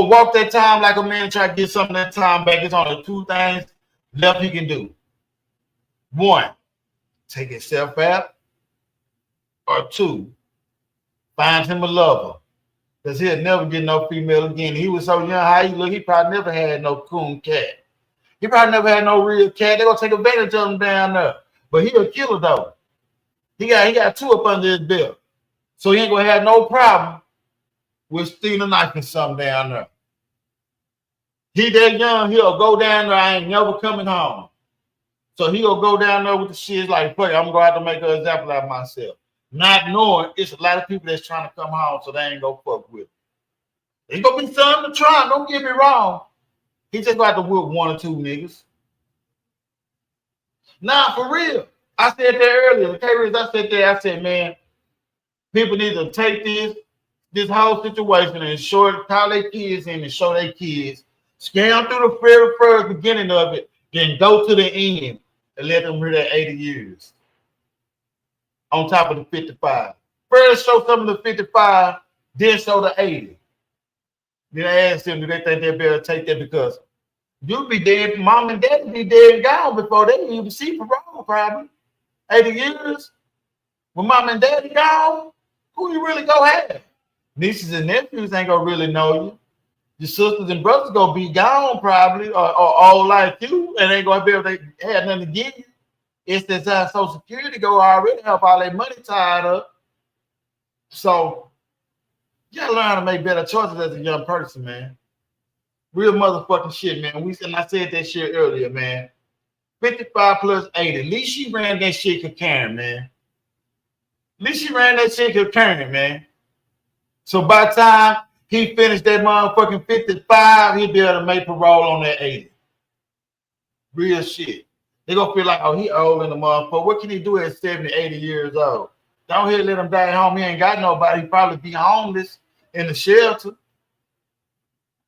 walk that time like a man and try to get some of that time back, there's only two things left he can do. One, take himself out. Or two, find him a lover. Because he'll never get no female again. He was so young, how he look, he probably never had no coon cat. He probably never had no real cat. They're going to take advantage of him down there. But he a killer, though. He got two up under his belt. So he ain't going to have no problem with stealing a knife and something down there. He that young, he'll go down there, I ain't never coming home. So he'll go down there with the shit like, fuck, I'm going to have to make an example out of myself. Not knowing it's a lot of people that's trying to come home, so they ain't gonna fuck with it. There's gonna be something to try. Don't get me wrong. He just got to whip one or two niggas. Nah, for real. I said that earlier. I said, man, people need to take this whole situation and call their kids in and show their kids. Scam through the very first beginning of it, then go to the end and let them hear that 80 years. On top of the 55. First show some of the 55, then show the 80. Then I asked them, do they think they better take that because you'll be dead, mom and dad will be dead and gone before they even see parole probably. 80 years. When mom and daddy gone, who you really go have? Nieces and nephews ain't gonna really know you. Your sisters and brothers gonna be gone probably, or all like you, and ain't gonna be able to have nothing to give you. It's that Social Security go already have all that money tied up. So you gotta learn how to make better choices as a young person, man. Real motherfucking shit, man. I said that shit earlier, man. 55 plus 80. At least she ran that shit concurrent, man. At least she ran that shit concurrent, man. So by the time he finished that motherfucking 55, he'll be able to make parole on that 80. Real shit. They're going to feel like, oh, he old in the motherfucker. What can he do at 70, 80 years old? Don't here let him die at home. He ain't got nobody. He probably be homeless in the shelter.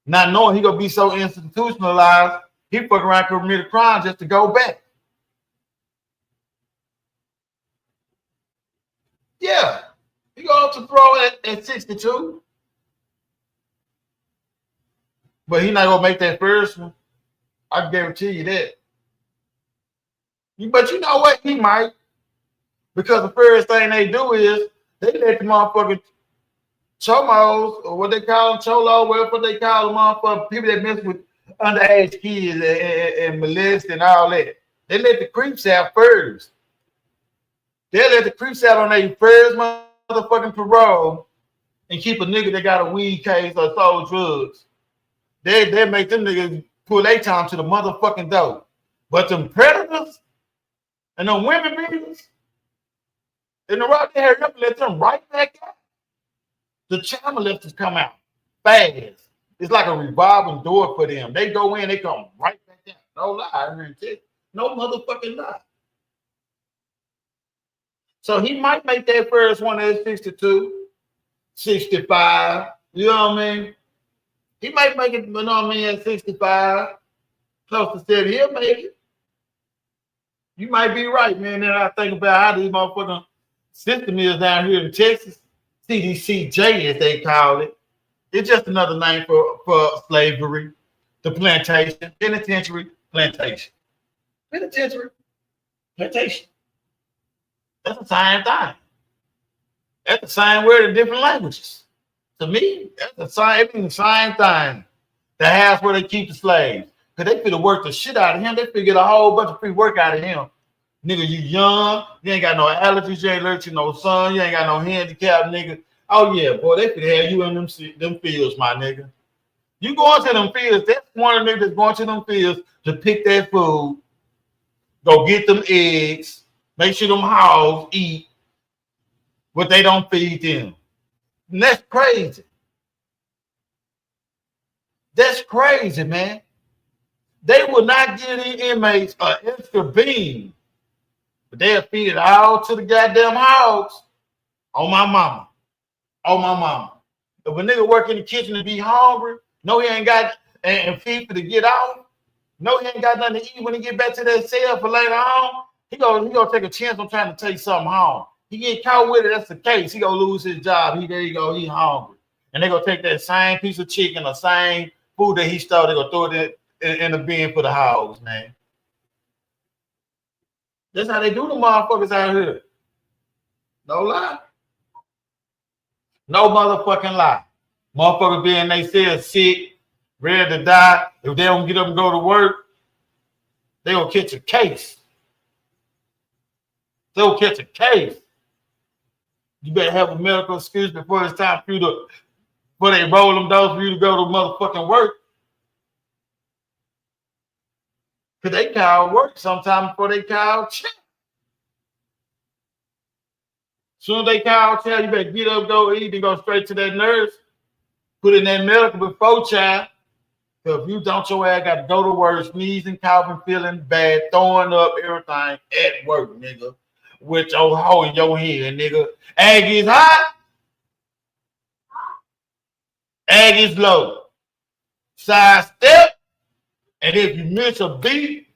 Not knowing he gonna be so institutionalized, he fuck around and commit a crime just to go back. Yeah. He go to throw at 62. But he not gonna make that first one. I guarantee you that. But you know what? He might. Because the first thing they do is they let the motherfucking chomos, or what they call them, cholo, whatever they call them, motherfucking people that mess with underage kids and molest and all that. They let the creeps out first. They let the creeps out on their first motherfucking parole and keep a nigga that got a weed case or sold drugs. They make them niggas pull their time to the motherfucking door. But them predators and them women beaters, in the right, they hurry up and let them right back out. The channel lifters come out fast. It's like a revolving door for them. They go in, they come right back out. No lie, I heard it. No motherfucking lie. So he might make that first one at 62, 65. You know what I mean? He might make it, you know what I mean, at 65, close to 70. He'll make it. You might be right, man. Then I think about how these motherfucking system is down here in Texas. CDCJ, as they call it. It's just another name for slavery. The plantation, penitentiary, plantation. Penitentiary, plantation. That's the same thing. That's the same word in different languages. To me, that's the same thing. The house where they keep the slaves. Because they finna work the shit out of him. They finna get a whole bunch of free work out of him. Nigga, you young, you ain't got no allergies, you ain't allergic to no sun, you ain't got no handicap, nigga. Oh yeah, boy, they could have you in them fields, my nigga. You going to them fields, that's one of the niggas that's going to them fields to pick that food, go get them eggs, make sure them hogs eat what they don't feed them. And that's crazy. That's crazy, man. They will not give the inmates an extra bean. But they'll feed it all to the goddamn hogs. On my mama. On my mama. If a nigga work in the kitchen and be hungry, no, he ain't got and feed for to get off. No, he ain't got nothing to eat when he get back to that cell for later on. He gonna take a chance on trying to take something home. He get caught with it, that's the case. He gonna lose his job. There you go, he hungry. And they gonna take that same piece of chicken, the same food that he stole, they gonna throw it in the bin for the hogs, man. That's how they do the motherfuckers out here. No lie. No motherfucking lie. Motherfuckers being they cell sick, ready to die. If they don't get up and go to work, they gonna catch a case. They'll catch a case. You better have a medical excuse before it's time for you to, before they roll them those for you to go to motherfucking work. Because they call work sometime before they call check. Soon as they call, tell you better get up, go eat, and go straight to that nurse. Put in that medical before child. Because if you don't, your ass got to go to work, sneezing, coughing, feeling bad, throwing up, everything at work, nigga. With your hole in your head, nigga. Egg is hot. Egg is low. Side step. And if you miss a beat,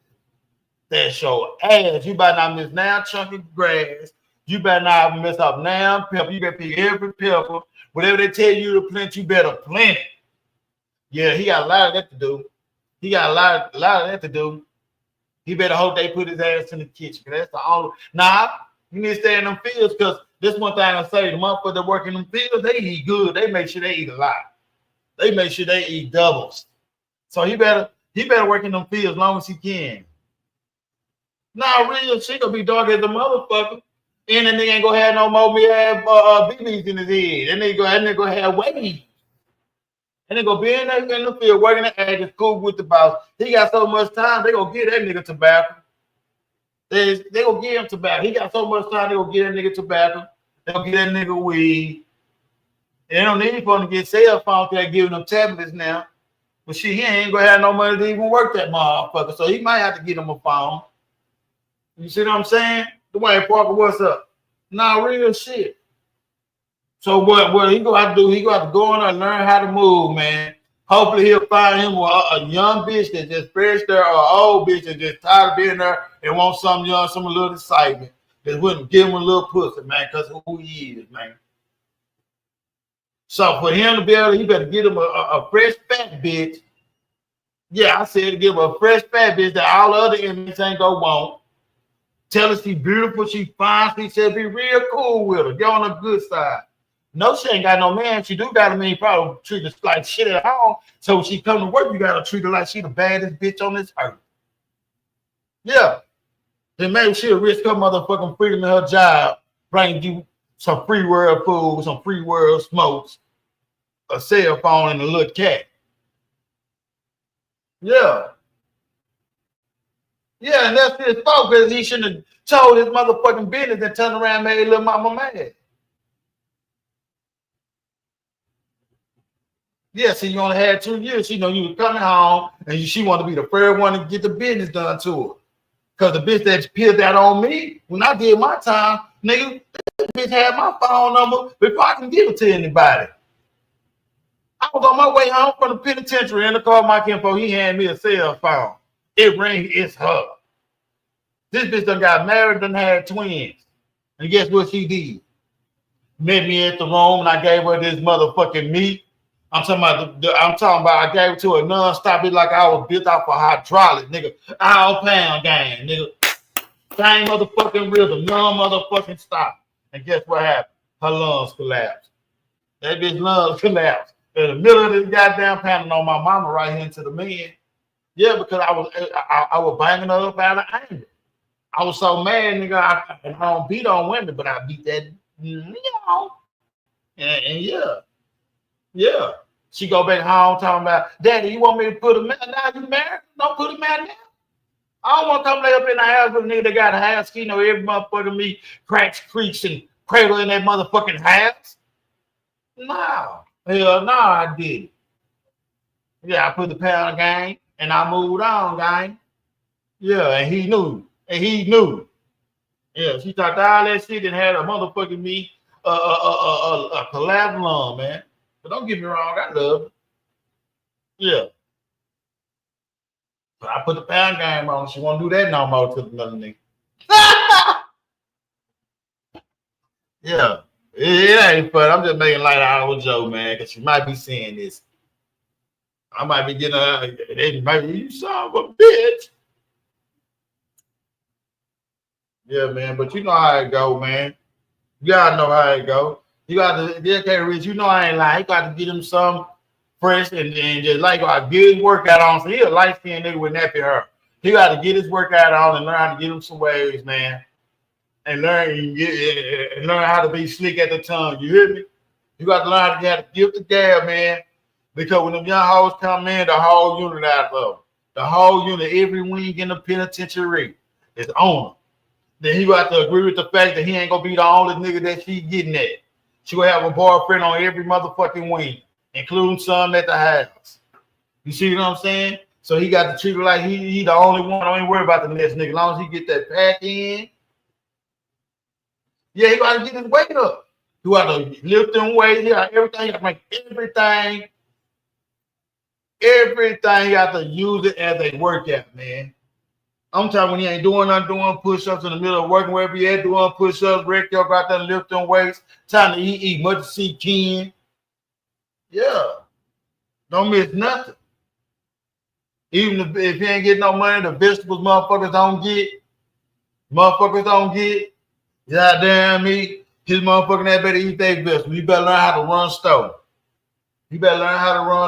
that's your ass. You better not miss now chunky grass. You better not mess up now pepper. You better pick every pepper. Whatever they tell you to plant, you better plant it. Yeah, he got a lot of that to do. He got a lot of that to do. He better hope they put his ass in the kitchen. That's the only. Nah, you need to stay in them fields because this one thing I say, the motherfuckers that work in them fields, they eat good. They make sure they eat a lot. They make sure they eat doubles. So he better work in them fields as long as he can. Nah, real shit gonna be dark as a motherfucker. And then they ain't gonna have no more BBs in his head. And they gonna have waves. And they gonna be in the field working the ag school with the boss. He got so much time, they gonna give that nigga tobacco. They gonna give him tobacco. He got so much time, they gonna give that nigga tobacco. They gonna give that nigga weed. And they don't need for him to get cell phones. They're giving them tablets now. But shit, he ain't gonna have no money to even work that motherfucker. So he might have to get him a phone. You see what I'm saying? Dwayne Parker, what's up? Nah, real shit. So what he gonna have to do? He gonna have to go in and learn how to move, man. Hopefully he'll find him a young bitch that just fresh there, or an old bitch that just tired of being there and want something young, some little excitement. That wouldn't give him a little pussy, man, because of who he is, man. So for him to be able, he better get him a fresh fat bitch. Yeah, I said give him a fresh fat bitch that all the other inmates ain't gonna want. Tell her she beautiful, she fine, she said be real cool with her. Get on the good side. No, she ain't got no man. She do got a man. Probably treat her like shit at home. So when she come to work, you gotta treat her like she the baddest bitch on this earth. Yeah. Then maybe she'll risk her motherfucking freedom in her job, bring you some free world food, some free world smokes, a cell phone, and a little cat. Yeah. Yeah, and that's his fault because he shouldn't have told his motherfucking business and turned around and made little mama mad. Yeah, see, you only had 2 years. You know, you was coming home and she wanted to be the first one to get the business done to her. Because the bitch that peeled that on me, when I did my time, nigga, that bitch had my phone number before I can give it to anybody. I was on my way home from the penitentiary in the car, Mike Info. He handed me a cell phone. It rang, it's her. This bitch done got married and had twins. And guess what she did? Met me at the room and I gave her this motherfucking meat. I'm talking about I gave it to her non-stop. It like I was built off a hydraulic, nigga. All pound gang, nigga. Same motherfucking rhythm, non-motherfucking stop. And guess what happened? Her lungs collapsed. That bitch lungs collapsed. In the middle of this goddamn pounding on my mama right here into the men. Yeah, because I was banging her up out of anger. I was so mad, nigga. I don't beat on women, but I beat that, you know. And yeah. She go back home talking about, Daddy, you want me to put him out? Now you married? Don't put him out now. I don't want to come lay up in the house with a nigga that got a house key. You know, every motherfucker me cracks, creaks, and cradle in that motherfucking house. No. Hell no, I did. Yeah, I put the pound gang and I moved on, gang. Yeah, and he knew. Yeah, she talked all that shit and had a motherfucking me a collapsed lung, man. But don't get me wrong, I love it. Yeah. But I put the pound game on. She won't do that no more to another nigga. Yeah. It ain't fun. I'm just making light out of a joke, man, because she might be seeing this. I might be getting her. They might be, you son of a bitch. Yeah, man. But you know how it go, man. You gotta know how it go. You got to, okay, Rich, you know I ain't lying. You got to get him some fresh and just like get his workout on. So he a light-skinned nigga with nappy hair. He got to get his workout on and learn how to get him some waves, man. And learn how to be slick at the tongue. You hear me? You got to learn how to give the gab, man. Because when them young hoes come in, the whole unit out of them. The whole unit, every wing in the penitentiary is on them. Then he got to agree with the fact that he ain't gonna be the only nigga that she getting at. She gonna have a boyfriend on every motherfucking wing, including some at the house. You see what I'm saying? So he got to treat her like he the only one. Don't even worry about the next nigga. As long as he get that pack in. Yeah, he got to get his weight up. He got to lift them weights. He got everything. He got to make everything. Everything. He got to use it as a workout, man. I'm talking when he ain't doing nothing, doing push-ups in the middle of working wherever he at, doing push-ups, Rick, y'all got there lifting weights, trying to eat much as he can. Yeah. Don't miss nothing. Even if he ain't getting no money, the vegetables motherfuckers don't get. Goddamn me. His motherfucking that better eat their vegetables. You better learn how to run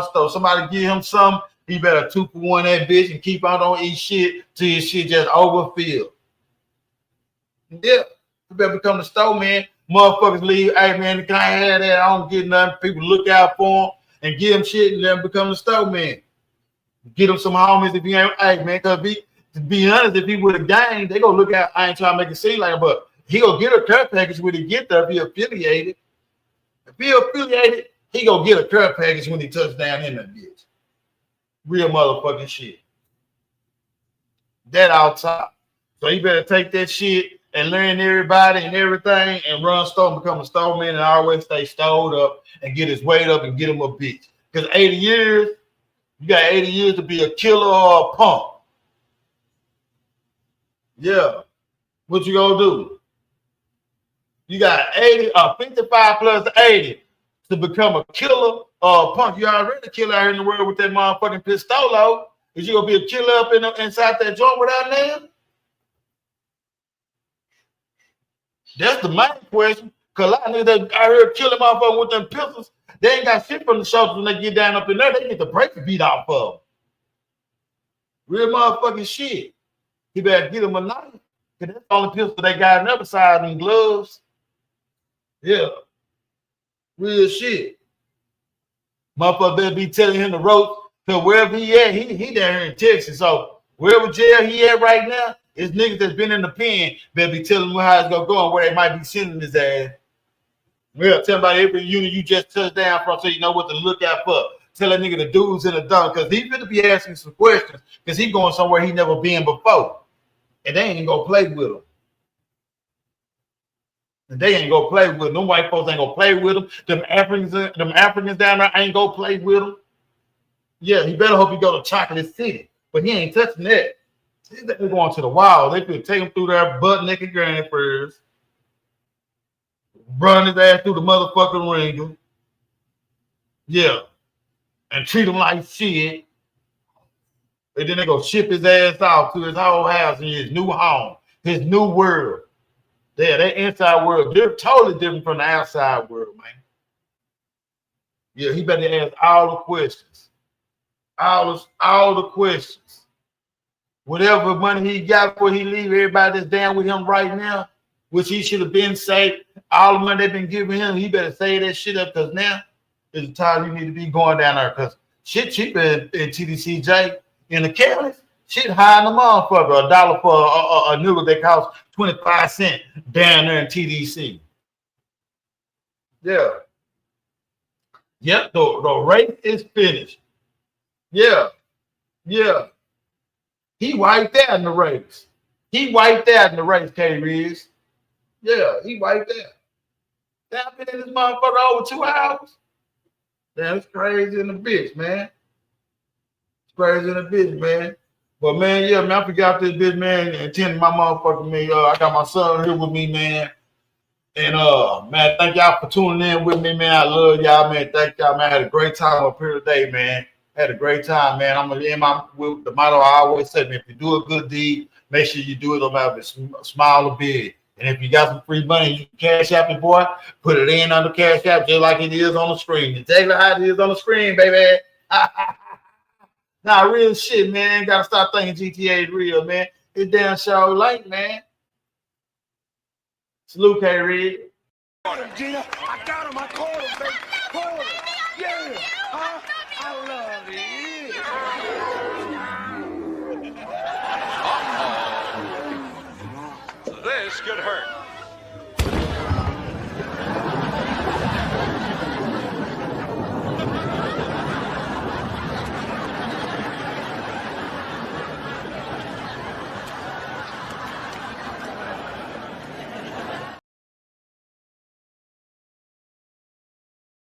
store. Somebody give him some. He better 2-for-1 that bitch and keep on don't eat shit till his shit just overfilled. Yeah, you better become the store man. Motherfuckers leave, hey man, can I have that? I don't get nothing. People look out for him and give him shit and let him become the store man. Get him some homies if he ain't, hey man, because to be honest, if he with a gang, they gonna look out. I ain't trying to make it seem like it, but he gonna get a care package when he get there if he affiliated. If he affiliated, he gonna get a care package when he touch down in that bitch. Real motherfucking shit. That outside. So he better take that shit and learn everybody and everything and run store and become a storeman and always stay stowed up and get his weight up and get him a bitch. Because 80 years, you got 80 years to be a killer or a punk. Yeah. What you gonna do? You got 55 plus 80 to become a killer or a punk. You already a killer out here in the world with that motherfucking pistolo. Is you gonna be a killer up inside that joint without name? That's the main question. Cause a lot of niggas that out here killing motherfuckers with them pistols, they ain't got shit from the shoulders when they get down up in there. They get the brakes beat off of them. Real motherfucking shit. He better get him a knife. Cause that's the only pistol they got on the other side in gloves. Yeah. Real shit. Motherfucker better be telling him the ropes. Cause wherever he at, he down here in Texas. So wherever jail he at right now, it's niggas that's been in the pen better be telling him how it's gonna go and where they might be sending his ass. Well, tell about every unit you just touched down from so you know what to look out for. Tell that nigga the dudes in the dump because he finna be asking some questions because he going somewhere he never been before. And they ain't gonna play with him. And they ain't gonna play with him. Them white folks ain't gonna play with him. Them Africans down there ain't gonna play with him. Yeah, he better hope he go to Chocolate City. But he ain't touching that. They're going to the wild. They could take him through their butt naked granny first. Run his ass through the motherfucking ringer. Yeah. And treat him like shit. And then they go ship his ass off to his whole house in his new home, his new world. Yeah, that inside world, they're totally different from the outside world, man. Yeah, he better ask all the questions. All the questions. Whatever money he got before he leave, everybody that's down with him right now, which he should have been saved, all the money they've been giving him, he better save that shit up because now is the time you need to be going down there because shit cheaper in TDCJ. In the Carolines, shit high in the motherfucker. $1 for a noodle that costs 25 cents down there in TDC. Yeah. Yep, the race is finished. Yeah. Yeah. He wiped out in the race. He wiped out in the race, K-Riz. Yeah, he wiped out. Damn, I've been in this motherfucker over 2 hours. Damn, it's crazy in the bitch, man. It's crazy in the bitch, man. But man, yeah, man, I forgot this bitch, man, and attending my motherfucking me. I got my son here with me, man. And man, thank y'all for tuning in with me, man. I love y'all, man. Thank y'all, man. I had a great time up here today, man. Had a great time, man. I'm gonna end with the motto I always say, man. If you do a good deed, make sure you do it no matter if it's small or big. And if you got some free money, you can cash out your boy, put it in on the cash app just like it is on the screen. Exactly how it is on the screen, baby. Nah, real shit, man. Gotta stop thinking GTA is real, man. It's damn show late, man. Salute, K-Rig. Gina. I got him. I caught him, baby. Caught him. Yeah. Huh?